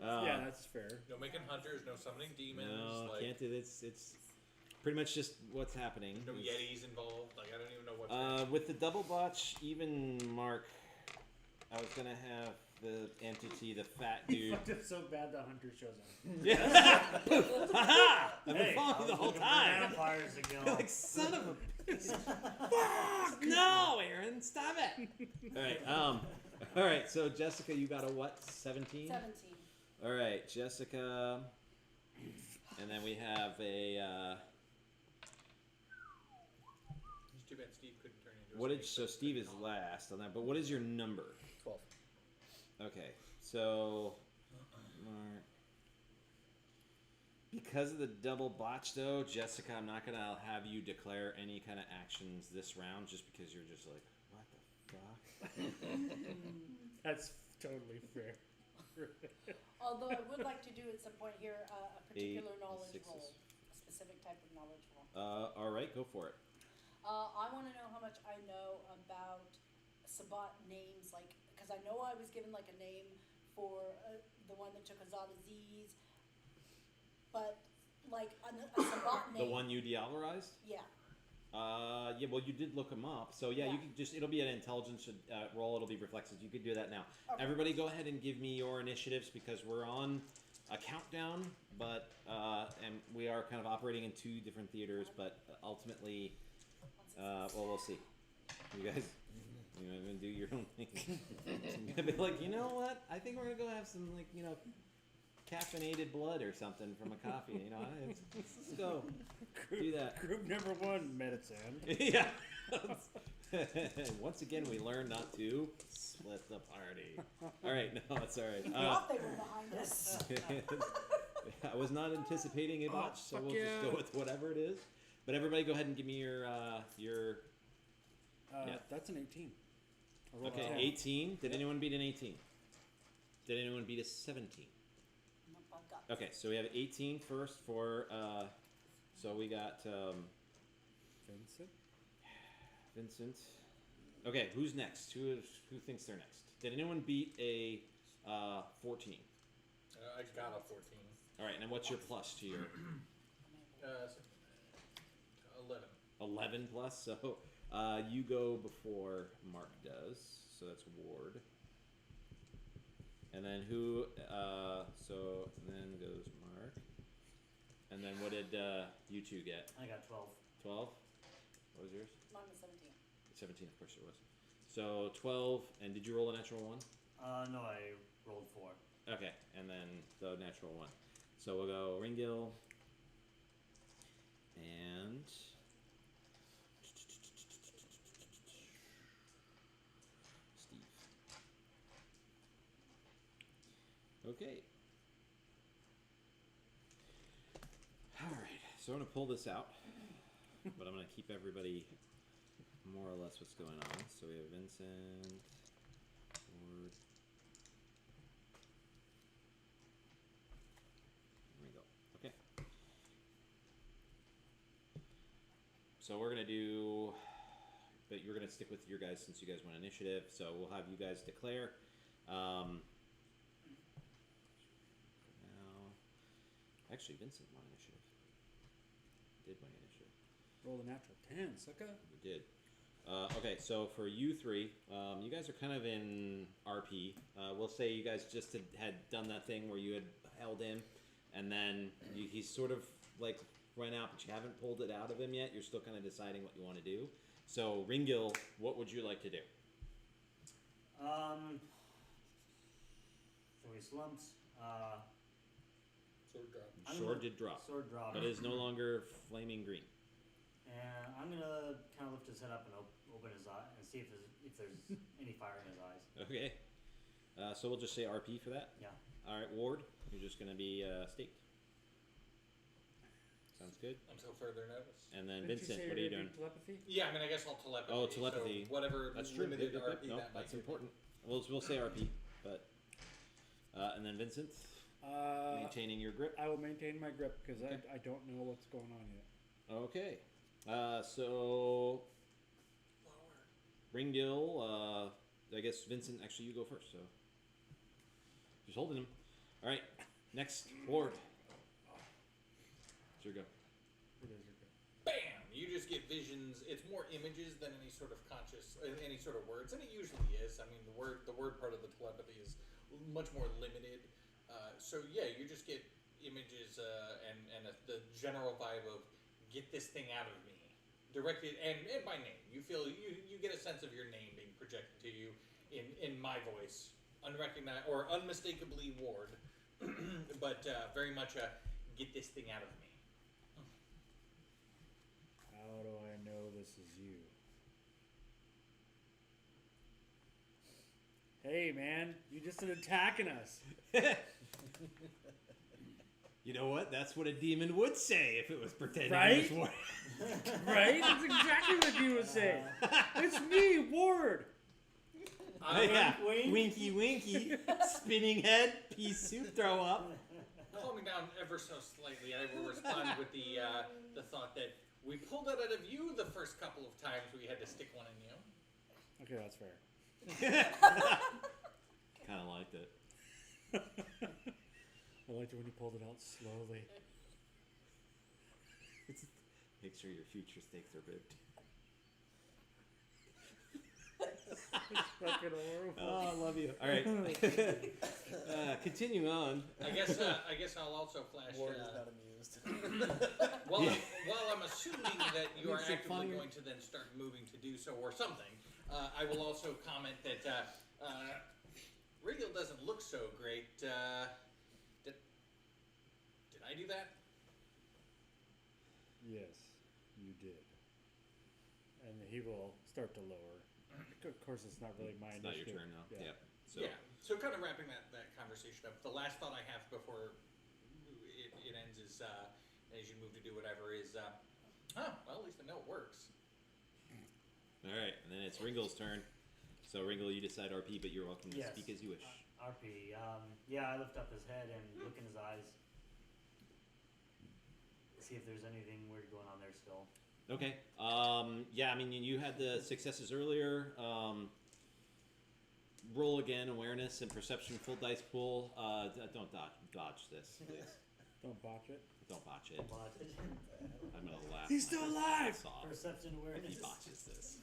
Yeah, that's fair. No making hunters, no summoning demons. No, like, can't do this. It's pretty much just what's happening. No is- yetis involved. Like I don't even know what's. With the double botch, even Mark, I was gonna have the entity, the fat He dude. fucked up so bad the hunter shows up. Yeah. Haha! I've been Hey, I following you was the whole looking for time. vampires to kill. Like son of a bitch. Fuck! No, Aaron, stop it. All right. All right. So Jessica, you got a what? 17. 17. All right, Jessica, and then we have a. It's too bad Steve couldn't turn into. What a did snake, so Steve is last on that? But what is your number? 12. Okay, so Mark. Because of the double botch, though, Jessica, I'm not gonna have you declare any kind of actions this round, just because you're just like, what the fuck? That's totally fair. Although I would like to do at some point here a particular 8 knowledge sixes. roll, a specific type of knowledge roll. All right, go for it. I want to know how much I know about Sabbat names, like, because I know I was given like a name for the one that took Azad Aziz, but like a Sabbat name. The one you dialorized? Yeah. Yeah, well, you did look them up, so yeah, Yeah. you can just, it'll be an intelligence roll, it'll be reflexes, you could do that now. Okay. Everybody go ahead and give me your initiatives, because we're on a countdown, but, and we are kind of operating in 2 different theaters, but ultimately, well, we'll see. You guys, you're gonna do your own thing. You're gonna be like, you know what, I think we're gonna go have some, like, you know, caffeinated blood or something from a coffee, you know, let's go do that. Group number 1, medicine. Yeah. Once again, we learned not to split the party. All right, no, it's all right. I thought they were behind us. I was not anticipating a botch, so fuck we'll just yeah. go with whatever it is. But everybody, go ahead and give me your Yeah. That's an 18. I rolled a okay, 10. 18. Did anyone beat an 18? Did anyone beat a 17? Nope, I've got Okay, so we have 18 first for. So we got Vincent? Vincent. Okay, who's next? Who thinks they're next? Did anyone beat a 14? I got a 14. All right, and what's your plus to your 11. 11 plus? So you go before Mark does. So that's Ward. And then who? So then goes Mark. And then what did you two get? I got 12. 12. What was yours? mine was 17. 17, of course it was. So 12. And did you roll a natural one? No, I rolled 4. Okay, and then the natural one. So we'll go Ringill and Steve. Okay. All right, so I'm gonna pull this out, but I'm gonna keep everybody more or less what's going on. So we have Vincent, Ward. There we go. Okay. So we're gonna do, but you're gonna stick with your guys since you guys won initiative. So we'll have you guys declare. Now, actually, Vincent won initiative. Did win initiative. Roll a natural 10, sucker. We did. Okay, so for you three, you guys are kind of in RP. We'll say you guys just had done that thing where you had held him, and then he's sort of like went out, but you haven't pulled it out of him yet. You're still kind of deciding what you want to do. So Ringill, what would you like to do? 3 slumps. Sword drop. I'm Sword gonna- did drop, Sword drop. but it is no longer flaming green. And I'm gonna kind of lift his head up and open his eye and see if there's any fire in his eyes. Okay. So we'll just say RP for that. Yeah. All right, Ward, you're just going to be staked. Sounds good. Until further notice. And then Didn't Vincent, you say what are you you're doing? gonna do telepathy? Yeah, I mean, I guess I'll telepathy. Oh, telepathy. So whatever That's true. limited Yep, yep, RP no, that might that's give me. important. We'll say RP, but and then Vincent, maintaining your grip. I will maintain my grip because Okay. I don't know what's going on yet. Okay. So Ringgill, I guess Vincent. Actually, you go first. So just holding him. All right. Next, Ward. It's your go. It is your grip. Bam! You just get visions. It's more images than any sort of conscious, any sort of words, and it usually is. I mean, the word part of the telepathy is much more limited. So yeah, you just get images and the general vibe of get this thing out of me, directed and by name. You feel you get a sense of your name being projected to you in my voice, unrecognized or unmistakably Ward, but very much a get this thing out of me. How do I know this is you? Hey, man, you just been attacking us. You know what? That's what a demon would say if it was pretending Right? it was Ward. Right? That's exactly what you would say. It's me, Ward. Yeah. wink. Winky, winky. Spinning head. Pea soup. Throw up. Calming down ever so slightly, I will respond with the thought that we pulled it out of you the first couple of times we had to stick one in you. Okay, that's fair. Kind of liked it. I liked it when you pulled it out slowly. Make sure your future steaks are ribbed. Fucking horrible. Oh, I love you. All right. Continue on. I guess I'll also flash. Ward is not amused. While, Yeah. while I'm assuming that you are Makes it actively funnier. going to then start moving to do so or something, I will also comment that Regal doesn't look so great. Did I do that? Yes, you did. And he will start to lower. Of course, it's not really my It's not your initiative. turn now. Yeah. Yep. So, Yeah. So kind of wrapping that conversation up. The last thought I have before it ends is, as you move to do whatever, is, well, at least I know it works. all right. And then it's Ringle's turn. So, Ringle, you decide RP, but you're welcome to Yes. speak as you wish. RP. Yeah, I lift up his head and look in his eyes. See if there's anything weird going on there still. Okay. Yeah, I mean, you had the successes earlier. Roll again, awareness and perception, full dice pool. Don't dodge this, please. Don't botch it. Don't botch it. But I'm gonna laugh. He's still alive! Off perception if awareness. he botches this.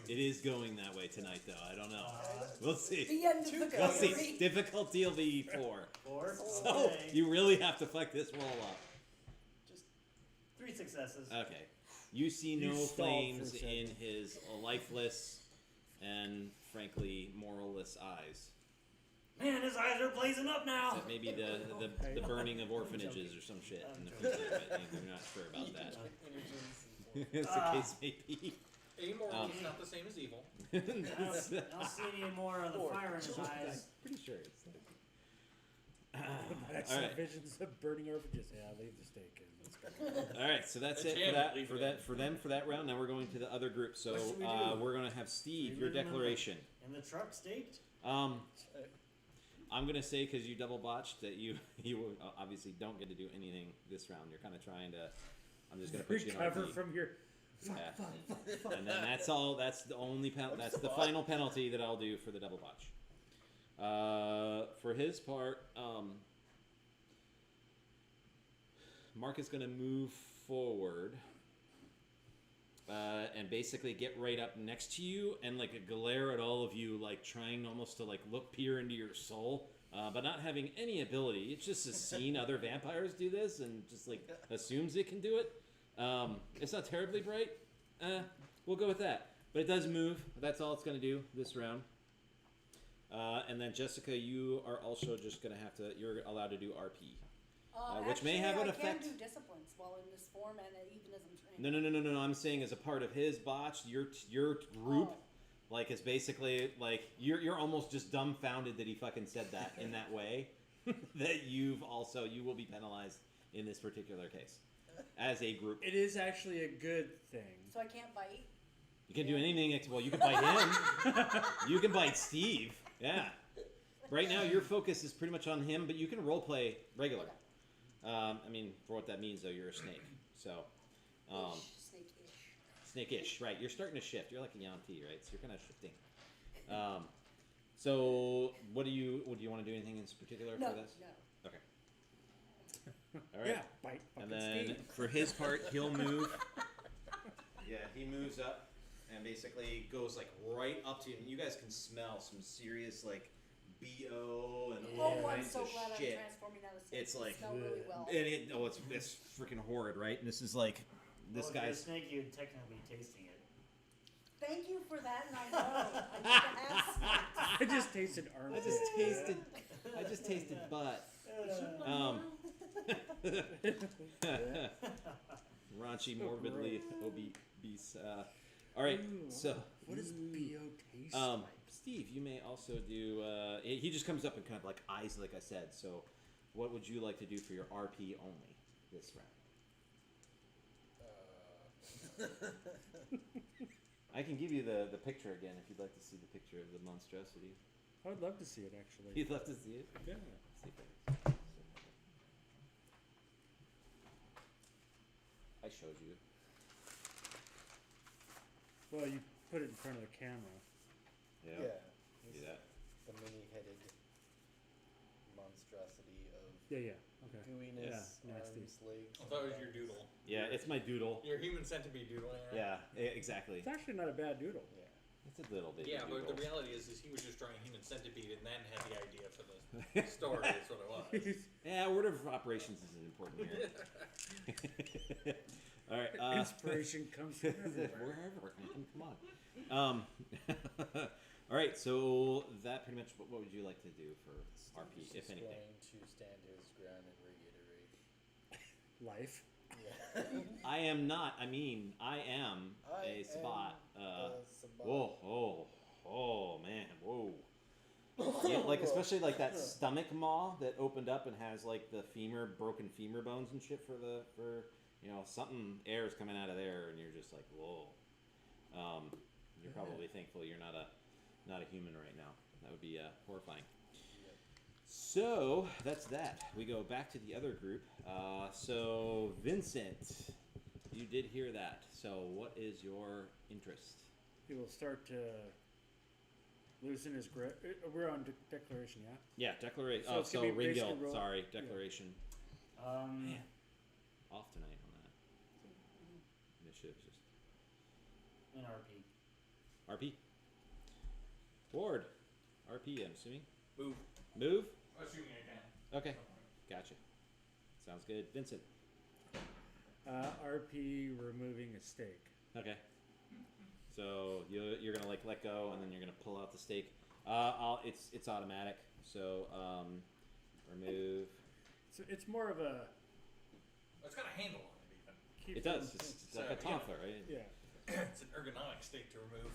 It is going that way tonight, though. I don't know. We'll see. The end of the We'll see. story. Difficulty will be 4. 4. So Okay. you really have to fuck this roll up. 3 successes. Okay. You see You no stalled for a flames second. in his lifeless and frankly moralless eyes. Man, his eyes are blazing up now. That maybe the burning of orphanages or some shit in the future, but you're not sure about that. As the case may be. Amoral is not the same as evil. I don't see any more of the fire in his eyes. Pretty sure it's like. I saw Alright. visions of burning orphanages. Yeah, leave the steak in. Let's go. All right, so that's That's it him. for that Leave for it that for them for that round. Now we're going to the other group. So What should we do? we're gonna have Steve, We your leave him in the- declaration. In the truck staked? I'm gonna say because you double botched that you obviously don't get to do anything this round. You're kind of trying to. I'm just gonna put you in Recover RP. from your. Yeah. And then that's all. That's the only That's the final penalty that I'll do for the double botch. For his part, Mark is gonna move forward. And basically get right up next to you and like a glare at all of you, like trying almost to like peer into your soul, but not having any ability. It's just has seen other vampires do this and just like assumes it can do it. It's not terribly bright. We'll go with that. But it does move. That's all it's going to do this round. And then Jessica, you are also just going to have to. You're allowed to do RP. which may have an Actually, I effect. can do disciplines while in this form and even as I'm training. No. I'm saying as a part of his botch, your group, Oh. like, is basically like you're almost just dumbfounded that he fucking said that in that way. That you will be penalized in this particular case as a group. It is actually a good thing. So I can't bite? You can do anything. Well, you can bite him. You can bite Steve. Yeah. Right now, your focus is pretty much on him, but you can role play regular. I mean, for what that means, though, you're a snake. So, Snake-ish. snake-ish, right? You're starting to shift. You're like a Yanti, right? So you're kind of shifting. So, what do you want to do? Anything in particular No, for this? no. Okay. All right. Yeah, bite fucking And then Steve. for his part, he'll move. Yeah, he moves up and basically goes like right up to you. And you guys can smell some serious like BO and all Oh, I'm kinds so of glad shit. I'm transforming out of snake. It's like- smell really well. And it's freaking horrid, right? And this is like this Well, if you're a guy's. snake, you'd technically be tasting it. Thank you for that, and I know. I need to have snakes. I just tasted armpit. I just tasted butt. Raunchy, morbidly obese. All right, so What does BO taste Steve, you may also do. He just comes up and kind of like eyes, like I said. So, what would you like to do for your RP only this round? I can give you the picture again if you'd like to see the picture of the monstrosity. I would love to see it, actually. You'd love to see it. Yeah. See if I- I showed you. Well, you put it in front of the camera. Yeah. See that? The mini-headed monstrosity of Yeah. Okay. gooiness, Yeah, nasty. arms, legs. I thought it was your doodle. Yeah, it's my doodle. Your human centipede doodle. Yeah, exactly. It's actually not a bad doodle. Yeah. It's a little bit. Yeah, but the reality is he was just drawing a human centipede and then had the idea for the story. Is what it was. Yeah, order of operations isn't important here. All right. Inspiration comes from everywhere. Wherever, man, come on. All right, so that pretty much. What would you like to do for RP, Steve's if just anything? going to stand his ground and reiterate. Life. Yeah. I am not. I mean, I am a Sabat. Sabat. Oh, man, whoa. Yeah, like especially like that stomach maw that opened up and has like the broken femur bones and shit for something air is coming out of there and you're just like whoa. You're probably thankful you're not a human right now. That would be horrifying. So that's that. We go back to the other group. So Vincent, you did hear that. So what is your interest? He will start to loosen his grip. We're on declaration, yeah? Yeah, declaration. So Oh, it's so gonna be Ringill. basically roll- Sorry, yeah. declaration. Um, Off tonight on that. Initiative just in RP. RP. Ward. RP. I'm assuming. Move. Move. Assuming I can. Okay. Gotcha. Sounds good. Vincent. RP removing a stake. Okay. So you're gonna like let go, and then you're gonna pull out the stake. It's automatic. So remove. So it's more of a. It's got a handle on it even. Keep It does. them- It's like a So, yeah. tonfa, right? Yeah. It's an ergonomic stake to remove.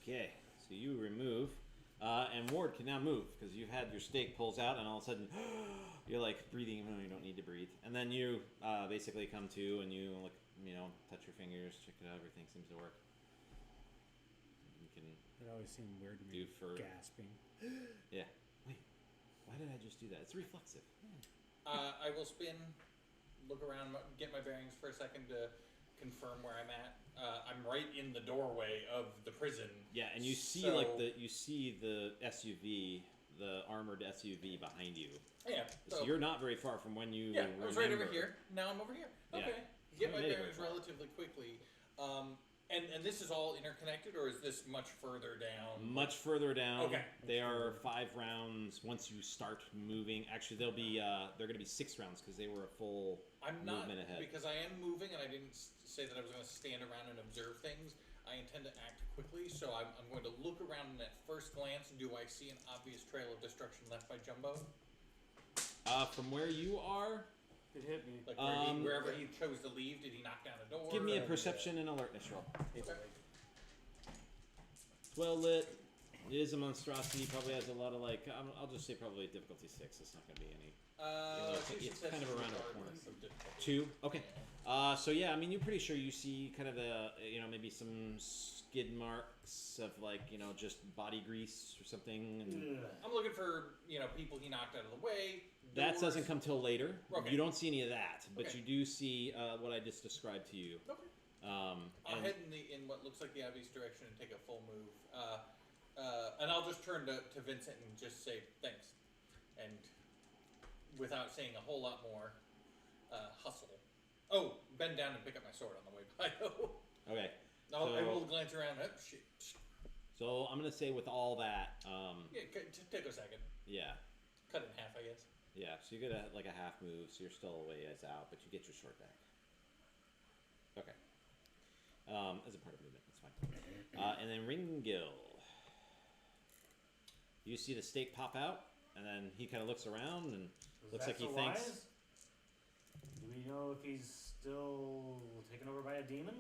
Okay. So you remove, and Ward can now move because you've had your stake pulls out, and all of a sudden you're like breathing even though you don't need to breathe. And then you basically come to, and you look, touch your fingers, check it out. Everything seems to work. You can It always seemed weird to me. do for Gasping. yeah. Wait, why did I just do that? It's reflexive. I will spin, look around, get my bearings for a second to confirm where I'm at. I'm right in the doorway of the prison. Yeah, and you see So- the SUV, the armored SUV behind you. Yeah. So you're not very far from when you. Yeah, I was right over remember. here. Now I'm over here. Yeah. Okay. Get my Maybe. bearings relatively quickly. And this is all interconnected, or is this much further down? Much further down. Okay. They are 5 rounds. Once you start moving, actually they're going to be 6 rounds because they were a full I'm not, movement ahead. because I am moving, and I didn't say that I was going to stand around and observe things. I intend to act quickly, so I'm going to look around, and at first glance, do I see an obvious trail of destruction left by Jumbo? From where you are, It hit me. Like Um, wherever he chose to leave, did he knock down a door? Give me a or- perception and alertness roll. Table leg. It's well lit. It is a monstrosity. Probably has a lot of like. I'll just say probably difficulty 6. It's not going to be any. It's kind of around a corner. 2. Okay. So yeah, I mean, you're pretty sure you see kind of the maybe some skid marks of like just body grease or something. And I'm looking for people he knocked out of the way. that doors. doesn't come till later. Okay. You don't see any of that, but Okay. you do see what I just described to you. Okay. I'll head in what looks like the obvious direction and take a full move. And I'll just turn to Vincent and just say thanks. And without saying a whole lot more, hustle. Oh, bend down and pick up my sword on the way by. Okay. I will glance around. Oh, shit. So I'm gonna say with all that, Yeah, take a second. yeah, Cut it in half, I guess. yeah. So you get a half move, so you're still a ways out, but you get your sword back. Okay. As a part of movement, that's fine. And then Ringill. You see the stake pop out, and then he kind of looks around and looks like he thinks. Wise? Do we know if he's still taken over by a demon?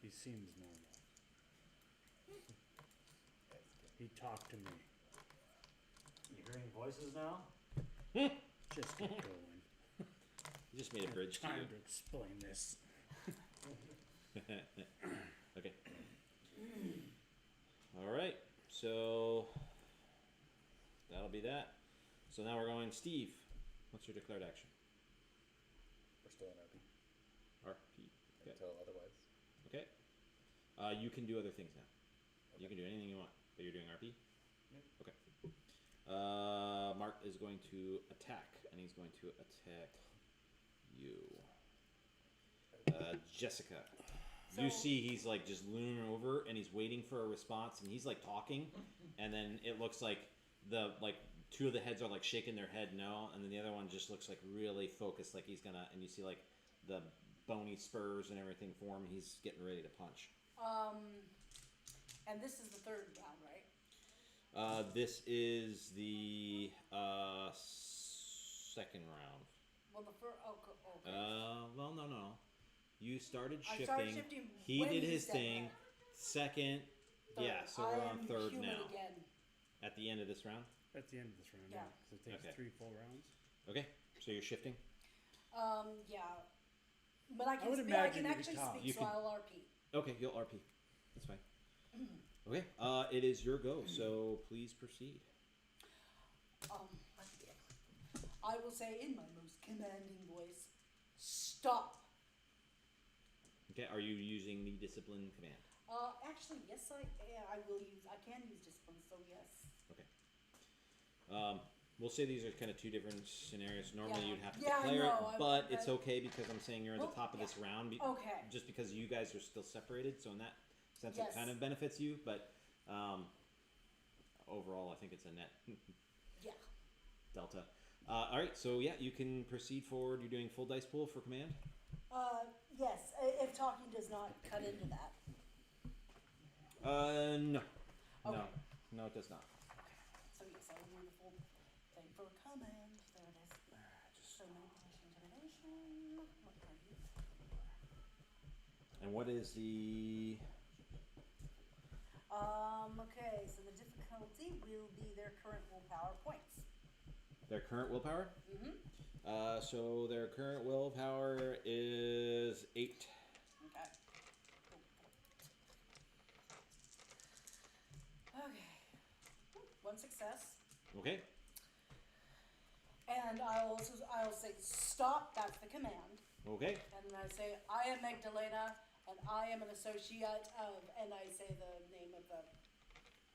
He seems normal. He talked to me. You hearing voices now? Just keep going. He just made a bridge to Time you. to explain this. Okay. All right. So that'll be that. So now we're going, Steve. What's your declared action? We're still in RP RP. Okay. until otherwise. Okay. You can do other things now. You can do anything you want, but you're doing RP. Yep. Okay. Mark is going to attack, and he's going to attack you. Jessica. You So- see he's like just looming over and he's waiting for a response and he's like talking and then it looks like two of the heads are like shaking their head no and then the other one just looks like really focused like he's gonna and you see like the bony spurs and everything form and he's getting ready to punch. And this is the third round, right? This is the second round. Well, the first. Okay. Well, no. You started I shifting. started shifting He when did he his said thing. that. Second. Third. Yeah, so I we're on am third human now. Again. At the end of this round. At the end of this round, Yeah. because it takes Okay. 3 full rounds. Okay, so you're shifting. Yeah. But I can would speak. I imagine can you could actually talk. speak, You so can- I'll RP. Okay, you'll RP. That's fine. Okay, it is your go. So please proceed. I will say in my most commanding voice, stop. Okay, are you using the discipline command? Actually, yes, I will use. I can use discipline, so yes. Okay. We'll say these are kind of two different scenarios. Normally Yeah. you'd have to Yeah, I declare know, it, but it's I- okay because I'm saying you're at the Well, top of yeah. this round. Okay. Just because you guys are still separated, so in that sense Yes. it kind of benefits you, but overall I think it's a net Yeah. delta. All right, so yeah, you can proceed forward. You're doing full dice pool for command. Yes. If talking does not cut into that. No. Okay. No, it does not. So yes, I will do the full thing for command. There it is. So manipulation, intimidation. What are you? And what is the? Okay. So the difficulty will be their current willpower points. Their current willpower? Mm-hmm. So their current willpower is 8. Okay. Okay. One success. Okay. And I'll say stop. That's the command. Okay. And then I say I am Magdalena, and I am an associate of. And I say the name of the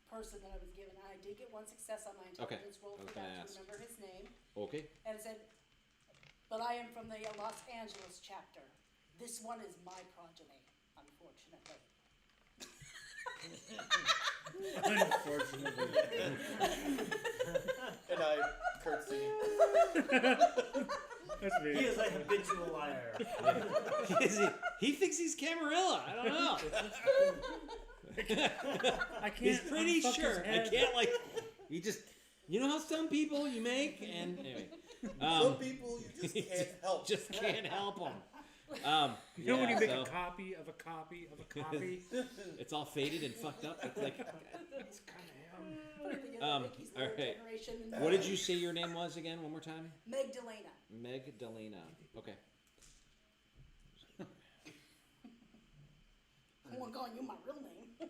person that I was given. I did get one success on my intelligence roll I was for gonna that to ask. remember his name. Okay. And it said, but I am from the Los Angeles chapter. This one is my progeny, unfortunately. Unfortunately. And I curtsy. That's me. He is a habitual liar. he thinks he's Camarilla. I don't know. I can't. He's pretty unfuck his sure. I head. can't like. You just. You know how some people you make and anyway. Some people you just can't help. Just can't help them. You know when you make so a copy of a copy of a copy? it's all faded and fucked up. It's like, It's kind of him. Funny thing is, I Um, think he's the all third right. generation. what did you say your name was again? One more time. Magdalena. Magdalena. Okay. I won't call you my real name.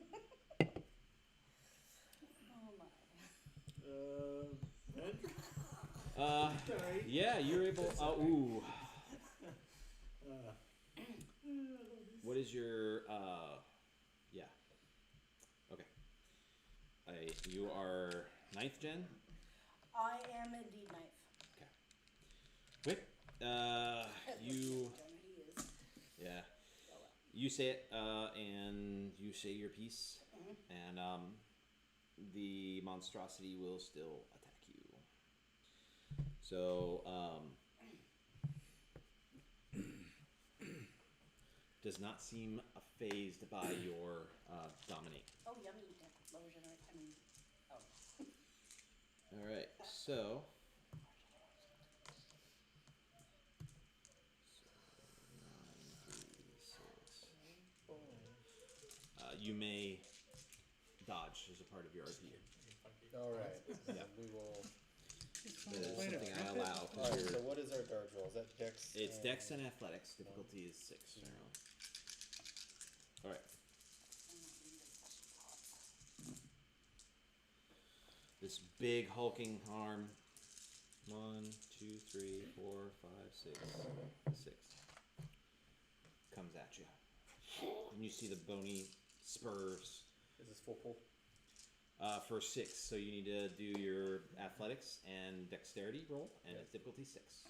Oh my. Yeah, you're able. Ooh. What is your? Yeah. Okay. You are 9th gen. I am indeed knife. Wait. You. He is. Yeah. Oh, well. You say it, and you say your piece, and the monstrosity will still attack you. So, does not seem phased by your dominate. Oh, yummy. Low generate. I mean, oh. All right, so. You may dodge as a part of your RP. All right. Yeah. We will. That is Wait a something I minute. allow. 'Cause All right. you're- So what is our dodge roll? Is that Dex? It's Dex and Athletics. Difficulty is 6 generally. All right. This big hulking arm. 1, 2, 3, 4, 5, 6, 6. Comes at you. And you see the bony spurs. Is this full pull? For 6, so you need to do your athletics and dexterity roll, and it's difficulty 6.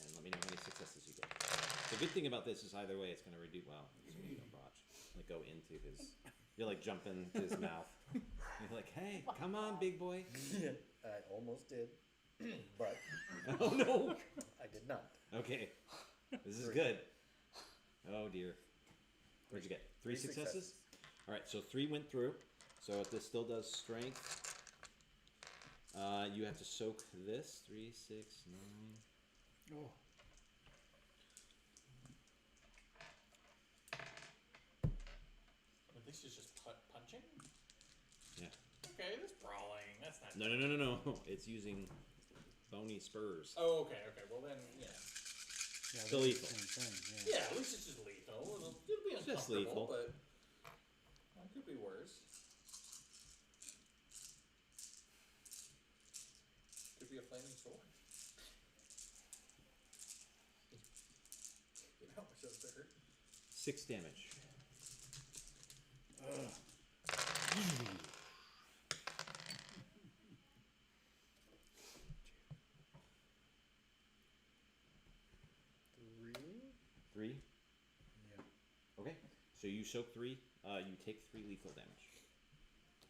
And let me know how many successes you get. The good thing about this is either way, it's going to reduce. Well, it's going to botch. Like go into his. You're like jumping his mouth. You're like, hey, come on, big boy. I almost did, but Oh no. I did not. Okay, this is 3. good. Oh dear. What'd you get? 3 3 successes? All right, so 3 went through. So if this still does strength, you have to soak this. 3, 6, 9. Oh, This is just punching? Yeah. Okay, that's brawling. That's not. No. It's using bony spurs. Oh, okay. Well then, yeah. yeah, Still that's the lethal. same thing, Yeah, at least it's just lethal. It'll be It's just uncomfortable, lethal. but it could be worse. Could be a flaming sword. You know how much those hurt? 6 damage. Three. 3. Yeah. Okay. So you soak 3. You take 3 lethal damage.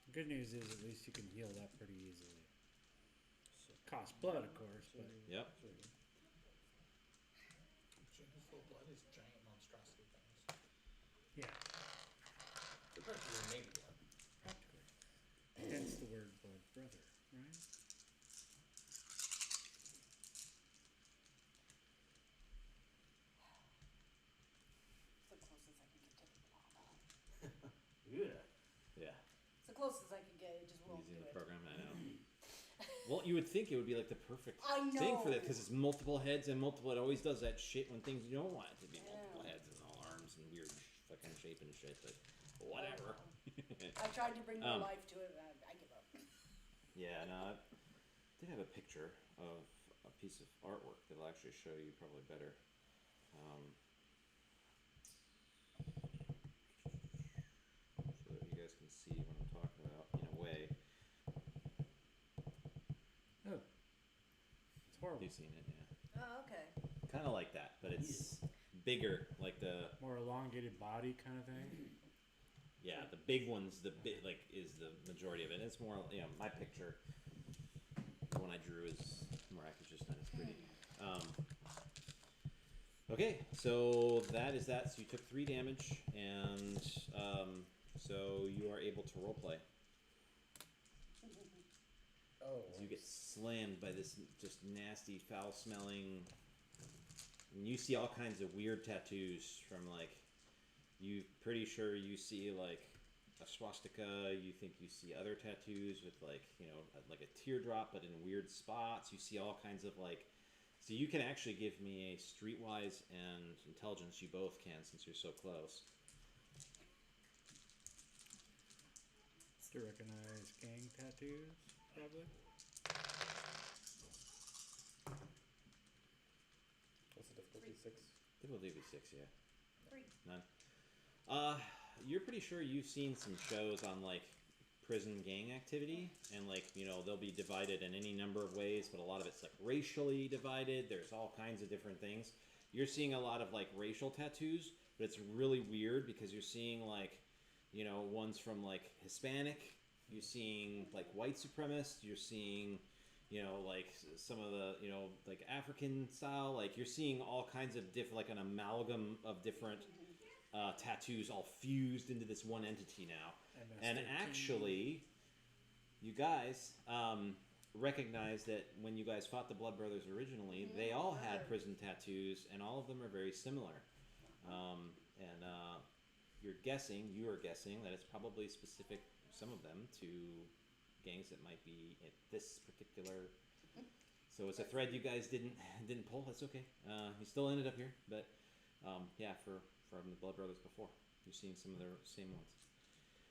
The good news is at least you can heal that pretty easily. Costs blood, of course, but Yep. His full blood is giant monstrosity things. yeah, They're practically made of blood. practically. Hence the word blood brother, right? It's the closest I can get to the lava. Yeah. Yeah. It's the closest I can get. It just won't Using do the it. program, I know. Well, you would think it would be like the perfect I thing for know. that because it's multiple heads and multiple. It always does that shit when things you don't want it to be Yeah. multiple heads and all arms and weird fucking shape and shit. But whatever. I tried to bring more Um, life to it, and I give up. Yeah, no, I did have a picture of a piece of artwork that'll actually show you probably better. So that you guys can see what I'm talking about in a way. Oh, it's horrible. You've seen it, yeah. Oh, okay. Kind of like that, but it's bigger, like the More elongated body kind of thing. yeah, the big ones, the big like is the majority of it. It's more, you know, my picture, the one I drew is more accurate, just not as pretty. Okay, so that is that. So you took 3 damage, and so you are able to roleplay. Oh. as you get slammed by this just nasty, foul-smelling. And you see all kinds of weird tattoos from like, you pretty sure you see like a swastika. You think you see other tattoos with like, you know, like a teardrop, but in weird spots. You see all kinds of like. So you can actually give me a streetwise and intelligence. You both can, since you're so close. To recognize gang tattoos, probably. What's the difficulty? 6? Difficulty would be 6, yeah. 3. None. You're pretty sure you've seen some shows on like prison gang activity, and like, you know, they'll be divided in any number of ways, but a lot of it's like racially divided. There's all kinds of different things. You're seeing a lot of like racial tattoos, but it's really weird because you're seeing like, you know, ones from like Hispanic, you're seeing like white supremacists, you're seeing, you know, like some of the, you know, like African style, like you're seeing all kinds of different, like an amalgam of different tattoos all fused into this one entity now. And actually, you guys recognize that when you guys fought the Blood Brothers originally, they all had prison tattoos, and all of them are very similar. You are guessing that it's probably specific, some of them, to gangs that might be at this particular. So it's a thread you guys didn't pull. That's okay. You still ended up here, but yeah, from the Blood Brothers before, you've seen some of their same ones.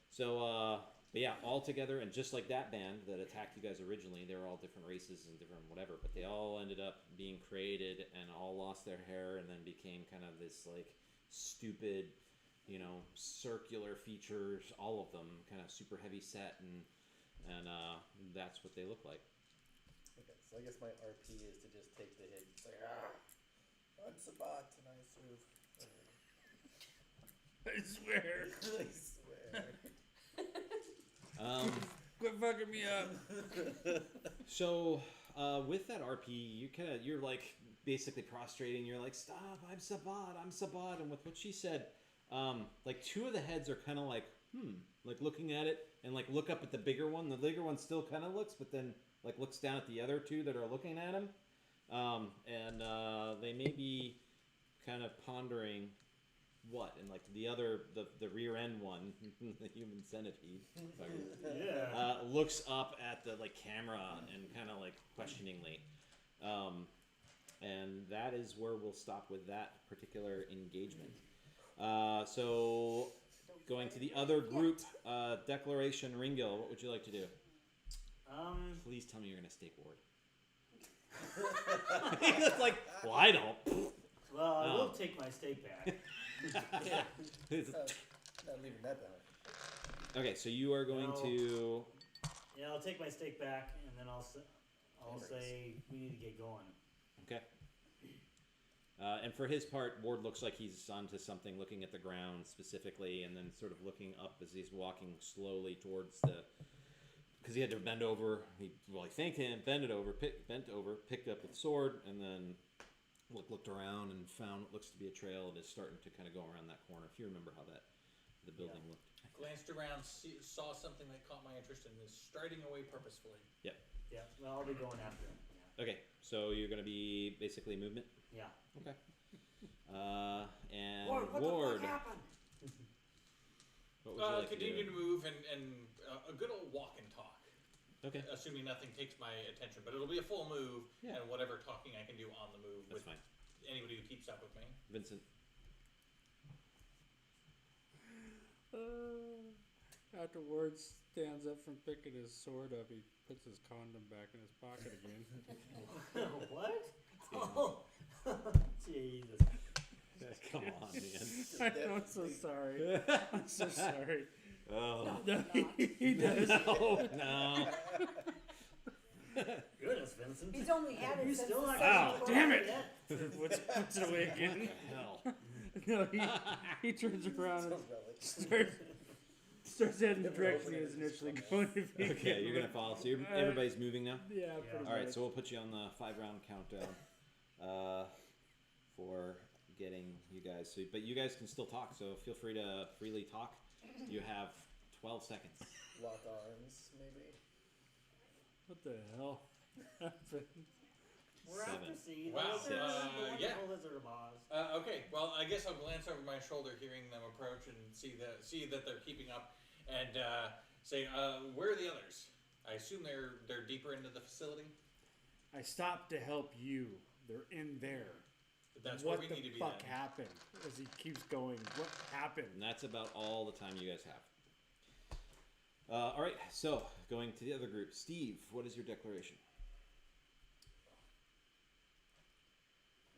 So, but yeah, all together, and just like that band that attacked you guys originally, they were all different races and different whatever, but they all ended up being created and all lost their hair and then became kind of this like stupid, you know, circular features, all of them kind of super heavy set, and that's what they look like. Okay, so I guess my RP is to just take the hit and say, I'm Sabat, and I serve. I swear. I swear. Quit fucking me up. So, with that RP, you're like basically prostrating. You're like, stop! I'm Sabat. And with what she said, like 2 of the heads are kind of like, like looking at it, and like look up at the bigger one. The bigger one still kind of looks, but then like looks down at the other 2 that are looking at him, and they may be kind of pondering. What? And like the rear end one, the human centipede, looks up at the like camera and kind of like questioningly, and that is where we'll stop with that particular engagement. So going to the other group, Declaration Ringill, what would you like to do? Please tell me you're gonna stake Ward. It's like, well, I don't. Well, I will take my stake back. Not leaving that behind. Okay, so you are going to. Yeah, I'll take my stake back, and then I'll say we need to get going. Okay. And for his part, Ward looks like he's onto something, looking at the ground specifically, and then sort of looking up as he's walking slowly towards the. Because he had to bend over. He thanked him, bent over, picked up the sword, and then looked around and found what looks to be a trail and is starting to kind of go around that corner. If you remember how the building looked. Glanced around, saw something that caught my interest, and is striding away purposefully. Yep. Yeah, well, I'll be going after him. Yeah. Okay, so you're going to be basically movement? Yeah. Okay. And Ward, what Ward. the fuck happened? What would you like Continue to to move and a good old walk and talk. Okay. Assuming nothing takes my attention, but it'll be a full move, Yeah. and whatever talking I can do on the move That's with fine. anybody who keeps up with me. Vincent. After Ward stands up from picking his sword up, he puts his condom back in his pocket again. What? Oh, Jesus. Come on, man. I'm so sorry. I'm so sorry. Oh. No, he does. No. Goodness, Vincent. He's only had it You since still the not Oh, second damn one. it! Puts it away again. Hell. No, he turns around and Sounds relic. starts heading the direction he was initially going. Okay, you're gonna follow. So everybody's moving now. Yeah, pretty much. All right, so we'll put you on the 5-round countdown for getting you guys. So, but you guys can still talk. So feel free to freely talk. You have 12 seconds. Lock arms, maybe. What the hell happened? We're after Seven. C. Wow. The wonderful Yeah. Lizard Boss. Okay, well, I guess I'll glance over my shoulder, hearing them approach, and see that they're keeping up, and say, "Where are the others? I assume they're deeper into the facility. I stopped to help you. They're in there. That's What where we need to the be." fuck Then. happened? As he keeps going, what happened? And that's about all the time you guys have. All right, so going to the other group. Steve, what is your declaration?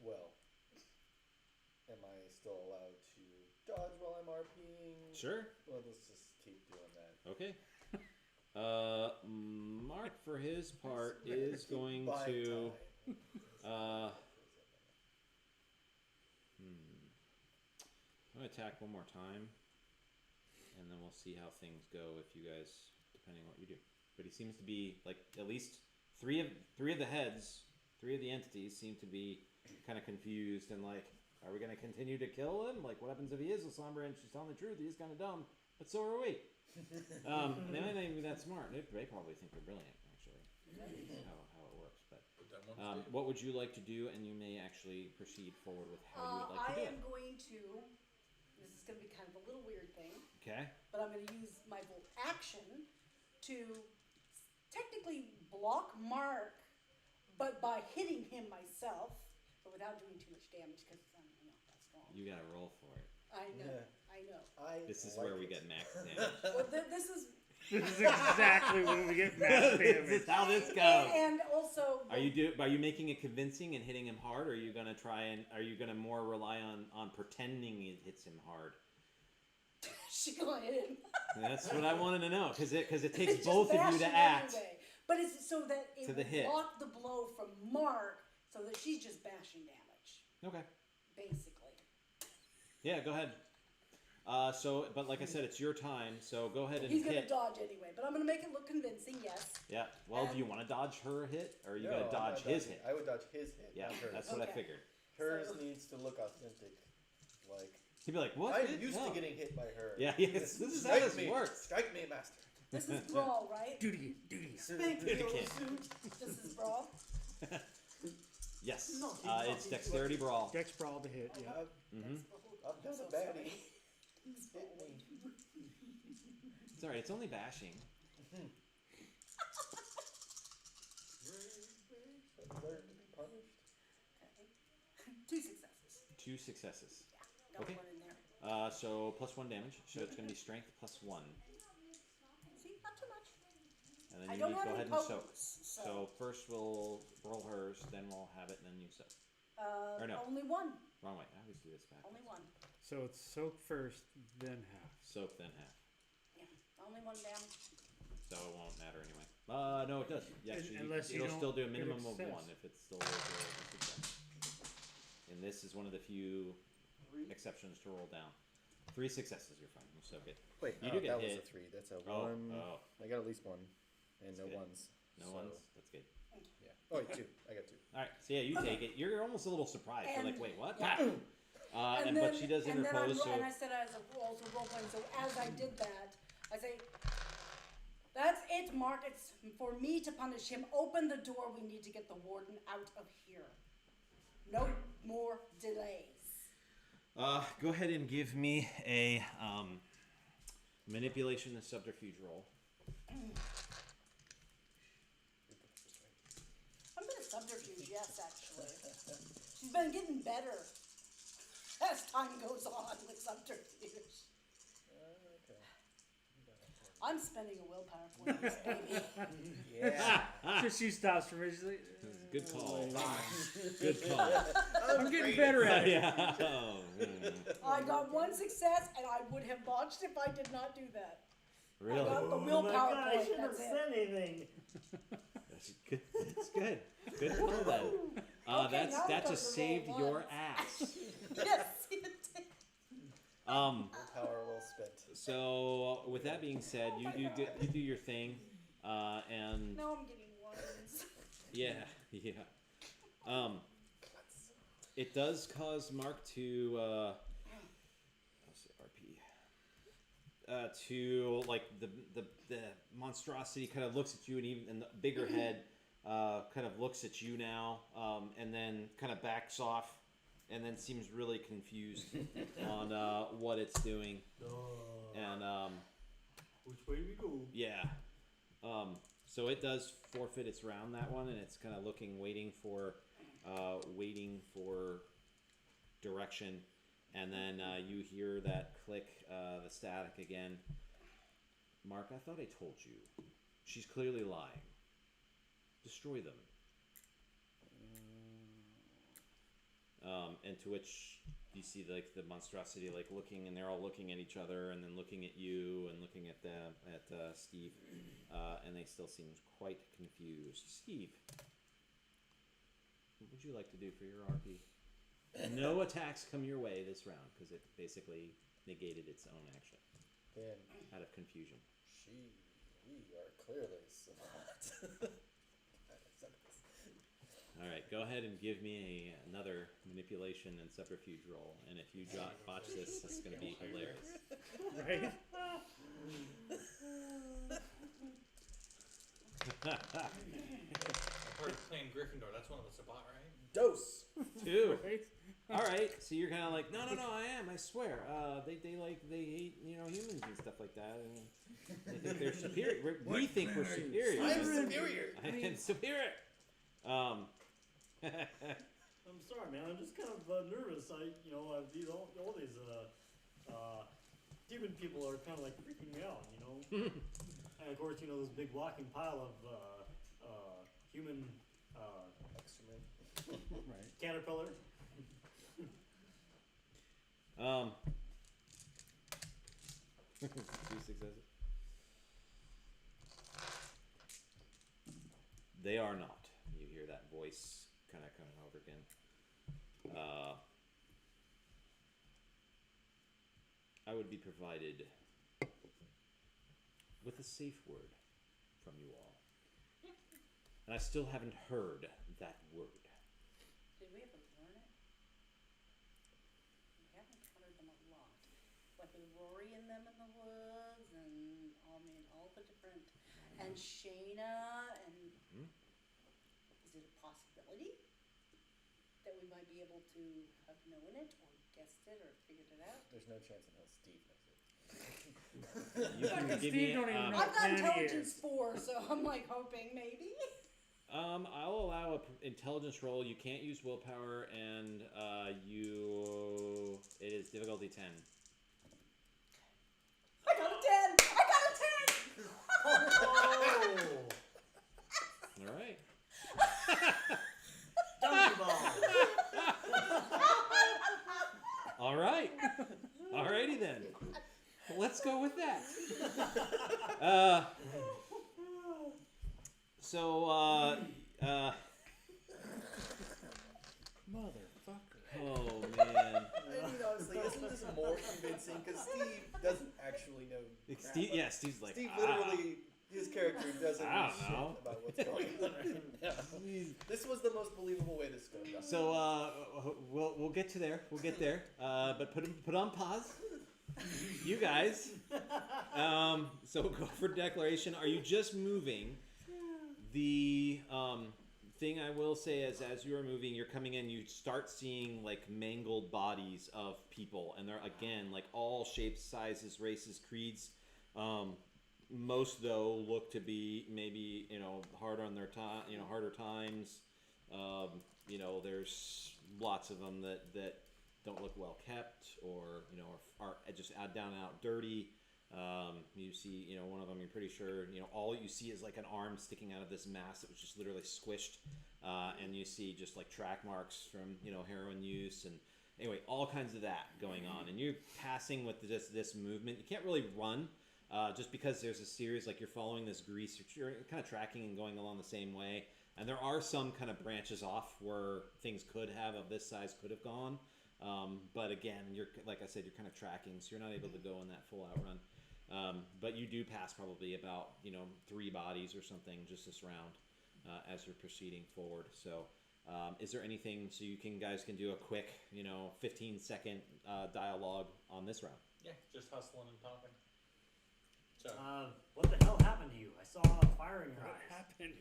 Well, am I still allowed to dodge while I'm RPing? Sure. Well, let's just keep doing that. Okay. Mark, for his part, is going Buy to. time. I'm gonna attack one more time, and then we'll see how things go if you guys, depending on what you do. But he seems to be like at least three of the heads, three of the entities seem to be kind of confused and like, are we gonna continue to kill him? Like, what happens if he is a slumber and she's telling the truth? He's kind of dumb, but so are we. They might not even be that smart. They probably think they're brilliant, actually. That's how it works. But what would you like to do? And you may actually proceed forward with how you would like to do I am it. going to. This is going to be kind of a little weird thing, Okay. but I'm going to use my bolt action to technically block Mark, but by hitting him myself, but without doing too much damage because I'm not that strong. You gotta roll for it. I know. Yeah. I know. This is like where we it. get max damage. Well, this is. This is exactly when we get max This damage. is how this goes. And also. Are you making it convincing and hitting him hard, or are you gonna are you gonna more rely on pretending it hits him hard? She gonna hit him. That's what I wanted to know, because it takes It's just both of you bashing to act. anyway. But it's so that it To the will hit. block the blow from Mark, so that she's just bashing damage, Okay. basically. Yeah, go ahead. But like I said, it's your time, so go ahead and He's gonna hit. dodge anyway, but I'm gonna make it look convincing. Yes. Yeah. Well, do you want to dodge her hit, or are you No, gonna I'm dodge not his dodging. hit? I would dodge his hit. Yeah, not hers. that's what I Okay. figured. Hers So- needs to look authentic. Like He'd be like, "What? I'm used No." to getting hit by her. Yeah, yes, this is how Strike this me. works. Strike me, master. This is brawl, right? Duty. Spank Duty the old kid. suit. This is brawl. Yes. Naughty, It's naughty, dexterity brawl. Dex brawl to hit, yeah. Mm-hmm. I've done So a baddie. sorry. Hit me. It's alright. It's only bashing. Learn to be punished. Okay. 2 successes. 2 successes. Yeah. Got Okay. one in there. So +1 damage. So it's gonna be strength +1, See, not too much. and then I you don't need to have go any ahead and soak. potence, So first we'll roll hers, then we'll have it, and then you soak. or no. Only one. Wrong way. I always do this back. Only one. So it's soak first, then half. Soak then half. Yeah. Only one damage. So it won't matter anyway. No, it does. Yeah, actually, Unless you it'll don't still do a get minimum of success. 1 if it's still a success. And this is one of the few exceptions to roll down. 3 successes, you're fine. You soak it. Wait, You do get that was hit. a 3. That's a Oh, 1. oh, I got at least 1. And That's no good. ones. no so, ones. That's good. Yeah. Oh, wait, 2. I got 2. All right, so yeah, you take it. You're almost a little surprised. You're like, And- wait, what? yeah. But she does and then interpose. So and I said I was also role playing. So as I did that, I say, "That's it, Mark. It's for me to punish him. Open the door. We need to get the warden out of here. No more delays." Go ahead and give me a manipulation and subterfuge roll. I'm gonna subterfuge. Yes, actually, she's been getting better as time goes on with subterfuge. Okay. I'm spending a willpower point, on this baby. Yeah. So she stops for me. She's like, Good call. wait. Good call. I'm getting better at it. Yeah. Oh, I got 1 success, and I would have botched if I did not do that. really? I got the Oh my willpower God, I point. shouldn't have That's it. said anything. That's good. That's good. Good call then. Okay, now we That's got a to saved roll your once. ass. Yes, it did. Power well spent. So with that being said, you do your thing, and Now I'm getting ones. yeah. It does cause Mark to let's see, RP. to like the monstrosity kind of looks at you, and the bigger head kind of looks at you now, and then kind of backs off, and then seems really confused on what it's doing. And which way do we go? yeah, so it does forfeit its round, that one, and it's kind of waiting for direction. And then you hear that click, the static again. Mark, I thought I told you. She's clearly lying. Destroy them. And to which you see like the monstrosity like looking, and they're all looking at each other, and then looking at you, and looking at Steve, and they still seem quite confused. Steve, what would you like to do for your RP? No attacks come your way this round because it basically negated its own action Then out of confusion. we are clearly smart. All right, go ahead and give me another manipulation and subterfuge roll, and if you botch this, it's going to be hilarious. Right? I heard playing Gryffindor. That's one of the Sabat, right? Dose. 2. Right? All right, so you're kind of like, no, I am. I swear. They hate humans and stuff like that, and they think they're superior. We think we're superior. I'm superior. I am superior. I'm sorry, man. I'm just kind of nervous. All these demon people are kind of like freaking me out, And of course, this big walking pile of human Excrement. Right. caterpillar. Two successes. They are not. You hear that voice kind of coming over again. I would be provided with a safe word from you all. And I still haven't heard that word. Did we ever learn it? We haven't encountered them a lot. Like with Rory and them in the woods, and all the different, and Shayna, and is it a possibility that we might be able to have known it, or guessed it, or figured it out? There's no chance in hell Steve knows it. You can give Steve me. don't even know. I've got Plan intelligence is. 4, so I'm like hoping maybe. I'll allow a intelligence roll. You can't use willpower, and it is difficulty 10. I got a 10! I got a 10! Oh! All right. Donkey ball. All right. Alrighty then. Let's go with that. Motherfucker. Oh man. Honestly, isn't this more convincing? Because Steve doesn't actually know. crap. Steve's like, Steve literally, his character doesn't I know don't shit know. about what's going on. Yeah. This was the most believable way this goes down. So we'll get to there. We'll get there. But put on pause. You guys. So go for declaration. Are you just moving? The thing I will say is, as you are moving, you're coming in, you start seeing like mangled bodies of people, and they're again like all shapes, sizes, races, creeds. Most though look to be maybe hard on their time, harder times. There's lots of them that don't look well kept, or are just down and out dirty. You see, one of them, you're pretty sure, all you see is like an arm sticking out of this mass that was just literally squished. And you see just like track marks from, heroin use, and anyway, all kinds of that going on. And you're passing with just this movement. You can't really run, just because there's a series, like you're following this grease, you're kind of tracking and going along the same way. And there are some kind of branches off where things of this size could have gone. But again, like I said, you're kind of tracking, so you're not able to go on that full out run. But you do pass probably about 3 bodies or something just this round as you're proceeding forward. So is there anything so you guys can do a quick 15-second dialogue on this round? Yeah, just hustling and talking. So what the hell happened to you? I saw a fire in your What eyes. happened?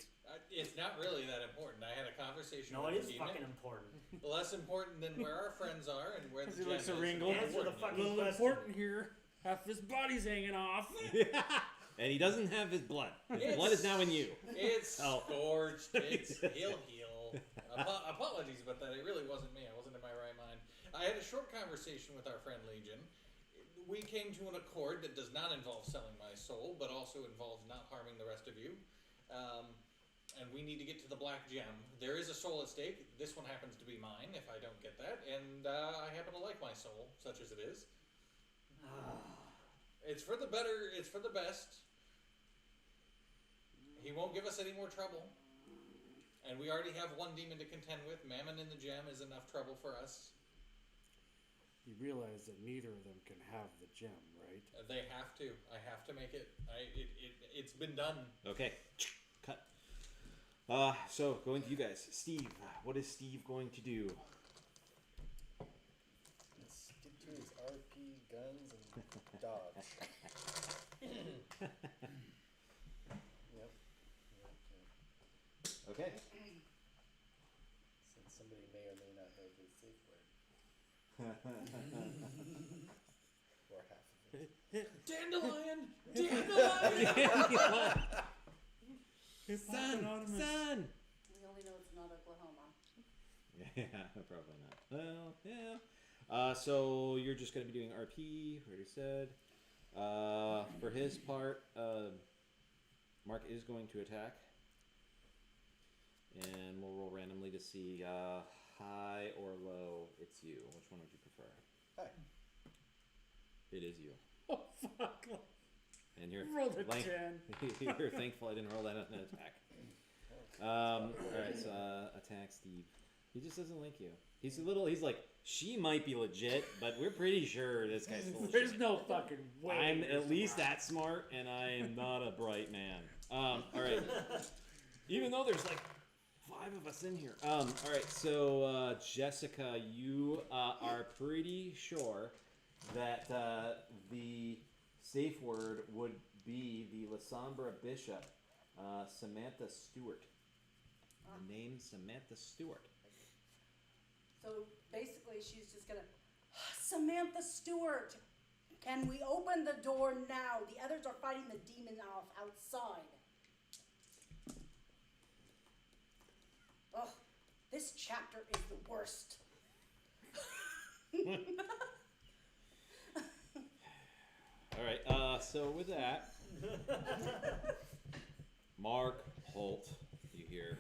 it's not really that important. I had a conversation No, with it the is demon. fucking important. Less important than where our friends are and where the He gem looks is. a wrinkle. and Answer the important fucking is. Little question. important here. Half his body's hanging off. And he doesn't have his blood. His blood is now in you. It's Oh. scorched. He'll heal. Apologies about that. It really wasn't me. I wasn't in my right mind. I had a short conversation with our friend Legion. We came to an accord that does not involve selling my soul, but also involves not harming the rest of you. And we need to get to the black gem. There is a soul at stake. This one happens to be mine if I don't get that. And I happen to like my soul, such as it is. It's for the better. It's for the best. He won't give us any more trouble. And we already have one demon to contend with. Mammon in the gem is enough trouble for us. You realize that neither of them can have the gem, right? They have to. I have to make it. It's been done. Okay. Cut. So going to you guys. Steve, what is Steve going to do? Stick to his RP, guns, and dodge. Yep. Okay. Since somebody may or may not have his safe word. Or half of it. Dandelion! Dandelion! Son! Son! We only know it's not Oklahoma. Yeah, probably not. Well, yeah. So you're just going to be doing RP, already said. For his part, Mark is going to attack. And we'll roll randomly to see high or low. It's you. Which one would you prefer? Hi. It is you. Oh, fuck. And you're Rolled a 10. You're thankful I didn't roll that on an attack. Alright, so attack Steve. He just doesn't like you. He's like, she might be legit, but we're pretty sure this guy's full of There's shit. no fucking way. I'm this at least is that smart, and I am not a bright man. Alright. Even though there's like 5 of us in here. Alright, so Jessica, you are pretty sure that the safe word would be the Lasombra Bishop, Samantha Stewart. The name Samantha Stewart. So basically, she's just gonna, Samantha Stewart, can we open the door now? The others are fighting the demon off outside. Ugh, this chapter is the worst. Alright, so with that, Mark Holt, you hear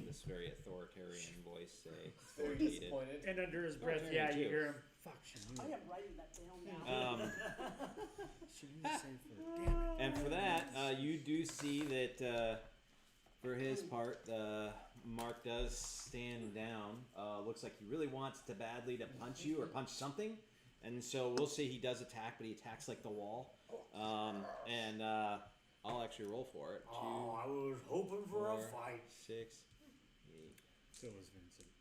this very authoritarian voice say, Very authoritative. disappointed. And under his breath, Oh, yeah, too. you hear him. Fuck, she knew I it. am writing that down now. She knew the safe word. Damn it. And for that, you do see that for his part, Mark does stand down. Looks like he really wants to badly to punch you or punch something. And so we'll say he does attack, but he attacks like the wall. And I'll actually roll for it. 2, Oh, I was hoping for a 4, fight. 6, 8. So was Vincent.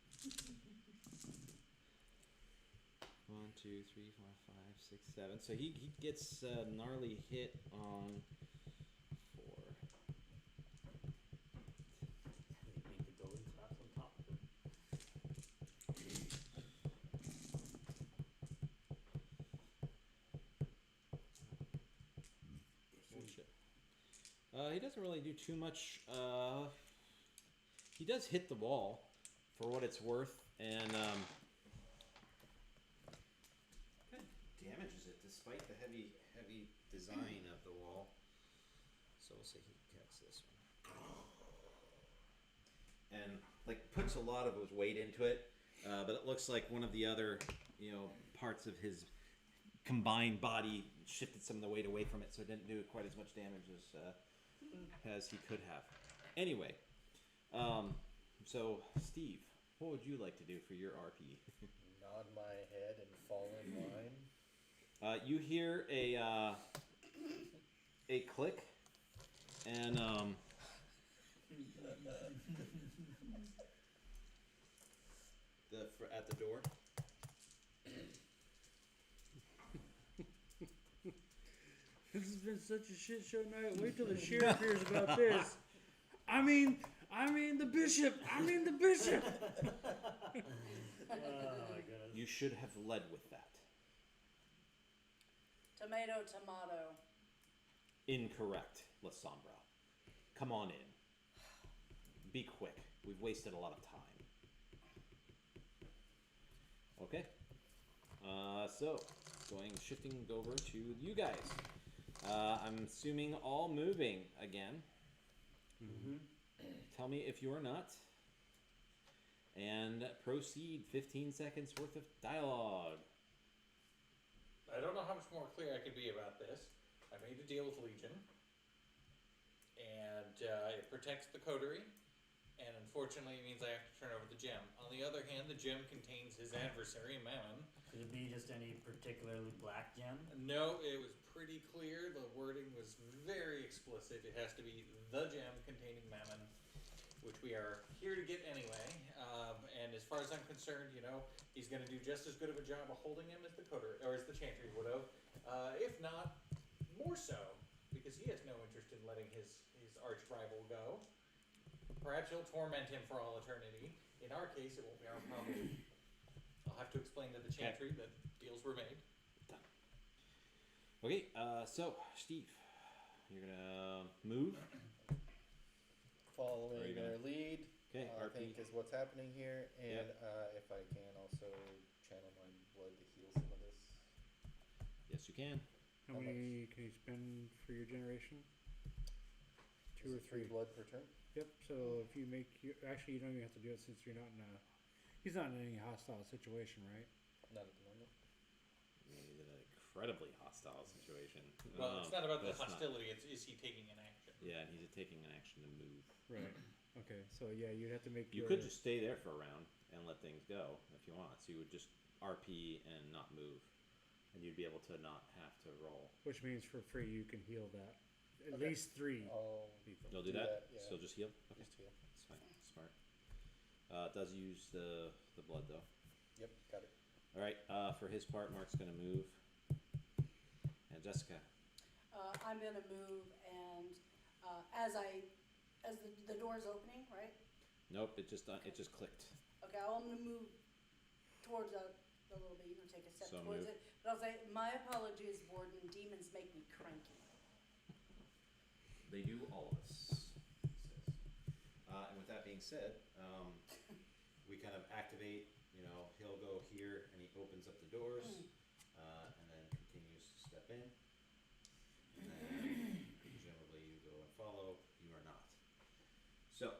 1, 2, 3, 4, 5, 6, 7. So he gets a gnarly hit on 4. Make the building collapse on top of it. Bullshit. He doesn't really do too much. He does hit the wall for what it's worth, and kind of damages it despite the heavy design of the wall. So we'll say he gets this one, and like puts a lot of his weight into it. But it looks like one of the other, parts of his combined body shifted some of the weight away from it, so it didn't do quite as much damage as he could have. Anyway, so Steve, what would you like to do for your RP? Nod my head and fall in line. You hear a click, and at the door. This is been such a shit show night. Wait till the sheriff hears about this. I mean the bishop. Oh my goodness. You should have led with that. Tomato, tomato. Incorrect, La Sombra. Come on in. Be quick. We've wasted a lot of time. Okay. So, shifting over to you guys. I'm assuming all moving again. Mm-hmm. Tell me if you're not. And proceed. 15 seconds worth of dialogue. I don't know how much more clear I could be about this. I made a deal with Legion, and it protects the coterie, and unfortunately it means I have to turn over the gem. On the other hand, the gem contains his adversary, Mammon. Could it be just any particularly black gem? No, it was pretty clear. The wording was very explicit. It has to be the gem containing Mammon, which we are here to get anyway. And as far as I'm concerned, he's going to do just as good of a job of holding him as the coterie, or as the Chantry would have. If not, more so, because he has no interest in letting his arch rival go. Perhaps he'll torment him for all eternity. In our case, it won't be our problem. I'll have to explain to the Chantry that deals were made. Done. Okay, so, Steve, you're gonna move. Following Are you gonna- their lead, Okay, I RP. think is what's happening here, and if I can also channel my blood to heal some of this. Yes, you can. How How many can you spend for your generation? Two or Is it 3 three. blood per turn. Yep. So if you make actually you don't even have to do it since you're not in a. He's not in any hostile situation, right? Not at the moment. He's in an incredibly hostile situation. Well, it's not about the that's not- hostility, it's is he taking an action? Yeah, and he's taking an action to move. Right. Okay. So yeah, you'd have to make. You your, could just stay there for a round and let things go if you want. So you would just RP and not move. And you'd be able to not have to roll. Which means for free you can heal that. At Okay. least 3 I'll people. You'll do Do that? that, yeah. Still just heal? Okay, just heal. that's fine. Smart. It does use the blood though. Yep, got it. Alright, for his part, Mark's gonna move. And Jessica. I'm gonna move and, as the door's opening, right? Nope, it just clicked. Okay, I'm gonna move towards a little bit, you can take a step So towards move. it. But I'll say, my apologies, Warden, demons make me cranky. They do all of us, he says. And with that being said, we kind of activate, he'll go here and he opens up the doors, and then continues to step in. And then presumably you go and follow, you are not. So,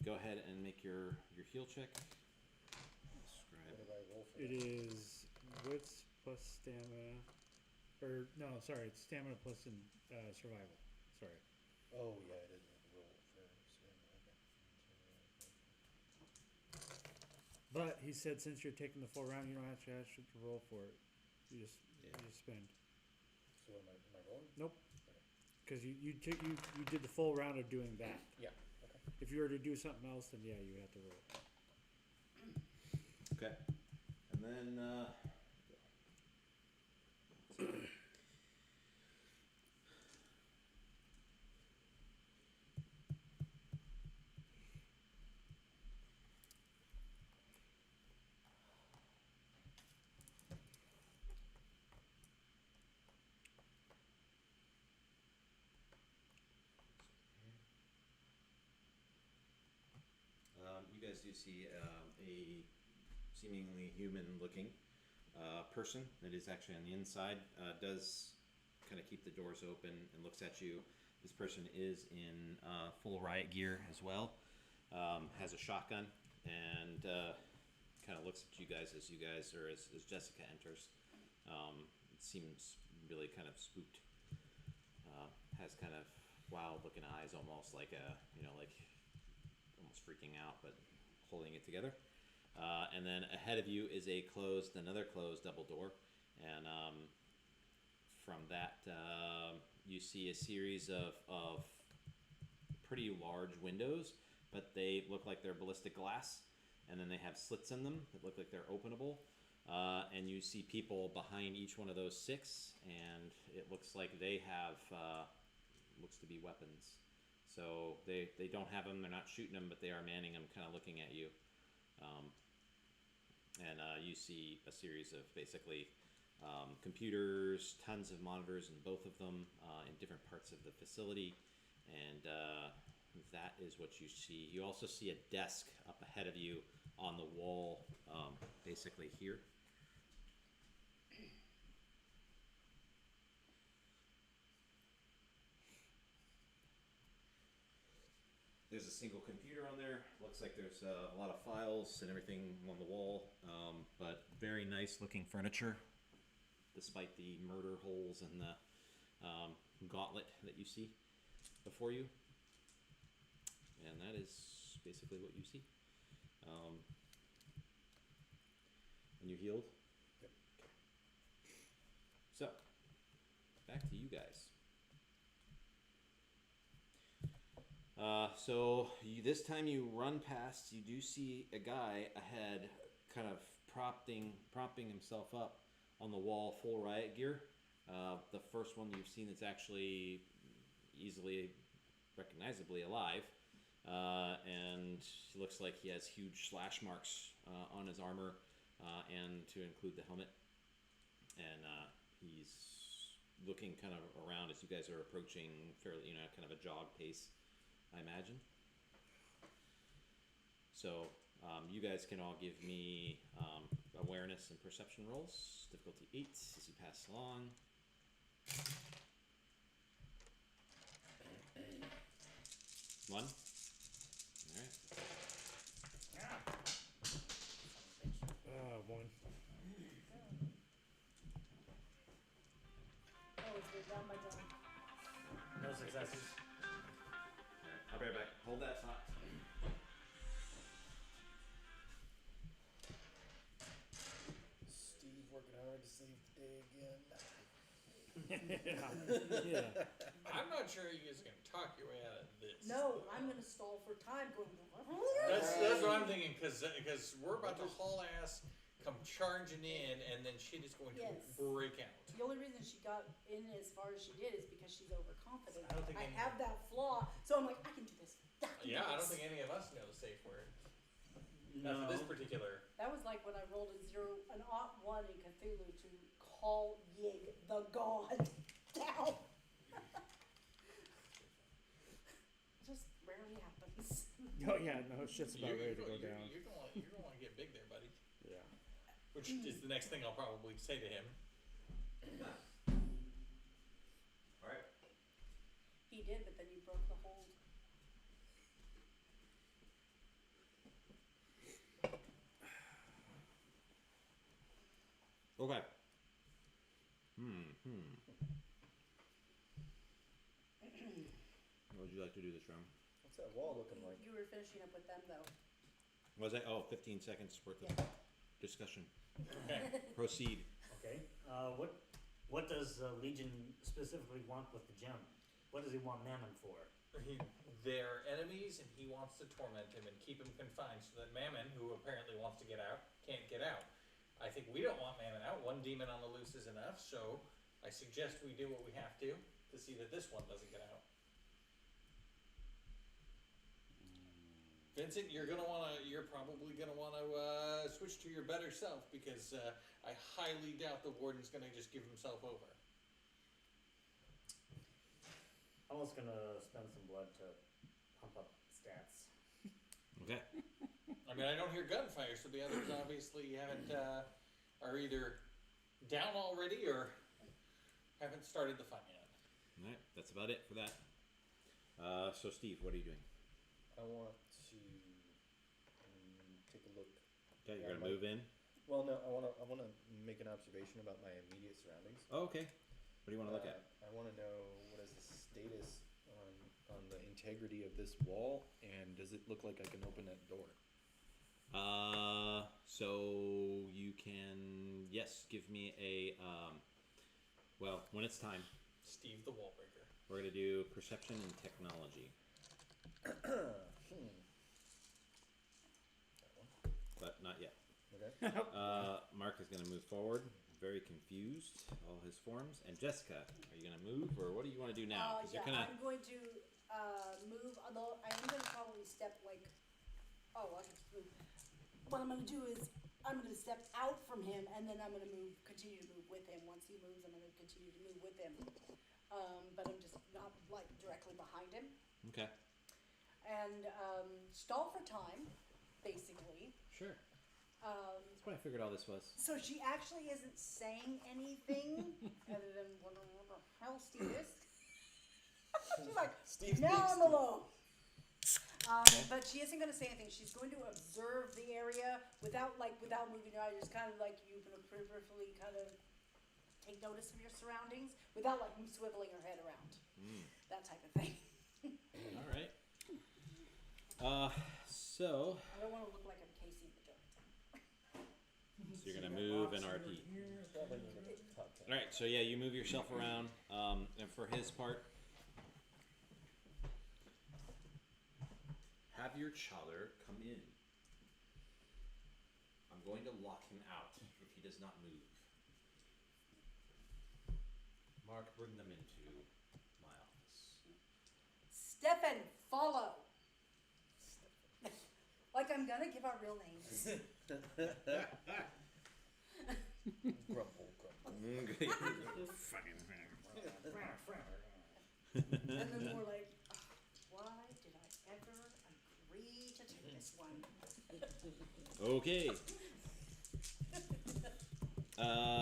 go ahead and make your heal check. What Describe. did I roll for It that? is wits plus stamina, or no, sorry, it's stamina plus survival. Sorry. Oh yeah, I didn't roll for stamina. Okay. But he said since you're taking the full round, you don't have to actually roll for it. You just spend. So am I rolling? Nope. Because you did the full round of doing that. Yeah. Okay. If you were to do something else, then yeah, you would have to roll. Okay. And then, you guys do see a seemingly human-looking person that is actually on the inside. Does kind of keep the doors open and looks at you. This person is in full riot gear as well. Has a shotgun and kind of looks at you guys as Jessica enters. It seems really kind of spooked. Has kind of wild-looking eyes, almost like like almost freaking out, but holding it together. And then ahead of you is another closed double door, and from that you see a series of pretty large windows, but they look like they're ballistic glass, and then they have slits in them that look like they're openable. And you see people behind each one of those 6, and it looks like they have looks to be weapons. So they don't have them, they're not shooting them, but they are manning them, kind of looking at you. And you see a series of basically computers, tons of monitors in both of them in different parts of the facility. And that is what you see. You also see a desk up ahead of you on the wall, basically here. There's a single computer on there. Looks like there's a lot of files and everything on the wall, but very nice looking furniture, despite the murder holes and the gauntlet that you see before you. And that is basically what you see. And you healed? Yep. So, back to you guys. This time you run past, you do see a guy ahead, kind of propping himself up on the wall, full riot gear. The first one you've seen that's actually easily recognizably alive, and he looks like he has huge slash marks on his armor, and to include the helmet. And he's looking kind of around as you guys are approaching, fairly, kind of a jog pace, I imagine. So you guys can all give me awareness and perception rolls. Difficulty 8 as you pass along. 1. Alright. 1. Oh, it's been done by done. No successes. Alright, I'll be right back. Hold that thought. Steve working hard to save the day again. Yeah. I'm not sure you guys are gonna talk your way out of this. No, I'm gonna stall for time going. That's what I'm thinking, because we're about to haul ass, come charging in, and then shit is going to Yes. break out. The only reason she got in as far as she did is because she's overconfident. I don't think I any- have that flaw, so I'm like, I can do this. I can do Yeah, I don't this. think any of us know the safe word. No. Not for this particular. That was like when I rolled an odd 1 in Cthulhu to call Yig the god down. Just rarely happens. Oh yeah, no, shit's about ready to go You're down. gonna want to get big there, buddy. Yeah. Which is the next thing I'll probably say to him. Alright. He did, but then you broke the hold. Okay. What would you like to do this round? What's that wall looking like? You were finishing up with them though. Was that 15 seconds worth of discussion? Okay. Proceed. Okay. What does Legion specifically want with the gem? What does he want Mammon for? They're enemies, and he wants to torment him and keep him confined so that Mammon, who apparently wants to get out, can't get out. I think we don't want Mammon out. One demon on the loose is enough, so I suggest we do what we have to see that this one doesn't get out. Vincent, you're probably gonna wanna switch to your better self, because I highly doubt the warden's gonna just give himself over. I'm also gonna spend some blood to pump up stats. Okay. I mean, I don't hear gunfire, so the others obviously haven't are either down already or haven't started the fight yet. Alright, that's about it for that. So Steve, what are you doing? I want to take a look. Okay, you're Yeah, gonna move in? Well, no, I wanna make an observation about my immediate surroundings. Oh, okay. What do you want to look at? I wanna know what is the status on the integrity of this wall, and does it look like I can open that door? So you can, yes, give me a, well, when it's time, Steve the Wallbreaker. we're gonna do perception and technology. That one. but not yet. Okay. Mark is going to move forward, very confused, all his forms. And Jessica, are you going to move, or what do you want to do now? 'Cause Yeah, you're kinda... I'm going to move, although I am going to probably step like, I can just move. What I'm going to do is I'm going to step out from him, and then I'm going to continue to move with him. Once he moves, I'm going to continue to move with him. But I'm just not like directly behind him. Okay. And stall for time, basically. Sure. That's what I figured all this was. So she actually isn't saying anything other than what the hell Steve is. She's like, Steve now speaks I'm to you. alone. But she isn't going to say anything. She's going to observe the area without moving her eyes. Just kind of like you can peripherally kind of take notice of your surroundings without like swiveling her head around. That type of thing. All right. So I don't want to look like I'm Casey the Joint. So you're gonna move an RP. All right. So yeah, you move yourself around, and for his part, have your chowder come in. I'm going to lock him out if he does not move. Mark, bring them into my office. Stefan, follow. Like I'm gonna give our real names. Grumble. And then more like, why did I ever agree to take this one? Okay.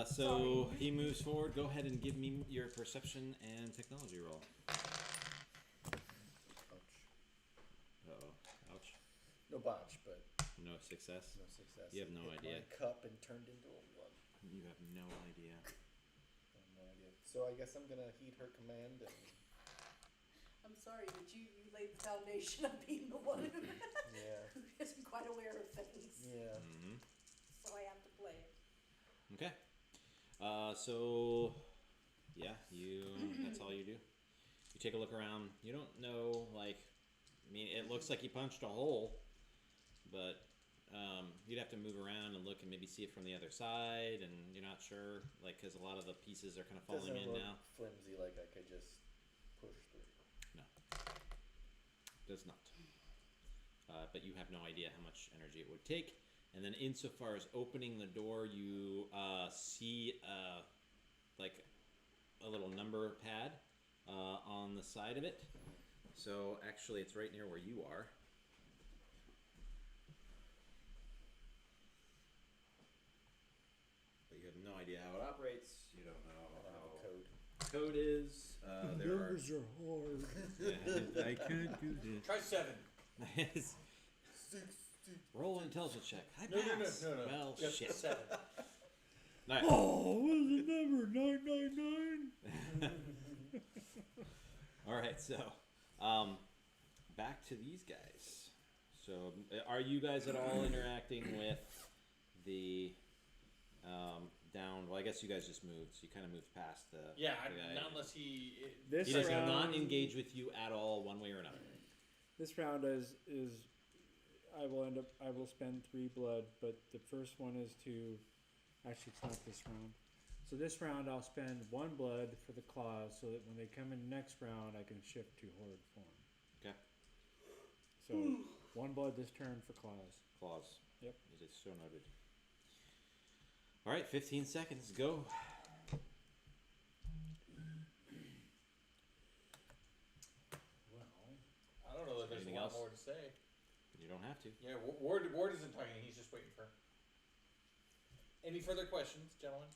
So he moves forward. Go ahead and give me your perception and technology roll. Ouch. Uh-oh. Ouch. No botch, but No success. no success. You have no Hit idea. My cup and turned into a one. You have no idea. I have no idea. So I guess I'm gonna heed her command and I'm sorry, but you laid the foundation of being the one who yeah, isn't quite aware of things. yeah. Mm-hmm. So I have to play it. Okay. So yeah, that's all you do. You take a look around. You don't know, like, I mean, it looks like you punched a hole, but you'd have to move around and look and maybe see it from the other side, and you're not sure, like, because a lot of the pieces are kind of falling Doesn't in look now. flimsy like I could just push through. No, does not. But you have no idea how much energy it would take. And then insofar as opening the door, you see like a little number pad on the side of it. So actually it's right near where you are. But you have no idea how it operates. You don't know I don't have a code. how code is. There are... Numbers are hard. Yeah, I could do Try 7. this. Roll an intelligence check. I No. pass. Well, Just shit. 7. Alright. Oh, what is the number? 999? Alright, so back to these guys. So are you guys at all interacting with the down? Well, I guess you guys just moved, so you kind of moved past the Yeah, the guy. not unless he. This He does round, not engage with you at all, one way or another. This round is I will spend 3 blood, but the first one is to actually it's not this round. So this round I'll spend 1 blood for the claws, so that when they come in next round I can shift to horde form. Okay. So 1 blood this turn for claws. Claws. Yep. It is so noted. Alright, 15 seconds. Go. Well, I don't know that there's Anything a lot else? more to say. You don't have to. Yeah, Ward isn't talking. He's just waiting for. Any further questions, gentlemen?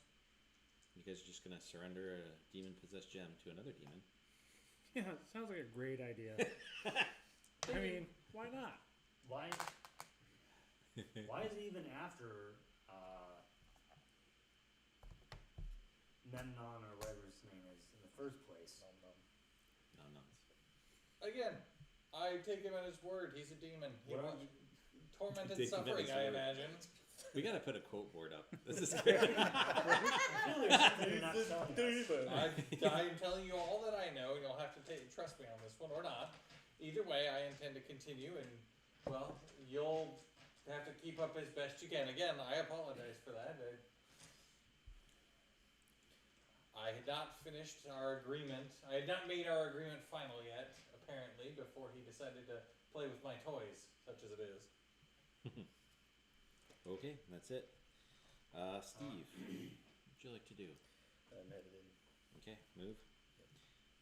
You guys are just gonna surrender a demon possessed gem to another demon. Yeah, it sounds like a great idea. I mean, why not? why is it even after Memnon or whatever his name is in the first place? No. Again, I take him at his word. He's a demon. He Well, wants tormented Take him at suffering, his I word. imagine. We gotta put a quote board up. This is great. I feel there's something you're not telling us. I'm telling you all that I know, and you'll have to trust me on this one or not. Either way, I intend to continue, and well, you'll have to keep up as best you can. Again, I apologize for that. I had not finished our agreement. I had not made our agreement final yet, apparently, before he decided to play with my toys, such as it is. Okay, that's it. Steve, what would you like to do? I'm headed in. Okay, move.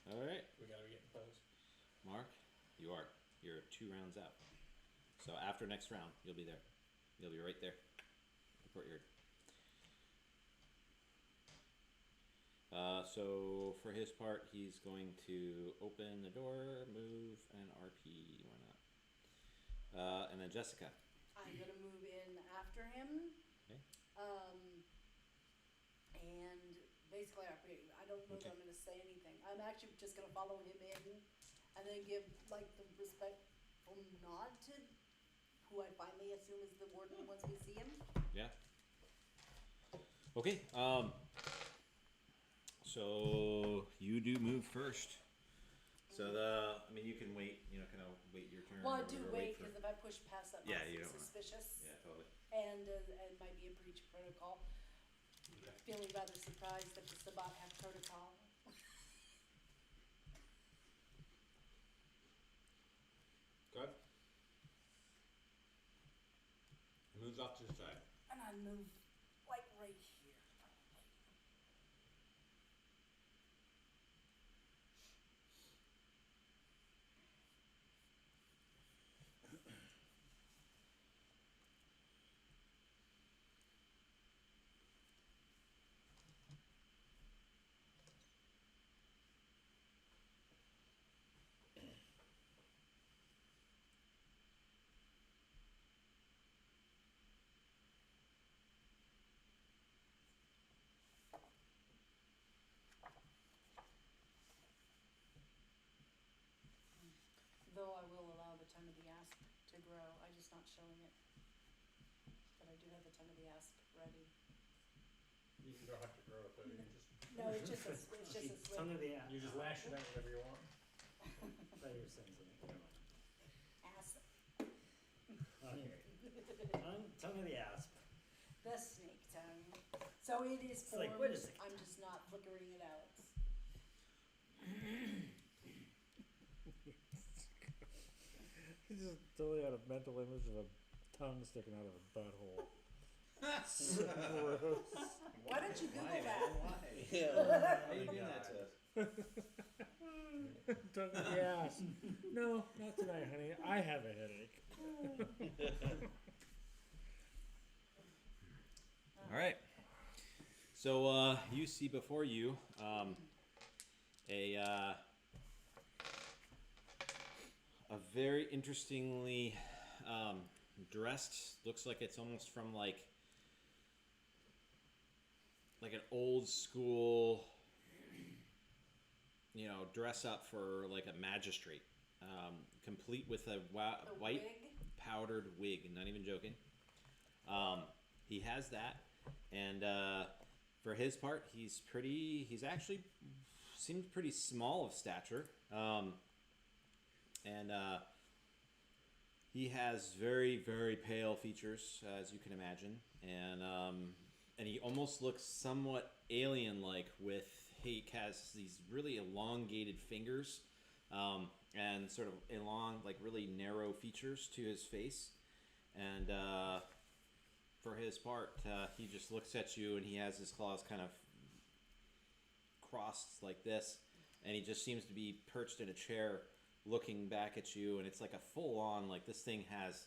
All right, We gotta be getting close. Mark, you are. You're 2 rounds out. So after next round, you'll be there. You'll be right there. The courtyard. So for his part, he's going to open the door, move, and RP. Why not? And then Jessica. I'm gonna move in after him. Okay. And basically, I don't know that I'm gonna say anything. I'm actually just gonna follow him in, and then give like the respectful nod to who I finally assume is the warden once we see him. Yeah. Okay. So you do move first. So you can wait. Kind of wait your turn. Well, I or do whatever, wait for- because if I push past that, Yeah, might you seem don't wanna- suspicious, Yeah, totally. and it might be a breach of protocol. Feeling rather surprised that the Sabbat have protocol. Good. Moves off to the side. And I move like right here. Though I will allow the tongue of the asp to grow, I'm just not showing it. But I do have the tongue of the asp ready. You don't have to grow it though. You just No, it's just a swing. Tongue of the you just lash it out whatever you want. thought you were saying something. Never mind. Asp. Okay. Tongue of the asp. The snake tongue. So it is It's formed, like, what is it? I'm just not flickering it out. He just totally had a mental image of a tongue sticking out of a butthole. So gross. Why don't you Google that? Yeah. How you doing that to us? Tongue of the ass. No, not tonight, honey. I have a headache. All right. So you see before you a very interestingly dressed. Looks like it's almost from like an old school, dress up for like a magistrate, complete with a white wig? powdered wig. Not even joking. He has that, and for his part, he's actually seems pretty small of stature, and he has very, very pale features, as you can imagine, and he almost looks somewhat alien-like. He has these really elongated fingers, and sort of like really narrow features to his face, and for his part, he just looks at you, and he has his claws kind of crossed like this, and he just seems to be perched in a chair looking back at you, and it's like a full-on, like, this thing has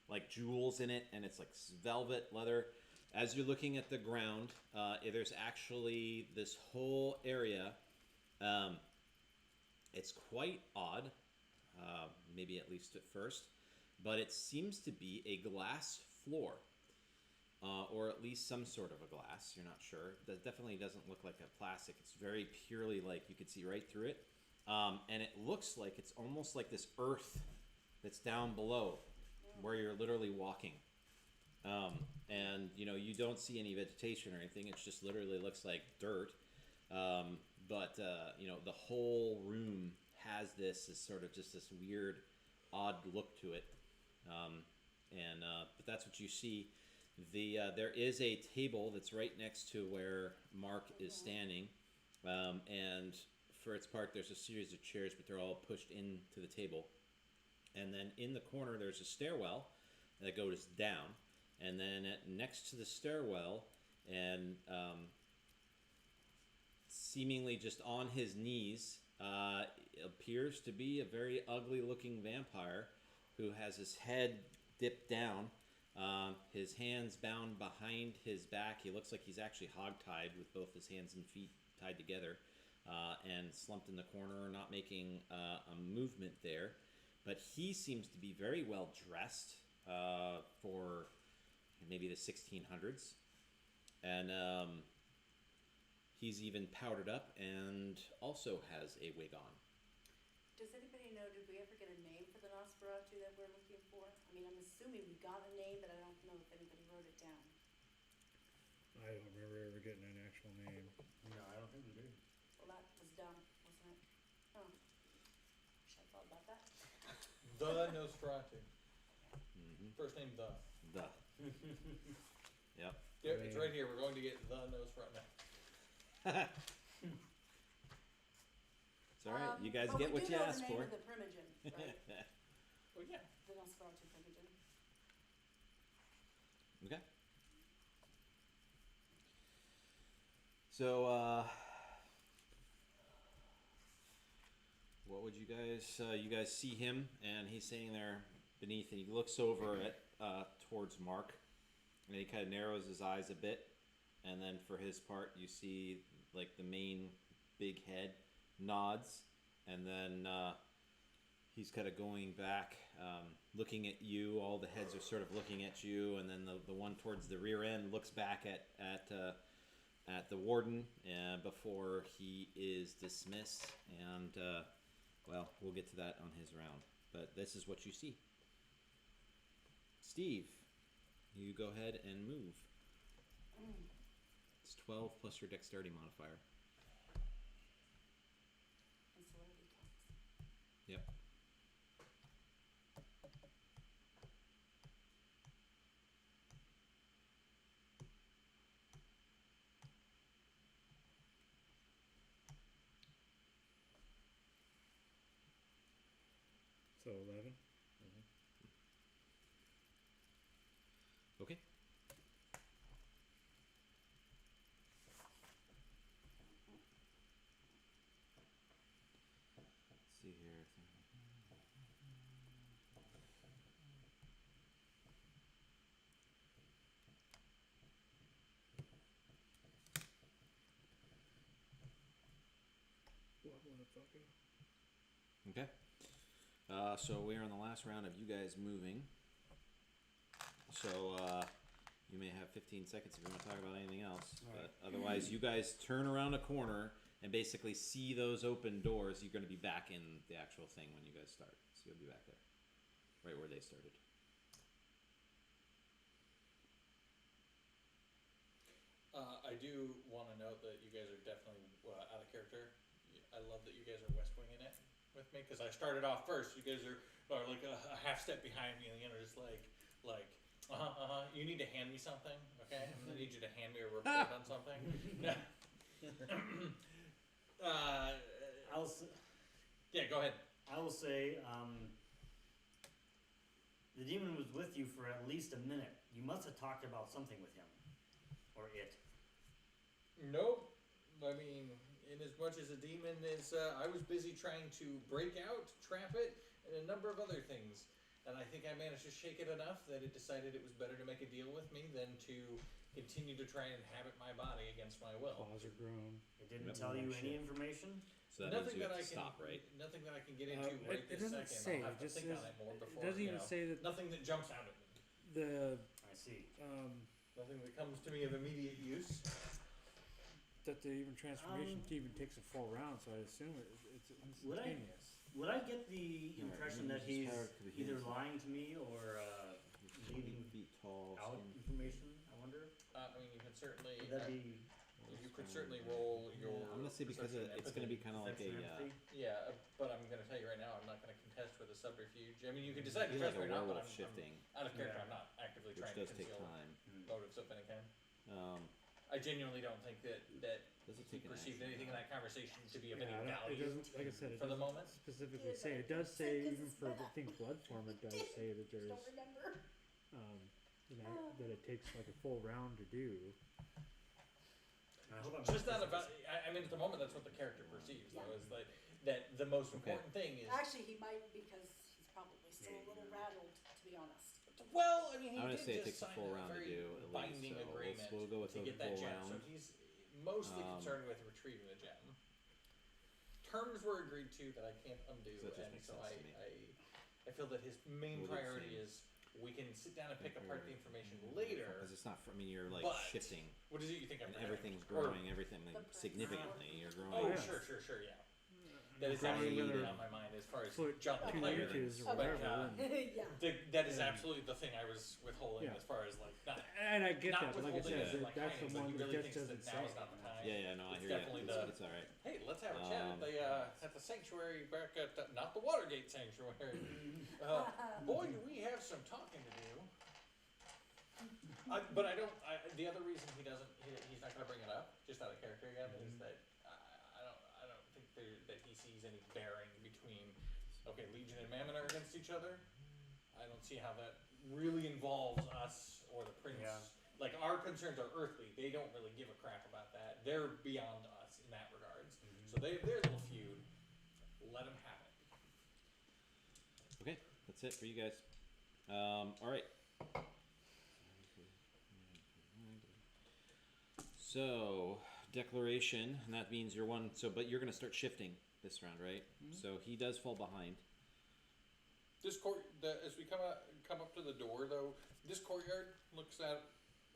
like jewels in it, and it's like velvet leather. As you're looking at the ground, there's actually this whole area. It's quite odd, maybe at least at first, but it seems to be a glass floor, or at least some sort of a glass. You're not sure. That definitely doesn't look like a plastic. It's very purely like you could see right through it, and it looks like it's almost like this earth that's down below, where you're literally walking. And you don't see any vegetation or anything. It just literally looks like dirt. But the whole room has this sort of just this weird, odd look to it. and but that's what you see. There is a table that's right next to where Mark is standing, and for its part, there's a series of chairs, but they're all pushed into the table. And then in the corner, there's a stairwell that goes down, and then next to the stairwell, and seemingly just on his knees, appears to be a very ugly-looking vampire who has his head dipped down, his hands bound behind his back. He looks like he's actually hogtied with both his hands and feet tied together, and slumped in the corner, not making a movement there. But he seems to be very well dressed for maybe the 1600s, and he's even powdered up and also has a wig on. Does anybody know, did we ever get a name for the Nosferatu that we're looking for? I mean, I'm assuming we got a name, but I don't know if anybody wrote it down. I don't remember ever getting an actual name. No, I don't think we did. Well, that was dumb, wasn't it? Oh. Wish I thought about that. The Nosferatu. Mm-hmm. First name The. The. Yep. Yep, it's right here. We're going to get The Nosferatu. It's all right. You guys but get we what do you know asked the name for. of the primogen, right? Well, yeah. The Nosferatu primogen. Okay. So, what would you guys see him, and he's sitting there beneath, and he looks over at towards Mark, and he kind of narrows his eyes a bit, and then for his part, you see like the main big head nods, and then he's kind of going back, looking at you. All the heads are sort of looking at you, and then the one towards the rear end looks back at the warden before he is dismissed. And well, we'll get to that on his round. But this is what you see. Steve, you go ahead and move. It's 12 plus your dexterity modifier. And celerity counts. Yep. So 11. Okay. Let's see here. What motherfucker? Okay. So we are in the last round of you guys moving. So you may have 15 seconds if you want to talk about anything else. But otherwise, you guys turn around a corner and basically see those open doors. You're going to be back in the actual thing when you guys start. So you'll be back there, right where they started. I do want to note that you guys are definitely out of character. I love that you guys are West Winging it with me, because I started off first. You guys are like a half step behind me, and just like you need to hand me something, okay? I need you to hand me a report on something. Yeah, go ahead. I will say, the demon was with you for at least a minute. You must have talked about something with him. Or it. Nope. I mean, in as much as a demon is, I was busy trying to break out, trap it, and a number of other things. And I think I managed to shake it enough that it decided it was better to make a deal with me than to continue to try and inhabit my body against my will. Claws are grown. It didn't tell you any information? So that means you have to stop, right? Nothing that I can get into right It this doesn't second. say. I'll have It to just think says. on it more before. It doesn't even say that Nothing that jumps out at me. the I see. Nothing that comes to me of immediate use. that the even transformation even takes a full round. So I assume it's Would I- instantaneous. Would I get the impression that he's power to the either hands. lying to me or leaving feet tall. out skin. information? I wonder. I mean, you can certainly. Would that be You could certainly roll your. I'm gonna say because perception it's gonna be kind of like a Yeah, but I'm gonna tell you right now, I'm not gonna contest with a subterfuge. I mean, you can decide to be trust like me a or not, but werewolf shifting, I'm out of character. Yeah. I'm not actively which trying to does take conceal time. motives of any kind. Um, I genuinely don't think that does it he take an perceived action? anything in that conversation to be of Yeah, any it value. doesn't, like I said, it for the doesn't moment. specifically Yeah, say. It does say say 'cause even it's for bad. I think blood form, it does say that Just there's don't remember. that it takes like a full round to do. I hope I'm Just not not about. I mean, at the moment, that's what the character perceives. Though, is like that the most important thing is. Actually, he might because he's probably still a little rattled, to be honest. Well, I mean, he I'm gonna did say it just takes a sign full a round to very do, at least, binding so agreement we'll go with to a get that full gem. round. So he's mostly Um, concerned with retrieving the gem. Terms were agreed to that I can't undo, So that just and makes so sense I, to me. I feel that his main What would it priority seem? is we can sit down and pick apart the information later. Because it's not. I mean, you're like But- shifting, What is it you think I'm and forgetting? everything's Or- growing. Everything The significantly. You're growing. Oh, yeah. sure, yeah. That is Growing absolutely another on my mind as far as foot, jump 2 player. inches or But, whatever. Yeah. That is Yeah. absolutely the thing I was withholding Yeah. as far as like not And I get not that, but like I withholding said, it like that's the kindness, but one he that really just thinks doesn't that now is say. not the time. Yeah, no, I It's hear definitely you. the- It's all right. Hey, let's have a chat at the sanctuary back at not the Watergate sanctuary. Boy, do we have some talking to do. But I don't. The other reason he's not going to bring it up, just out of character again, is that I don't think that he sees any bearing between. Okay, Legion and Mammon are against each other. I don't see how that really involves us or the prince. Yeah. Like our concerns are earthly. They don't really give a crap about that. They're beyond us in that regards. So their little feud. Let them have it. Okay, that's it for you guys. All right. So declaration, and that means you're one. So, but you're gonna start shifting this round, right? So he does fall behind. This as we come up to the door though, this courtyard looks at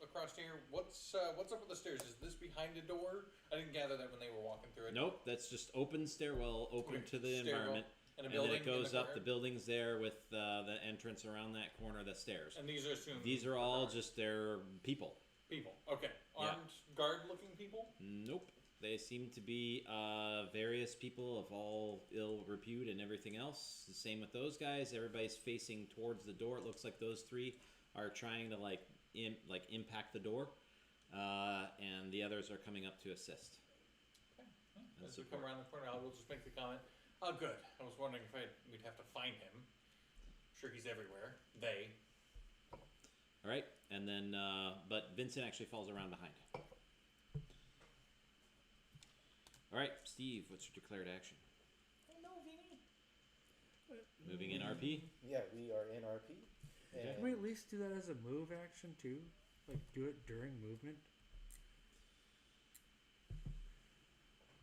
across here. What's up with the stairs? Is this behind a door? I didn't gather that when they were walking through it. Nope, that's just open stairwell, open Okay, to the stairwell environment, And a and building. then it goes in up. The corner? building's there with the entrance around that corner, the stairs. And these are assumed. These are all just their people. people. Okay, Yeah. armed guard-looking people. Nope. They seem to be various people of all ill repute and everything else. The same with those guys. Everybody's facing towards the door. It looks like those three are trying to impact the door, and the others are coming up to assist. Okay. And As we support. come around the corner, I will just make the comment. Oh, good. I was wondering if we'd have to find him. Sure, he's everywhere. They. All right, and then but Vincent actually falls around behind. All right, Steve, what's your declared action? Hello, Vinny. Moving in RP. Yeah, we are in RP. Okay. Can we at least do that as a move action too? Like do it during movement?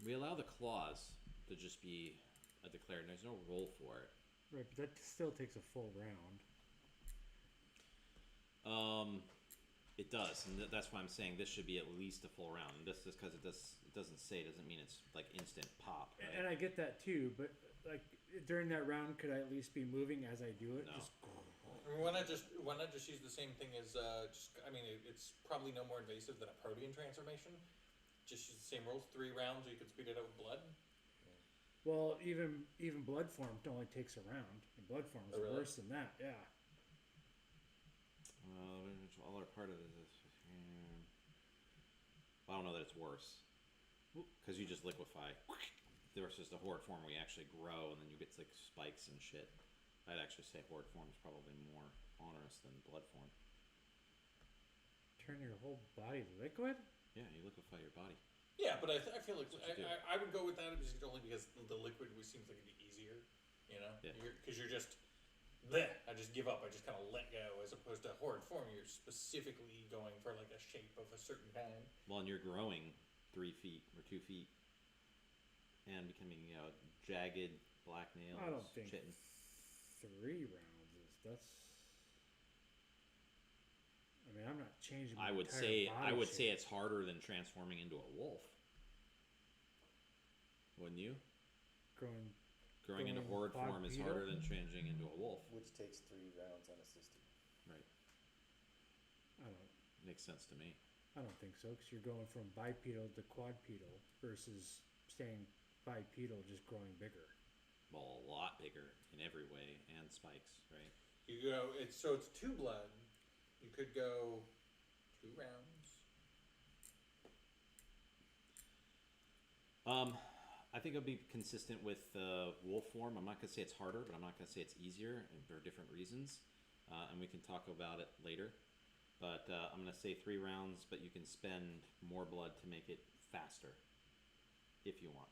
We allow the clause to just be a declared. There's no roll for it. Right, but that still takes a full round. It does, and that's why I'm saying this should be at least a full round. And just because it doesn't say doesn't mean it's like instant pop. Right? And I get that too, but like during that round, could I at least be moving as I do it? No. Just Why not just use the same thing as it's probably no more invasive than a protean transformation. Just use the same rules. 3 rounds, or you could speed it up with blood. well, even blood form only takes a round. And blood form is Oh, really? worse than that. Yeah. All are part of this. I don't know that it's worse because you just liquefy. Versus the horde form, where you actually grow and then you get like spikes and shit. I'd actually say horde form is probably more onerous than blood form. Turn your whole body liquid? Yeah, you liquefy your body. Yeah, but I feel like That's what you do. I would go with that only because the liquid seems like it'd be easier, you know? Yeah. Because you're just, bleh, I just give up. I just kind of let go, as opposed to horde form. You're specifically going for like a shape of a certain kind. Well, and you're growing 3 feet or 2 feet, and becoming jagged black nails. I don't think Chitin. 3 rounds is that's. I mean, I'm not changing. My I would entire body say shape. it's harder than transforming into a wolf. Wouldn't you? Growing into Growing horde form is bipedal? harder than changing into a wolf. Which takes 3 rounds unassisted. Right. I don't. Makes sense to me. I don't think so, because you're going from bipedal to quadrupedal versus staying bipedal, just growing bigger. Well, a lot bigger in every way, and spikes, right? You go. It's 2 blood. You could go 2 rounds. I think it'll be consistent with wolf form. I'm not gonna say it's harder, but I'm not gonna say it's easier, and for different reasons. And we can talk about it later. But I'm gonna say 3 rounds, but you can spend more blood to make it faster, if you want.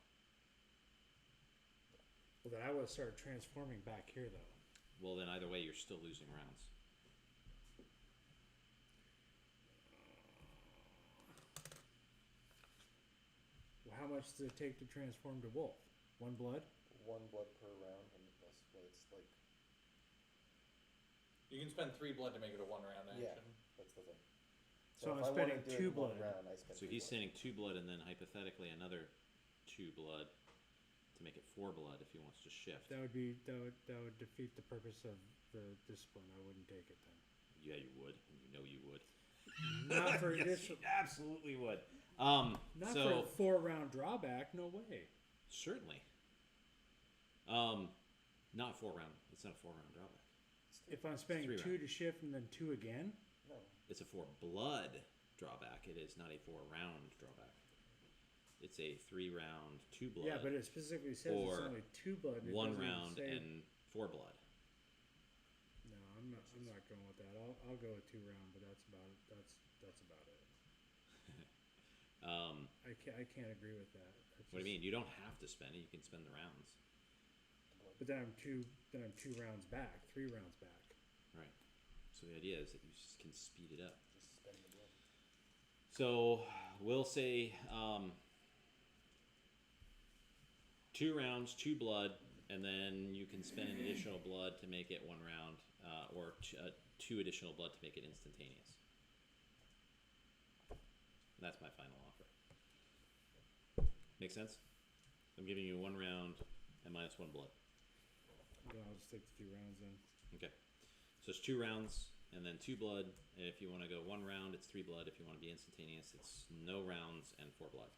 Well, then I would start transforming back here, though. Well, then either way, you're still losing rounds. Well, how much does it take to transform to wolf? 1 blood? 1 blood per round, and that's what it's like. You can spend 3 blood to make it a 1-round action. Yeah, that's the thing. So I'm if I wanna spending do it 2 in one blood. round, I spend So 2 he's blood. sending 2 blood, and then hypothetically another 2 blood to make it 4 blood if he wants to shift. That would defeat the purpose of the discipline. I wouldn't take it then. Yeah, you would. And you know you would. Not for Yes, this. you absolutely would. Not So for a 4-round drawback. No way. certainly. Not 4-round. It's not a 4-round drawback. If I'm spending 3 2 to shift and then 2 again, No, It's a 4 blood drawback. It is not a 4-round drawback. It's a 3-round 2 blood. yeah, but it specifically says it's or only 2 blood. It 1 doesn't even round say- and 4 blood. No, I'm not going with that. I'll go with 2 round, but that's about it. That's about it. I can't agree with that. That's What do you just- mean? You don't have to spend it. You can spend the rounds. But then I'm 2 rounds back, 3 rounds back. Right. So the idea is that you just can speed it up. just spend the blood. So we'll say 2 rounds, 2 blood, and then you can spend an additional blood to make it 1 round, or 2 additional blood to make it instantaneous. And that's my final offer. Make sense? I'm giving you 1 round and minus 1 blood. Then I'll just take the 2 rounds then. Okay. So it's 2 rounds and then 2 blood. And if you want to go 1 round, it's 3 blood. If you want to be instantaneous, it's no rounds and 4 blood.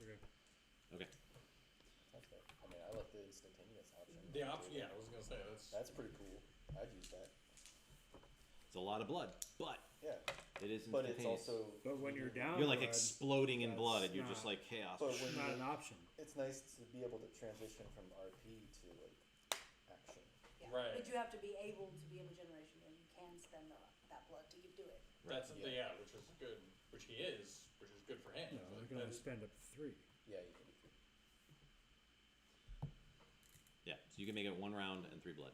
Okay. Okay. That's fair. I mean, I like the instantaneous option. The option, yeah, I was gonna say That's pretty cool. I'd use that. It's a lot of blood, but Yeah, it is but instantaneous. it's also. But when you're down, You're like blood, exploding in That's blood and you're not- just like chaos. But it's when not you- an option. It's nice to be able to transition from RP to like action. Yeah. Right. But you have to be able to be able generation, and you can spend that blood to do it. that's Yeah. yeah, which is good, which he is, which is good for him. No, but you can only that's- spend up to 3. Yeah, you can do 3. Yeah, so you can make it 1 round and 3 blood.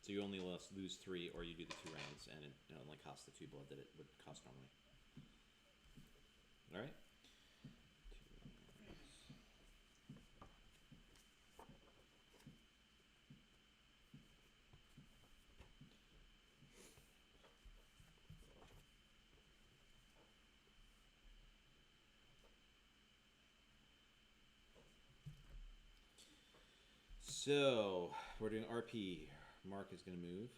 So you only lose 3, or you do the 2 rounds, and it only costs the 2 blood that it would cost normally. All right. 2 rounds. So we're doing RP. Mark is going to move.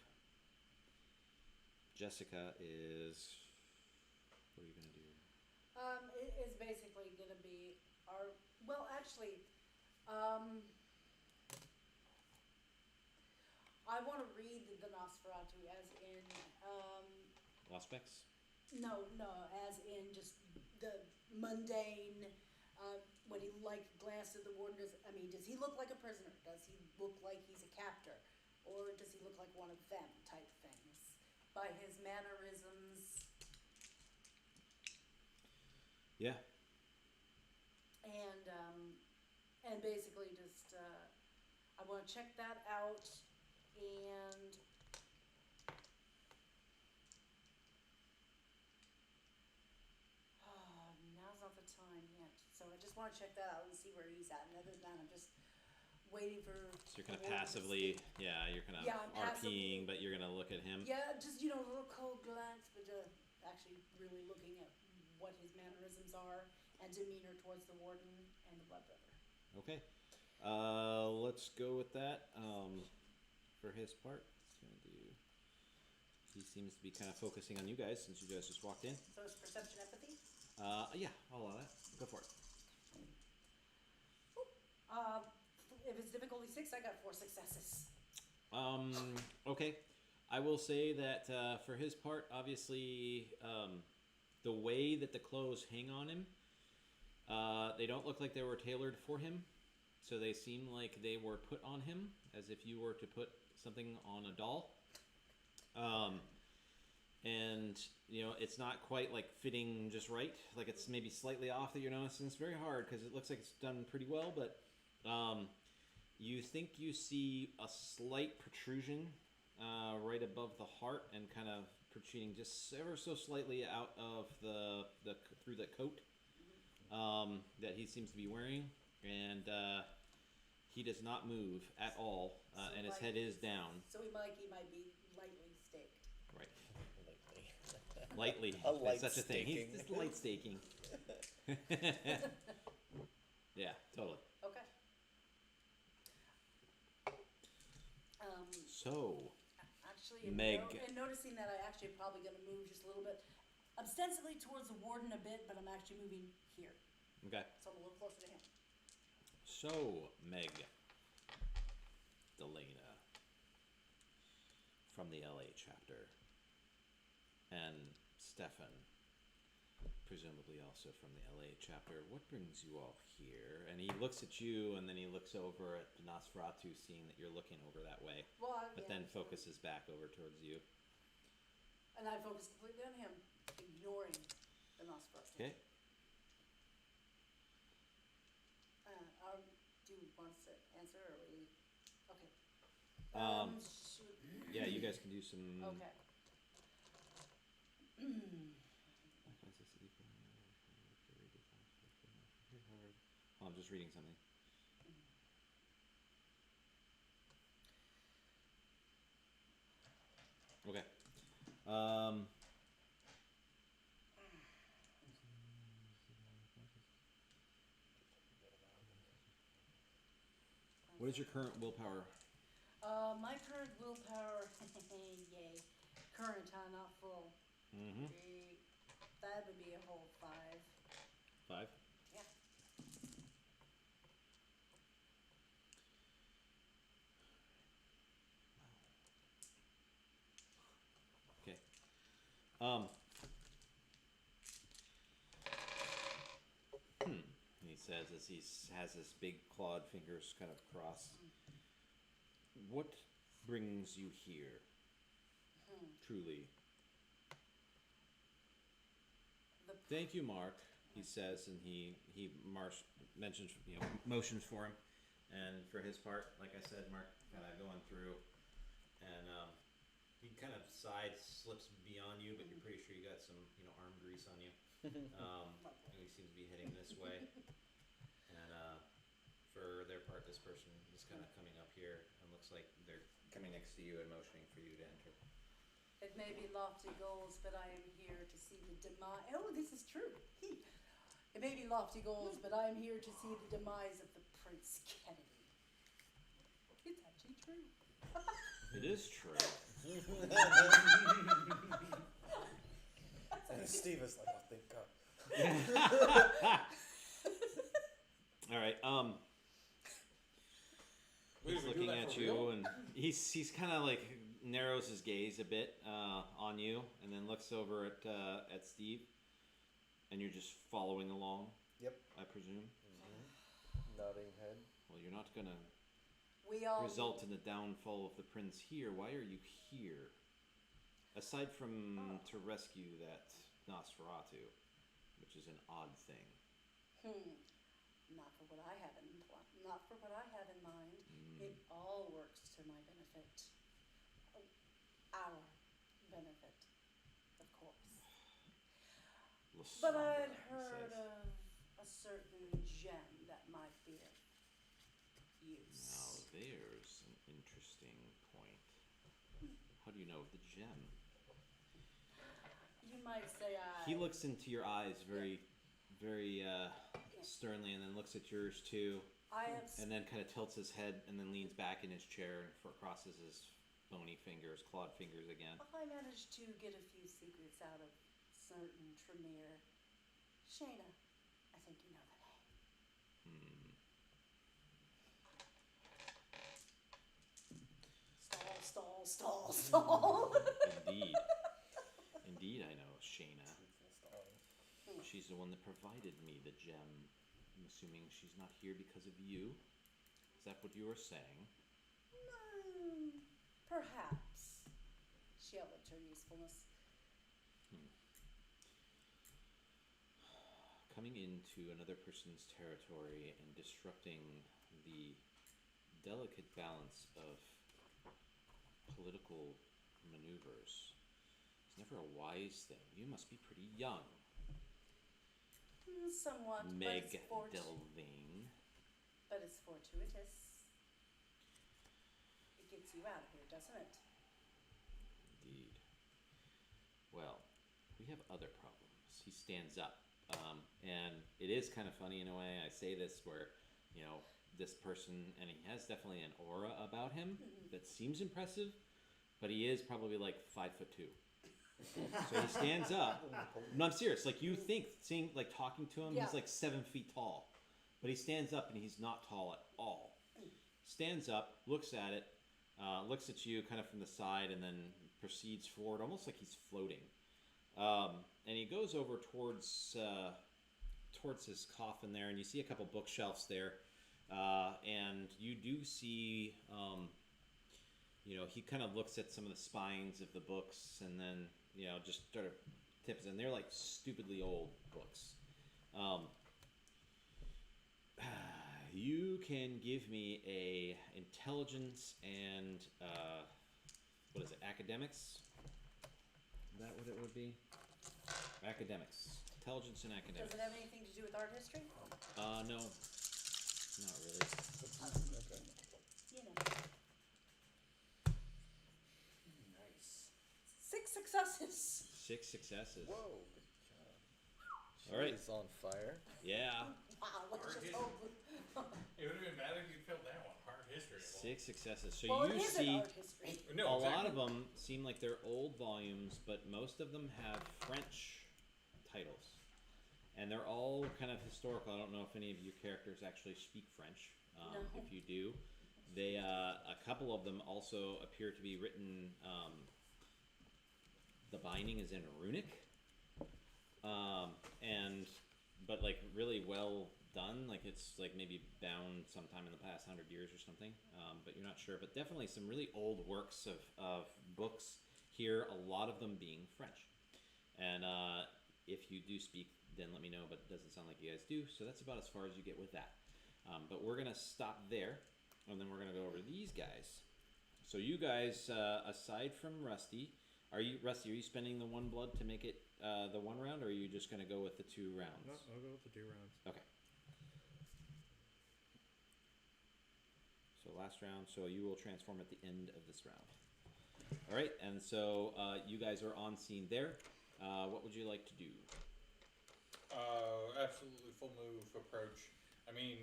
Jessica is. What are you going to do? It is basically gonna be actually, I wanna read the Nosferatu as in, Auspex? no, as in just the mundane, when he glanced at the warden, does he look like a prisoner? Does he look like he's a captor? Or does he look like one of them type things? By his mannerisms, Yeah. and basically just, I wanna check that out, and now's not the time yet, so I just wanna check that out and see where he's at, and other than that, I'm just waiting for. So you're kind of the warden to passively, speak. yeah, you're kind of Yeah, I'm passively- RPing, but you're going to look at him. Yeah, just, a little cold glance, but actually really looking at what his mannerisms are and demeanor towards the warden and the blood brother. Okay. Let's go with that. For his part, he's gonna do seems to be kind of focusing on you guys since you guys just walked in. So it's perception empathy? Yeah, I'll allow that. Go for it. If it's difficulty 6, I got 4 successes. Okay. I will say that for his part, obviously, the way that the clothes hang on him, they don't look like they were tailored for him. So they seem like they were put on him, as if you were to put something on a doll. And, you know, it's not quite like fitting just right. Like it's maybe slightly off that you're noticing. It's very hard because it looks like it's done pretty well, but you think you see a slight protrusion right above the heart and kind of protruding just ever so slightly out of the through the coat that he seems to be wearing, and he does not move at all, and his head is down. So he might be lightly staked. Right. Lightly. A light That's such a thing. He's staking. just light staking. Yeah, totally. Okay. So, Actually, Meg. in noticing that, I actually probably going to move just a little bit, ostensibly towards the warden a bit, but I'm actually moving here, okay. so I'm a little closer to him. So, Meg. Delana. From the LA chapter. And Stefan. Presumably also from the LA chapter. What brings you all here? And he looks at you, and then he looks over at Nosferatu, seeing that you're looking over that way. Well, But yeah. then focuses back over towards you. And I focus completely on him, ignoring the Nosferatu. Okay. Do you want us to answer, or we? Okay. Yeah, you guys can do some. Okay. Oh, I'm just reading something. Okay. What is your current willpower? My current willpower, yay, current, huh, not full. Mm-hmm. That would be a whole 5. 5? Yeah. Okay. He says as he has his big clawed fingers kind of crossed. What brings you here? Truly. Thank you, Mark. He says, and he mentions, motions for him, and for his part, like I said, Mark kind of going through, and he kind of slips beyond you, but you're pretty sure you got some, arm grease on you. And he seems to be heading this way, and for their part, this person is kind of coming up here, and looks like they're coming next to you and motioning for you to enter. It may be lofty goals, but I am here to see the demise. Oh, this is true. It may be lofty goals, but I am here to see the demise of the Prince Kennedy. It's actually true. It is true. And Steve is like, oh, thank God. All right. He's looking at you, and he's kind of like narrows his gaze a bit on you, and then looks over at Steve, and you're just following along. Yep. I presume. Mm-hmm. Nodding head. Well, you're not gonna We all result in the downfall of the prince here. Why are you here? Aside from to rescue that Nosferatu, which is an odd thing. Not for what I have in mind. It all works to my benefit. Our benefit, of course. But I'd heard of a certain gem that might be of use. Now there's an interesting point. How do you know of the gem? You might say He looks into your eyes very, very sternly, and then looks at yours too, I have and then kind of tilts his head, and then leans back in his chair and crosses his bony fingers, clawed fingers again. I managed to get a few secrets out of certain Tremere. Shayna, I think you know the name. Stall. Indeed, I know Shayna. Truthful stalling. She's the one that provided me the gem. I'm assuming she's not here because of you. Is that what you were saying? Perhaps. She outlived her usefulness. Coming into another person's territory and disrupting the delicate balance of political maneuvers is never a wise thing. You must be pretty young, Somewhat, Meg but Delving. it's fortuitous. It gets you out of here, doesn't it? Indeed. Well, we have other problems. He stands up. And it is kind of funny in a way. I say this where, this person, and he has definitely an aura about him that seems impressive, but he is probably like 5'2". So he stands up. No, I'm serious. Like you think, talking to him, Yeah. he's like 7 feet tall, but he stands up and he's not tall at all. Stands up, looks at it, looks at you kind of from the side, and then proceeds forward, almost like he's floating. And he goes over towards his coffin there, and you see a couple bookshelves there, and you do see, he kind of looks at some of the spines of the books, and then just sort of tips, and they're like stupidly old books. You can give me a intelligence and what is it? Academics? Is that what it would be? Academics. Intelligence and academics. Does it have anything to do with art history? No. Not really. Okay. You know. Nice. 6 successes. 6 successes. Whoa, good job. All right. She's on fire. Yeah. Wow, let's Art just history. hope. It would have been bad if you filled that one. Hard history. 6 successes. So Well, you it is see an art history. No, a lot exactly. of them seem like they're old volumes, but most of them have French titles. And they're all kind of historical. I don't know if any of you characters actually speak French. No. If you do, they a couple of them also appear to be written. The binding is in runic, but like really well done. Like it's like maybe bound sometime in the past 100 years or something. But you're not sure. But definitely some really old works of books here. A lot of them being French, and if you do speak, then let me know, but it doesn't sound like you guys do, so that's about as far as you get with that. But we're going to stop there, and then we're going to go over these guys. So you guys, aside from Rusty, are you spending the 1 blood to make it the 1 round, or are you just going to go with the 2 rounds? No, I'll go with the 2 rounds. Okay. So last round, so you will transform at the end of this round. All right, and so you guys are on scene there. What would you like to do? Absolutely full move approach. I mean,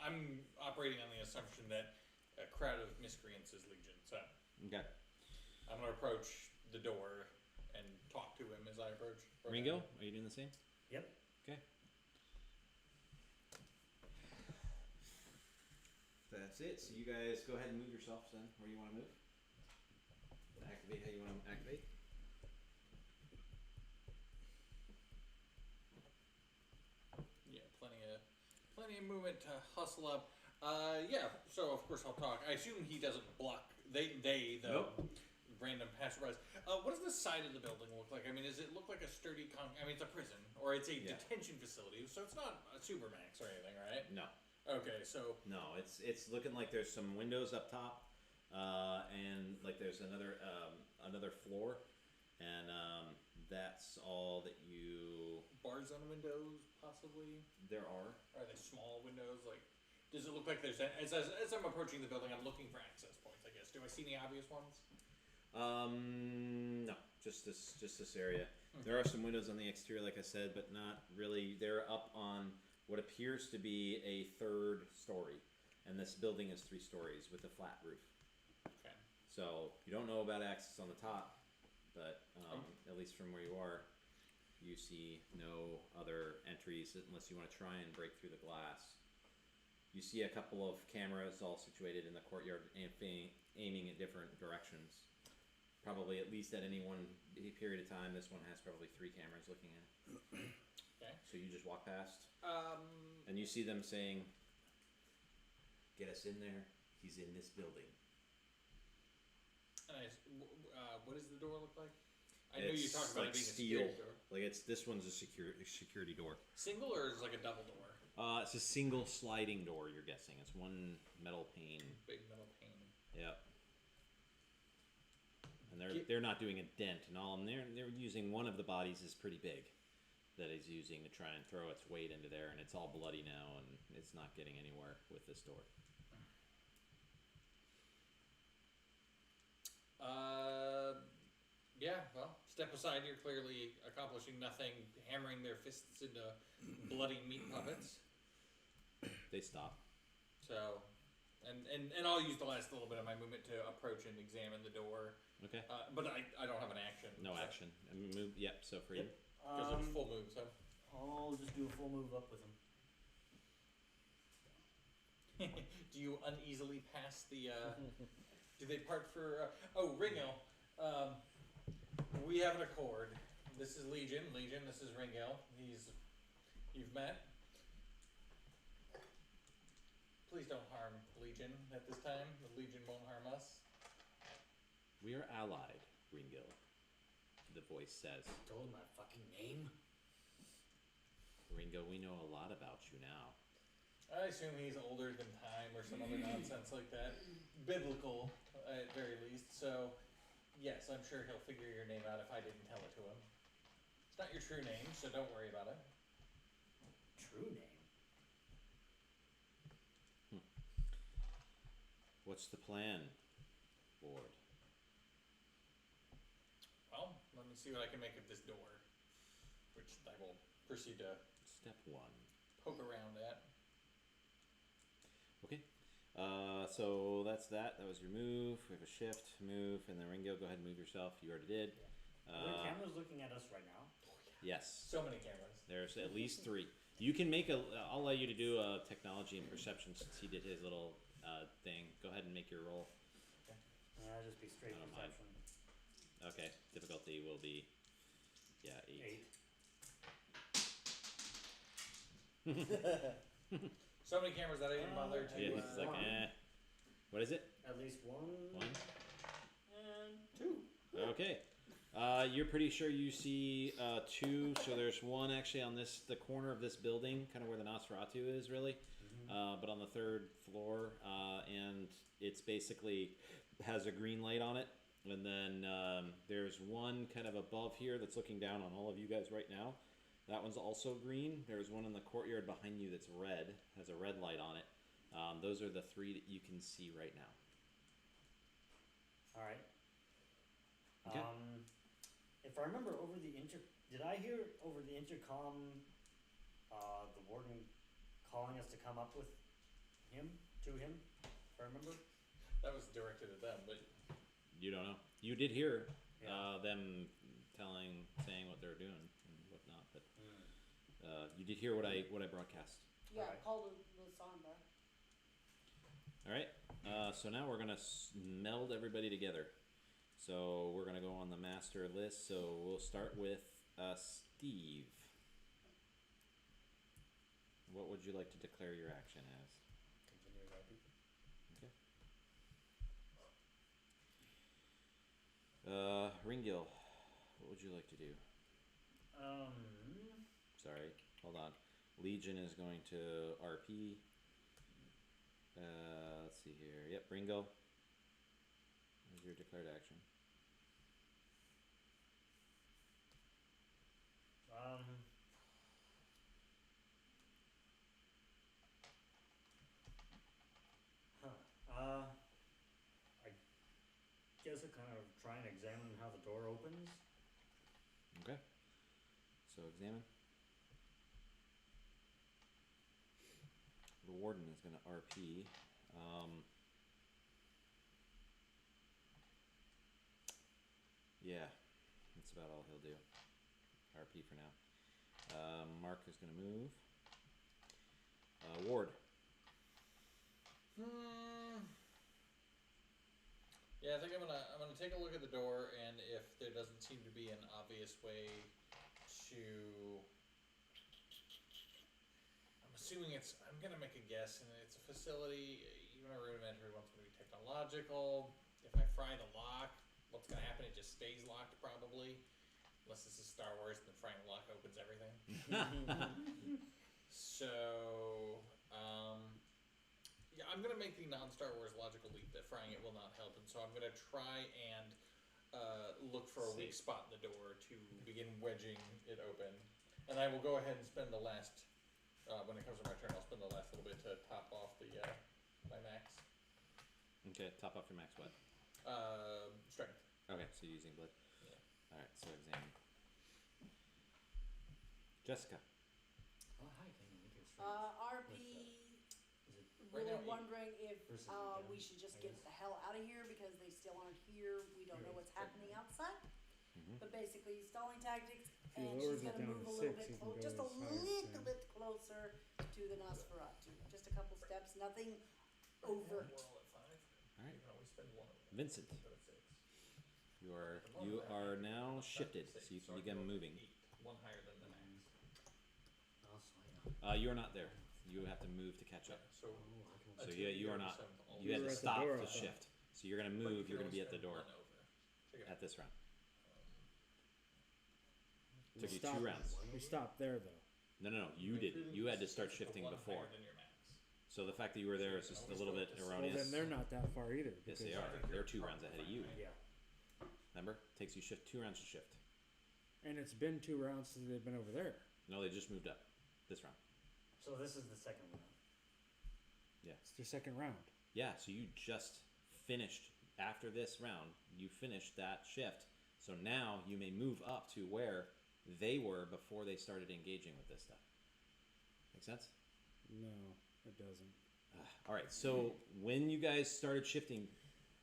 I'm operating on the assumption that a crowd of miscreants is legion, so Okay. I'm gonna approach the door and talk to him as I approach. Ringo, are you doing the same? Yep. Okay. That's it. So you guys go ahead and move yourselves then where you want to move. Activate how you want to activate. Yeah, plenty of movement to hustle up. Yeah. So of course I'll talk. I assume he doesn't block. They the Nope. random passerbys. What does the side of the building look like? I mean, does it look like a sturdy I mean, it's a prison or it's a Yeah. detention facility, so it's not a supermax or anything, right? No. Okay, so No, it's looking like there's some windows up top, and like there's another floor, and that's all that you. bars on windows, possibly. There are. Are they small windows? Like, does it look like there's as I'm approaching the building, I'm looking for access points. I guess. Do I see any obvious ones? No, just this area. There are some windows on the exterior, like I said, but not really. They're up on what appears to be a 3rd story, and this building is 3 stories with a flat roof. Okay. So you don't know about access on the top, but at least from where you are, you see no other entries unless you want to try and break through the glass. You see a couple of cameras all situated in the courtyard, aiming at different directions. Probably at least at any one period of time, this one has probably 3 cameras looking at it. Okay. So you just walk past, and you see them saying, "Get us in there. He's in this building." And what does the door look like? I know you talked about like it being steel. a security door. Like this one's a security door. Single or is it like a double door? It's a single sliding door. You're guessing it's one metal pane. Big metal pane. Yep. And they're not doing a dent and all. And they're using one of the bodies is pretty big, that is using to try and throw its weight into there, and it's all bloody now, and it's not getting anywhere with this door. Yeah, well, step aside, you're clearly accomplishing nothing, hammering their fists into bloody meat puppets. They stop. So, and I'll use the last little bit of my movement to approach and examine the door. Okay. But I don't have an action. No action. And move. Yep. So for you. Because it's full move, so. I'll just do a full move up with him. Do you uneasily pass the, do they part for, Ringo, we have an accord. This is Legion, this is Ringo. You've met. Please don't harm Legion at this time. The Legion won't harm us. We are allied, Ringo. The voice says. Told him my fucking name. Ringo, we know a lot about you now. I assume he's older than time or some other nonsense like that. Biblical, at very least. So, yes, I'm sure he'll figure your name out if I didn't tell it to him. It's not your true name, so don't worry about it. True name? What's the plan, Lord? Well, let me see what I can make of this door, which I will proceed to Step 1. poke around at. Okay. So that's that. That was your move. We have a shift, move, and then Ringo, go ahead and move yourself. You already did. Are there cameras looking at us right now? Yes. So many cameras. There's at least 3. You can make I'll allow you to do a technology and perception since he did his little thing. Go ahead and make your roll. Just be straight I don't mind. perception. Okay. Difficulty will be, 8. So many cameras that I didn't bother to. Yeah, he's like, What is it? At least 1. 1? And 2. Okay. You're pretty sure you see 2. So there's 1 actually on the corner of this building, kind of where the Nosferatu is, really. But on the 3rd floor, and it's basically has a green light on it. And then there's 1 kind of above here that's looking down on all of you guys right now. That one's also green. There's 1 in the courtyard behind you that's red, has a red light on it. Those are the 3 that you can see right now. All right. Okay. If I remember did I hear over the intercom the warden calling us to come up with him, to him, if I remember? That was directed at them, but You don't know. You did hear Yeah. them saying what they're doing and whatnot, but you did hear what I broadcast. Yeah, Alright. call Lysandra. All right. So now we're gonna meld everybody together. So we're gonna go on the master list. So we'll start with Steve. What would you like to declare your action as? Continue happy. Okay. Ringil, what would you like to do? Sorry, hold on. Legion is going to RP. Let's see here. Yep, Ringo. What's your declared action? I guess I kind of try and examine how the door opens. Okay. So examine. The warden is going to RP. Yeah, that's about all he'll do. RP for now. Mark is going to move. Ward. Yeah, I think I'm gonna take a look at the door, and if there doesn't seem to be an obvious way to, I'm gonna make a guess, and it's a facility. Even a rudimentary one's gonna be technological. If I fry the lock, what's gonna happen? It just stays locked, probably. Unless this is Star Wars, then frying the lock opens everything. So, yeah, I'm gonna make the non-Star Wars logical leap that frying it will not help, and so I'm gonna try and look for a weak spot in the door to begin wedging it open. And I will go ahead and spend the last, when it comes to my turn, I'll spend the last little bit to top off the my max. Okay, top off your max what? Strength. Okay, so you're using blood. Yeah. Alright, so examine. Jessica. Oh, hi, can you make your RP, Is it Right really now, wondering if versus we down, should just I get guess. the hell out of here because they still aren't here. We don't know what's happening outside. Mhm. But basically, stalling tactics, If he and lowers she's it gonna down move to a little 6, bit, he can go just a as high as little 10. bit closer to the Nosferatu. Just a couple steps, nothing overt. We're all at 5. Alright. You can always spend one of them. Vincent. Instead of 6. You are now shifted, so you can begin moving. 8, one higher than the max. Oh, so I You are not there. You have to move to catch up. So, Oh, I can So until yeah, you the are other not. seventh, all You had were to at the stop door, I the thought. shift. So you're gonna But move. you You're can gonna be only at the spend door one over. Okay. at this round. We Took you stopped- 2 rounds. We stopped there though. No. You didn't. You had to start shifting One before. higher than your max. So the fact that you were there is just a little bit Well, erroneous. then they're not that far either. Yes, because- they are. They're 2 rounds ahead of you. Yeah. Remember? Takes you 2 rounds to shift. And it's been 2 rounds since they've been over there. No, they just moved up this round. So this is the second round. It's their second round. Yeah. So you just finished after this round. You finished that shift. So now you may move up to where they were before they started engaging with this stuff. Make sense? No, it doesn't. All right. So when you guys started shifting,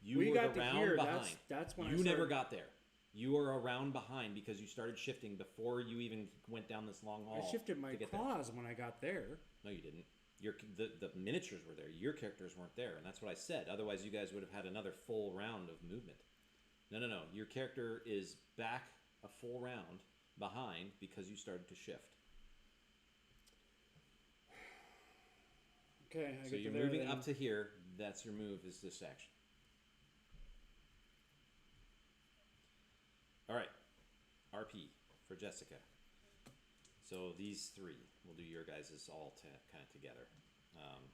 you We were got to around here. behind. That's when You I never started- got there. You were around behind because you started shifting before you even went down this long hall. I shifted my to get there. claws when I got there. No, you didn't. The miniatures were there. Your characters weren't there, and that's what I said. Otherwise, you guys would have had another full round of movement. No. Your character is back a full round behind because you started to shift. Okay, I So get you're to there moving then. up to here. That's your move. Is this action? All right. RP for Jessica. So these 3 will do your guys' all kind of together.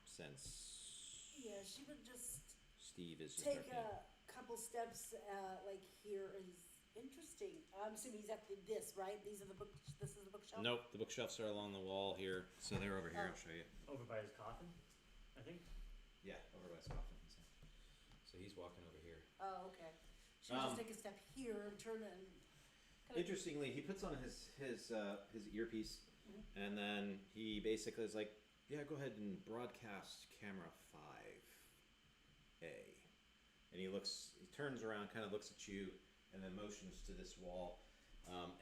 Since Yeah, she would just Steve is just take RPing. a couple steps, like here is interesting. I'm assuming he's at this, right? These are the book. This is the bookshelf. Nope, the bookshelves are along the wall here. So they're over here. I'll show you. Over by his coffin, I think. Yeah, over by his coffin. So he's walking over here. Oh, okay. She would Um, just take a step here and turn and. Interestingly, he puts on his earpiece, and then he basically is like, "Yeah, go ahead and broadcast camera 5A." And he turns around, kind of looks at you, and then motions to this wall.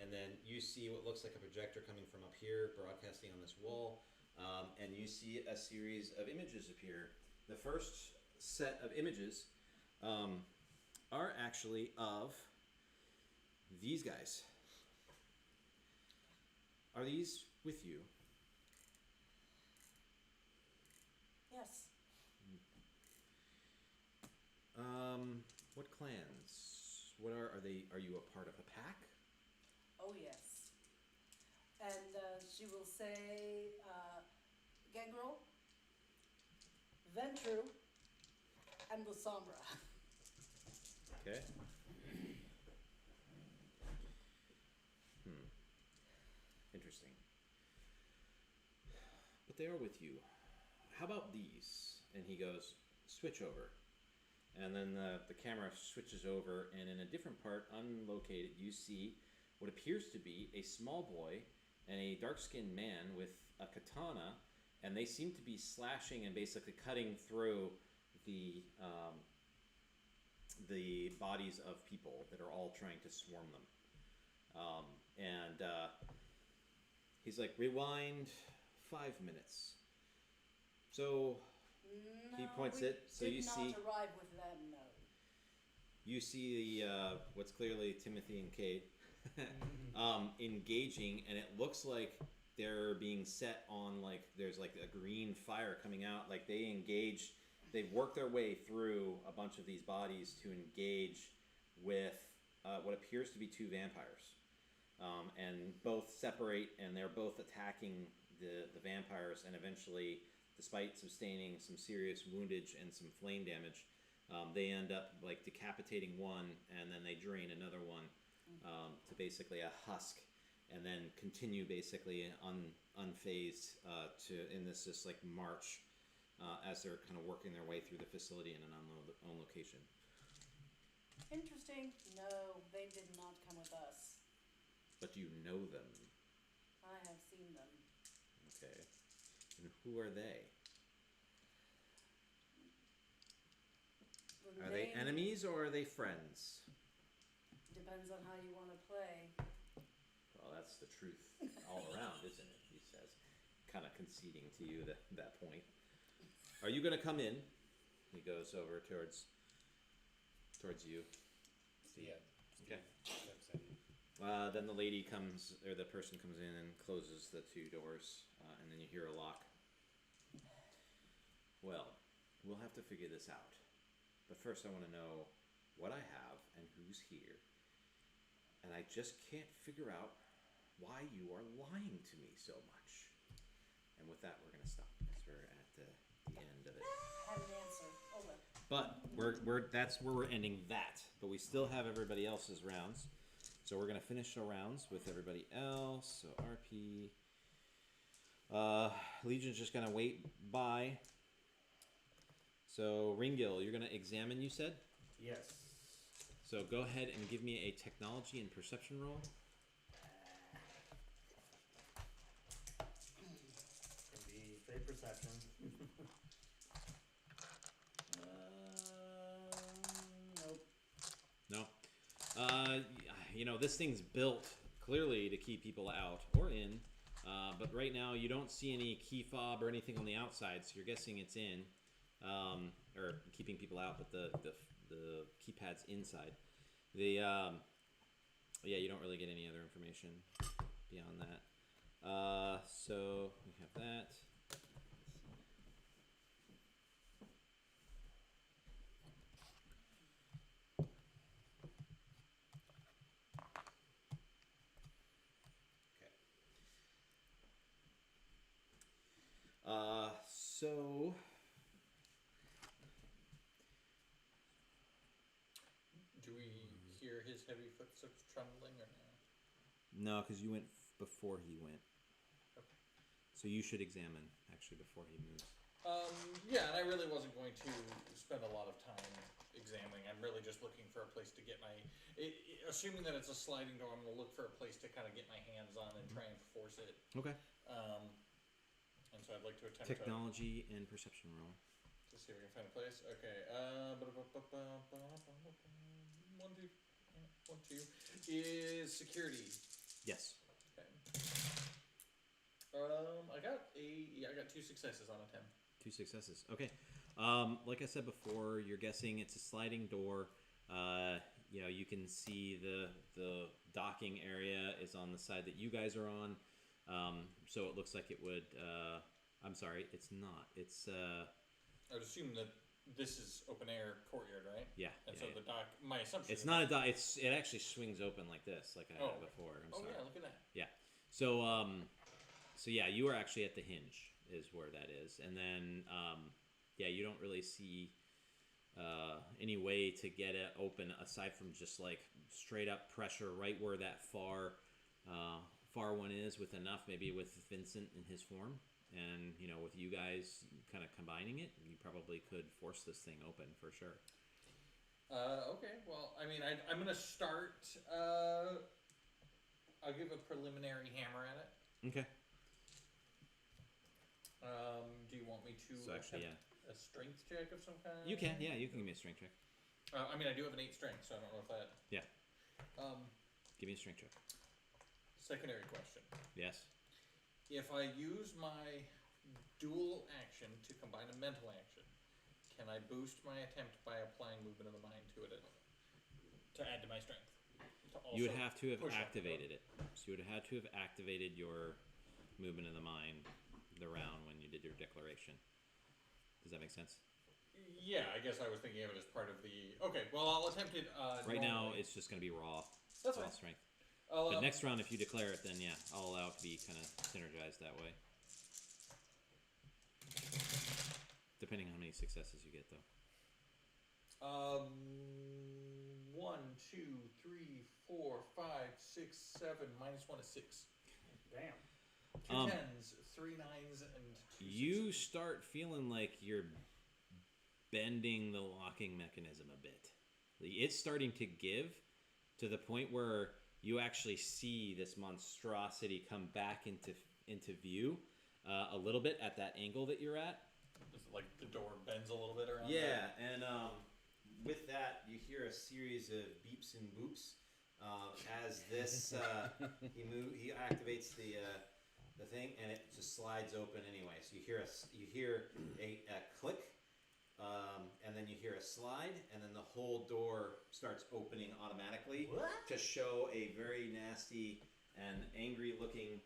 And then you see what looks like a projector coming from up here, broadcasting on this wall. And you see a series of images appear. The first set of images are actually of these guys. Are these with you? Yes. What clans? What are they? Are you a part of a pack? Oh yes. And she will say, Gangrel, Ventru, and Lasombra. Okay. Interesting. But they are with you. How about these? And he goes, switch over. And then the camera switches over, and in a different part, unlocated, you see what appears to be a small boy and a dark-skinned man with a katana, and they seem to be slashing and basically cutting through the the bodies of people that are all trying to swarm them. And he's like, rewind 5 minutes. So he No, points we it. So did you not see, arrive with them, no. you see the what's clearly Timothy and Cade engaging, and it looks like they're being set on, like there's like a green fire coming out. Like they engage, they've worked their way through a bunch of these bodies to engage with what appears to be 2 vampires. And both separate, and they're both attacking the vampires, and eventually, despite sustaining some serious woundage and some flame damage, they end up like decapitating one, and then they drain another one to basically a husk, and then continue basically unfazed in this just like march as they're kind of working their way through the facility in an unknown location. Interesting. No, they did not come with us. But you know them. I have seen them. Okay. And who are they? The Are they name enemies or are they friends? Depends on how you want to play. Well, that's the truth all around, isn't it? He says, kind of conceding to you that point. Are you going to come in? He goes over towards you. Yeah. Okay. Steve said he- Then the lady comes, or the person comes in and closes the 2 doors, and then you hear a lock. Well, we'll have to figure this out. But first I want to know what I have and who's here. And I just can't figure out why you are lying to me so much. And with that, we're going to stop because we're at the end of it. Have an answer. Oh, well. But that's where we're ending that. But we still have everybody else's rounds. So we're going to finish our rounds with everybody else. So RP. Legion's just going to wait by. So Ringill, you're going to examine, you said? Yes. So go ahead and give me a technology and perception roll. Can be straight perception. Nope. No. This thing's built clearly to keep people out or in. But right now you don't see any key fob or anything on the outside, so you're guessing it's in. Or keeping people out, but the keypad's inside. You don't really get any other information beyond that. So we have that. So Do we hear his heavy footsteps trembling or no? no, because you went before he went. Okay. So you should examine actually before he moves. Yeah, and I really wasn't going to spend a lot of time examining. I'm really just looking for a place to get assuming that it's a sliding door, I'm going to look for a place to kind of get my hands on and try and force it. Okay. And so I'd like to attempt Technology and perception roll. to see if we can find a place. Okay. 1, 2 is security. Yes. Okay. I got 2 successes on a 10. 2 successes. Okay. Like I said before, you're guessing it's a sliding door. You can see the docking area is on the side that you guys are on. So it looks like it would. I'm sorry, it's not. It's. I would assume that this is open air courtyard, right? Yeah. And yeah, so yeah. the dock. My assumption. It's not a dock. It actually swings open like this, like I had before. I'm sorry. Yeah, look at that. Yeah. So yeah, you are actually at the hinge, is where that is, and then you don't really see any way to get it open aside from just like straight up pressure right where that far one is, with enough maybe with Vincent in his form, and with you guys kind of combining it, you probably could force this thing open for sure. Okay. Well, I mean, I'm gonna start. I'll give a preliminary hammer at it. Okay. Do you want me to So actually, attempt a strength check of some kind? you can. Yeah, you can give me a strength check. I mean, I do have an 8 strength, so I don't know if that. Yeah. Um, Give me a strength check. secondary question. Yes. If I use my dual action to combine a mental action, can I boost my attempt by applying movement of the mind to it to add to my strength? To You would also have to have push up the activated it. So you would have had to have activated your movement of the mind the round when you did your declaration. Does that make sense? Yeah, I guess I was thinking of it as part of the. Okay, well, I'll attempt it. Right now, normally. it's just going to be raw. That's raw fine. strength. I'll, But next round, if you declare it, then yeah, I'll allow it to be kind of synergized that way. Depending on how many successes you get, though. 1, 2, 3, 4, 5, 6, 7. -1 is 6. Damn. 2 tens, 3 nines, and 2 You sixes. start feeling like you're bending the locking mechanism a bit. It's starting to give to the point where you actually see this monstrosity come back into view a little bit at that angle that you're at. Is it like the door bends a little bit around? Yeah, and with that, you hear a series of beeps and boops as this he activates the thing, and it just slides open anyway. So you hear a click, and then you hear a slide, and then the whole door starts opening automatically to show a very nasty and angry-looking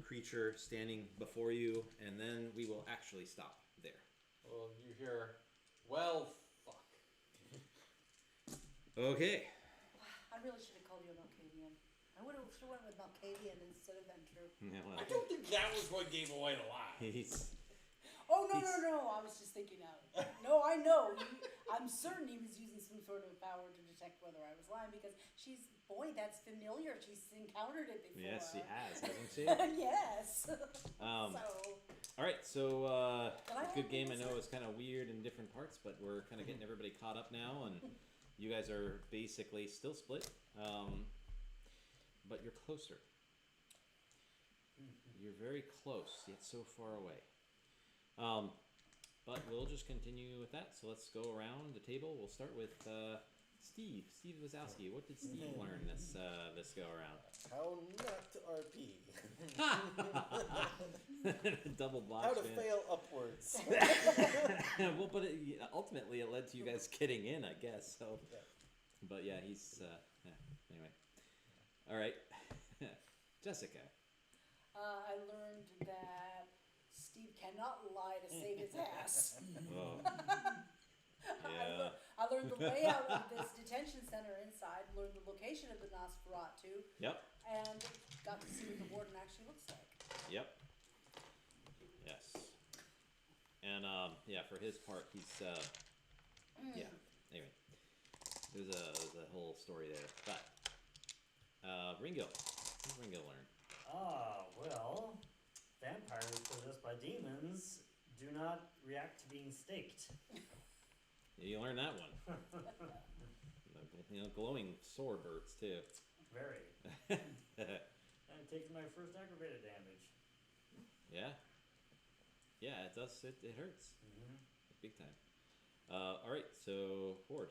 creature standing before you, and then we will actually stop there. Well, you hear, well, fuck. Okay. I really should have called you a Malkavian. I should have went with Malkavian instead of Ventru. Yeah, well, I don't think that was what gave away the lie. he's Oh, no, I was just thinking out. No, I know. I'm certain he was using some sort of power to detect whether I was lying because that's familiar. She's encountered it before. yes, she has, hasn't she? Yes. All right, so good game. I know it was kind of weird in different parts, but we're kind of getting everybody caught up now, and you guys are basically still split, but you're closer. You're very close, yet so far away. But we'll just continue with that. So let's go around the table. We'll start with Steve Wazowski. What did Steve learn this go around? How not to RP. Double block. How to fail upwards. Well, but ultimately it led to you guys getting in, I guess. So, Yeah. but yeah, he's anyway. All right, Jessica. I learned that Steve cannot lie to save his ass. Oh. Yeah. I learned the layout of this detention center inside, learned the location of the Nosferatu, Yep. and got to see what the warden actually looks like. Yep. Yes. And yeah, for his part, he's yeah. Anyway, there's a whole story there. But Ringo, what did Ringo learn? Well, vampires possessed by demons do not react to being staked. You learned that one. Glowing sword hurts too. Very. And taking my first aggravated damage. Yeah. Yeah, it does. It hurts. Mm-hmm. Big time. All right, so Horde.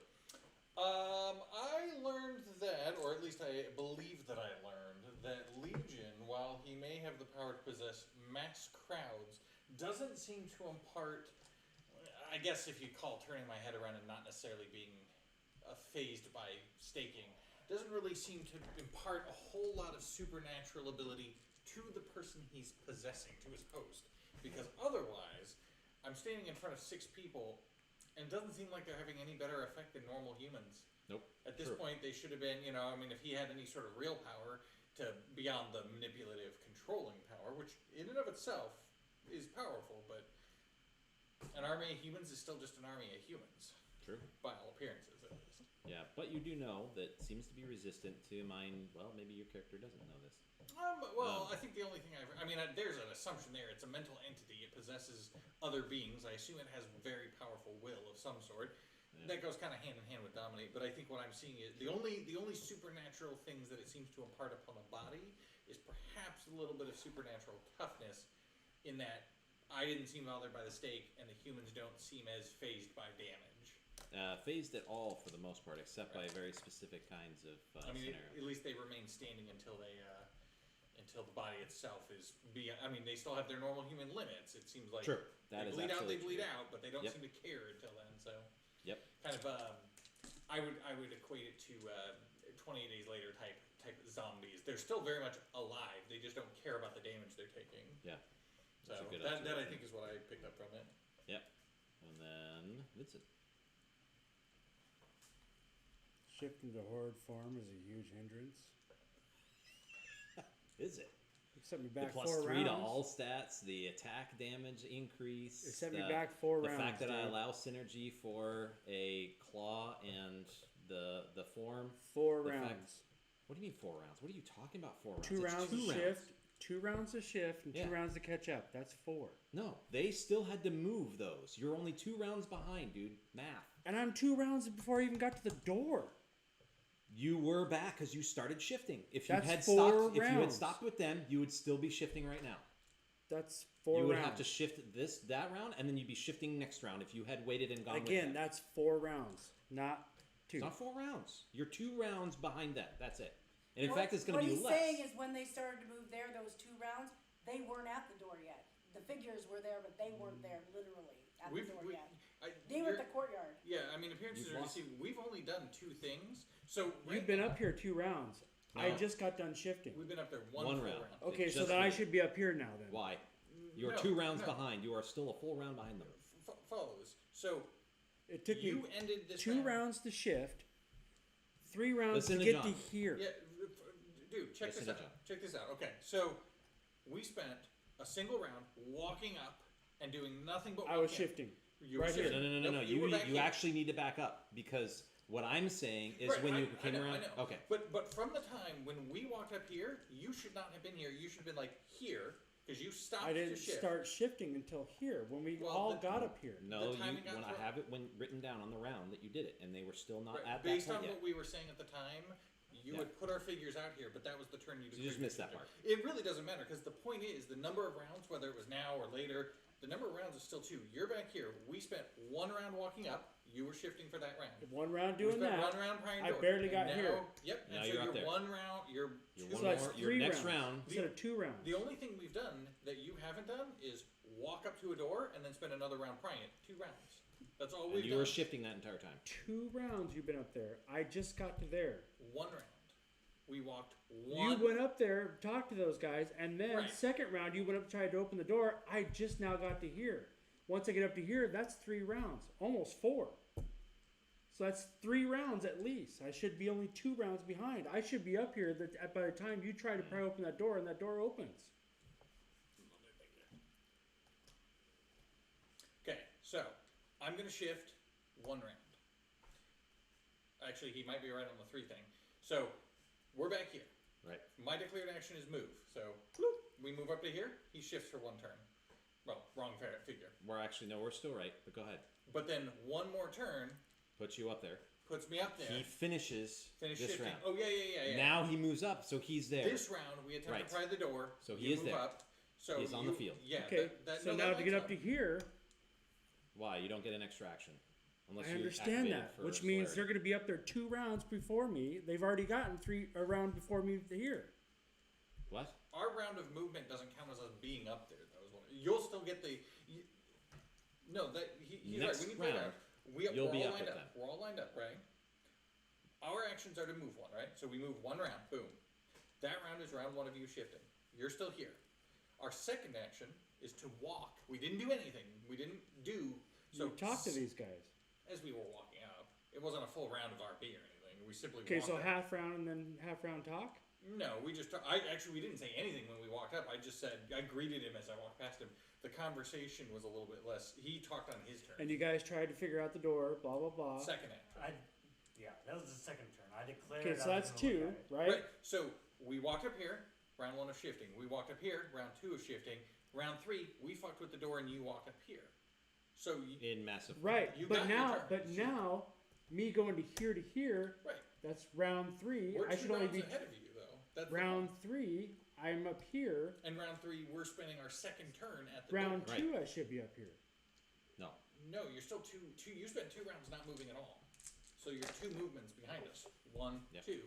I learned that, or at least I believe that I learned, that Legion, while he may have the power to possess mass crowds, doesn't seem to impart, I guess if you call turning my head around and not necessarily being phased by staking, doesn't really seem to impart a whole lot of supernatural ability to the person he's possessing, to his host. Because otherwise, I'm standing in front of 6 people, and it doesn't seem like they're having any better effect than normal humans. Nope. At this point, they should have been, if he had any sort of real power to beyond the manipulative, controlling power, which in and of itself is powerful, but an army of humans is still just an army of humans. True. By all appearances, at least. Yeah, but you do know that seems to be resistant to mine. Well, maybe your character doesn't know this. I think the only thing there's an assumption there. It's a mental entity. It possesses other beings. I assume it has very powerful will of some sort. Yeah. That goes kind of hand in hand with dominate. But I think what I'm seeing is the only supernatural things that it seems to impart upon the body is perhaps a little bit of supernatural toughness. In that I didn't seem bothered by the stake, and the humans don't seem as phased by damage. Phased at all for the most part, except by very specific kinds of I mean, scenarios. at least they remain standing until they, until the body itself is I mean, they still have their normal human limits. It seems like True. That they is bleed out, they absolutely bleed true. out, but they don't Yep. seem to care until then. So Yep. kind of, I would equate it to 28 days later type zombies. They're still very much alive. They just don't care about the damage they're taking. Yeah. So That's a good that I observation. think is what I picked up from it. Yep. And then Vincent. Shifting to horde form is a huge hindrance. Is it? It set me The back plus 4 3 rounds. to all stats, the attack damage increase. It set me the- back 4 The rounds. fact that I dude. allow synergy for a claw and the form. 4 the rounds. fact- What do you mean 4 rounds? What are you talking about 4 rounds? 2 It's rounds 2 to rounds. shift. 2 rounds to shift and Yeah. 2 rounds to catch up. That's 4. No, they still had to move those. You're only 2 rounds behind, dude. Math. And I'm 2 rounds before I even got to the door. You were back because you started shifting. If you That's had 4 stopped, if you had rounds. stopped with them, you would still be shifting right now. That's 4 You would rounds. have to shift that round, and then you'd be shifting next round if you had waited and gone with Again, them. that's 4 rounds, not 2. It's not 4 rounds. You're 2 rounds behind them. That's it. And in What- fact, it's going to be What less. he's saying is when they started to move there, those 2 rounds, they weren't at the door yet. The figures were there, but they weren't there literally at the door yet. They were at the courtyard. Yeah, I mean, appearances You've are lost- deceiving. We've only done 2 things. So right You've been now, up here 2 rounds. I No. just got done shifting. We've been up there one One full round. round. Okay, so just then I me. should be up here now then. Why? You're No, 2 rounds no. behind. You are still a full round behind them. Follow this. So It took you me ended this 2 round. rounds to shift, 3 rounds Listen to to get to John. here. Yeah, dude, check Listen this to out. John. Check this out. Okay, so we spent a single round walking up and doing nothing but I was walking up. shifting. You were right here. shifting. No. Nope, You were back you here. actually need to back up because what I'm saying is Right, when you I came know, around. I know. Okay. But from the time when we walked up here, you should not have been here. You should have been like here because you stopped I to didn't shift. start shifting until here when we Well, all the- got up here. No, The timing got when I thrown. have it written down on the round that you did it, and they were still not Right, at that based point on yet. what we were saying at the time, you Yeah. would put our figures out here, but that was the turn you You just missed that part. It really doesn't matter because the point is the number of rounds, whether it was now or later, the number of rounds is still 2. You're back here. We spent 1 round walking up. You were shifting for that round. 1 round We doing spent that. 1 round prying I door. barely And got now, here. Yep. Now And so you're up you're there. 1 round. You're You're two one So that's more. rounds. Your 3 next rounds round. instead of 2 rounds. The only thing we've done that you haven't done is walk up to a door and then spend another round prying it. 2 rounds. That's all And we've you done. were shifting that entire time. 2 rounds you've been up there. I just got to there. 1 round. We walked You 1. went up there, talked to those guys, and then Right. second round you went up, tried to open the door. I just now got to here. Once I get up to here, that's 3 rounds, almost 4. So that's 3 rounds at least. I should be only 2 rounds behind. I should be up here by the time you try to pry open that door, and that door opens. Okay, so I'm gonna shift 1 round. Actually, he might be right on the 3 thing. So we're back here. Right. My declared action is move. So we move up to here. He shifts for 1 turn. Well, wrong figure. We're actually no, we're still right. But go ahead. But then 1 more turn Put you up there. puts me up there. He finishes Finish this shifting. round. Oh yeah. Now he moves up, so he's there. This round we attempt Right. to pry the door. So he you is move there. Up, so He's on the field. Yeah. Okay, so no, now that to get lines up to here, Why? You don't get an extra action. Unless I you understand activate it that, for which means celerity. they're going to be up there 2 rounds before me. They've already gotten a round before me to here. What? Our round of movement doesn't count as us being up there. That was one. You'll still get the. No, that he's Next right. When you play round, out, you'll we're be all up lined at up. We're all lined up, right? Our actions are to move 1, right? So we move 1 round. Boom. That round is round 1 of you shifting. You're still here. Our second action is to walk. We didn't do anything. We didn't do. So So talk to these guys. as we were walking up. It wasn't a full round of RP or anything. We simply Okay, walked so up. half round and then half round talk. No, we just. We didn't say anything when we walked up. I just said I greeted him as I walked past him. The conversation was a little bit less. He talked on his turn. And you guys tried to figure out the door, blah blah blah. Second act. Yeah, that was the second turn. I declared. Okay, so I that's was gonna look 2, at it. right? Right. So we walked up here. Round 1 of shifting. We walked up here. Round 2 of shifting. Round 3, we fucked with the door and you walked up here. So you, In massive. Right, You but got your now, turn. but now, me going to here, right. that's round 3. We're I 2 should only rounds be ahead of you though. That's the round point. 3. I'm up here. And round 3, we're spending our second turn at the Round door. 2, I should be up here. No. No, you're still two. You spent 2 rounds not moving at all. So you're 2 movements behind us. 1, Yep. 2.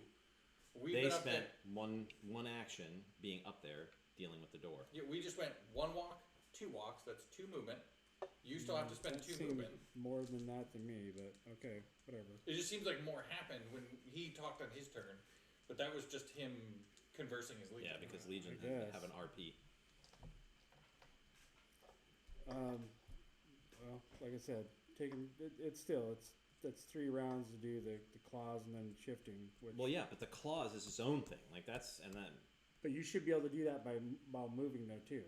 We've They been up spent there. one action being up there dealing with the door. Yeah, we just went 1 walk, 2 walks. That's 2 movement. You still have to spend That 2 seems movement. more than that to me, but okay, whatever. It just seems like more happened when he talked on his turn, but that was just him conversing his Legion. Yeah, because Legion I guess. have an RP. Well, like I said, that's 3 rounds to do the claws and then shifting. Which, Well, yeah, but the claws is its own thing. Like that's and then but you should be able to do that while moving though too.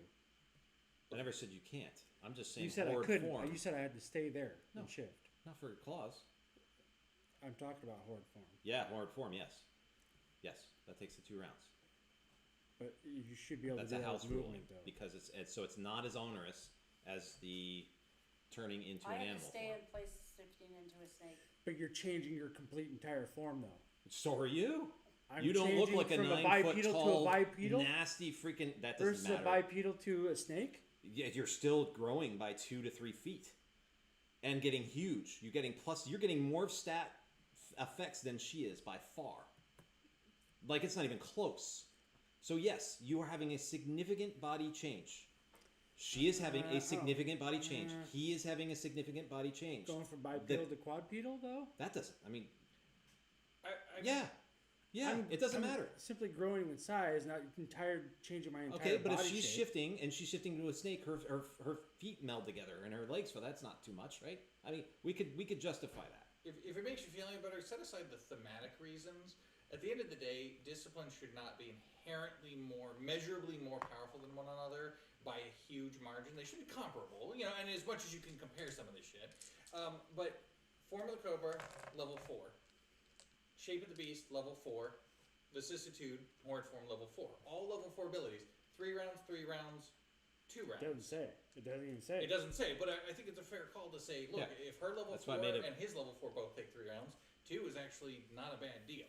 I never said you can't. I'm just saying You said I horde couldn't. form. You said I had to stay there No. and shift. Not for claws. I'm talking about horde form, Yeah, horde form. Yes, yes, that takes the 2 rounds. but you should be able That's to a do that house as ruling movement though. because it's so it's not as onerous as the turning into I an had to animal stay form. in place shifting into a snake. But you're changing your complete entire form though. So are you? I'm You don't look changing like a from 9 foot bipedal tall, to a bipedal nasty freaking. That doesn't versus matter. a bipedal to a snake. Yeah, you're still growing by 2 to 3 feet, and getting huge. You're getting more stat effects than she is by far. Like it's not even close. So yes, you are having a significant body change. She is having a significant body change. He is having a significant body change. Going from bipedal to quadrupedal though. That doesn't. I mean, I yeah. It doesn't matter. Simply growing in size, not changing my entire Okay, but if body she's shape. shifting and she's shifting to a snake, her feet meld together and her legs. So that's not too much, right? I mean, we could justify that. If it makes you feel any better, set aside the thematic reasons. At the end of the day, disciplines should not be inherently measurably more powerful than one another by a huge margin. They should be comparable, and as much as you can compare some of this shit. But Form of the Cobra, level 4. Shape of the Beast, level 4. Vicissitude, Horde Form, level 4. All level 4 abilities. 3 rounds, 2 rounds. It doesn't say. It doesn't even say. It doesn't say, but I think it's a fair call to say, look, Yeah. if her level That's 4 why I made it- and his level 4 both take 3 rounds, 2 is actually not a bad deal.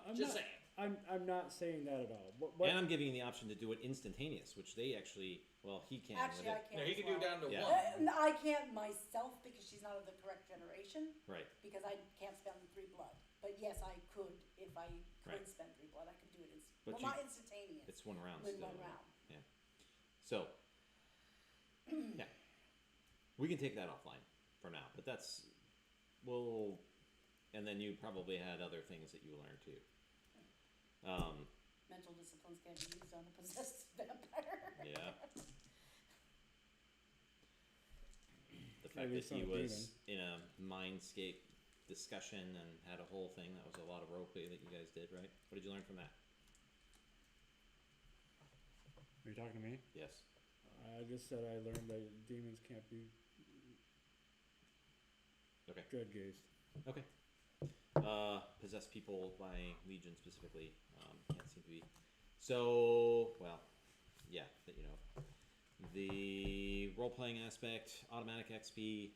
I'm Just not, saying. I'm not saying that at all. What, And I'm giving you the option to do it instantaneous, which they actually, he can. Actually, I with it. can't. No, he as can do well. down to Yeah. 1. I can't myself because she's not of the correct generation. Right. Because I can't spend 3 blood. But yes, I could if I could Right. spend 3 blood. I could do it But not instantaneous. It's 1 round in still. 1 right? round. Yeah. So, yeah, we can take that offline for now. But and then you probably had other things that you learned too. Mental disciplines can be used on a possessed vampire. Yeah. The fact At that least he on a was in a mindscape discussion and had a whole thing, that was a lot of roleplay that you guys did, right? What did you learn from that? Are you talking to me? Yes. I just said I learned that demons can't be Okay. dread gazed. Okay. Possessed people by Legion specifically can't seem to be. So, yeah, that the role-playing aspect, automatic XP,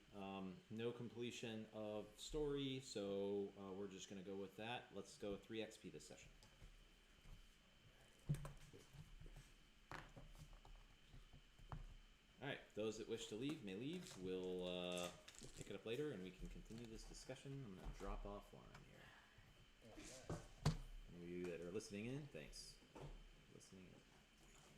no completion of story, so we're just going to go with that. Let's go 3 XP this session. Alright, those that wish to leave may leave. We'll pick it up later and we can continue this discussion. I'm going to drop offline here. And you that are listening in, thanks. Listening in.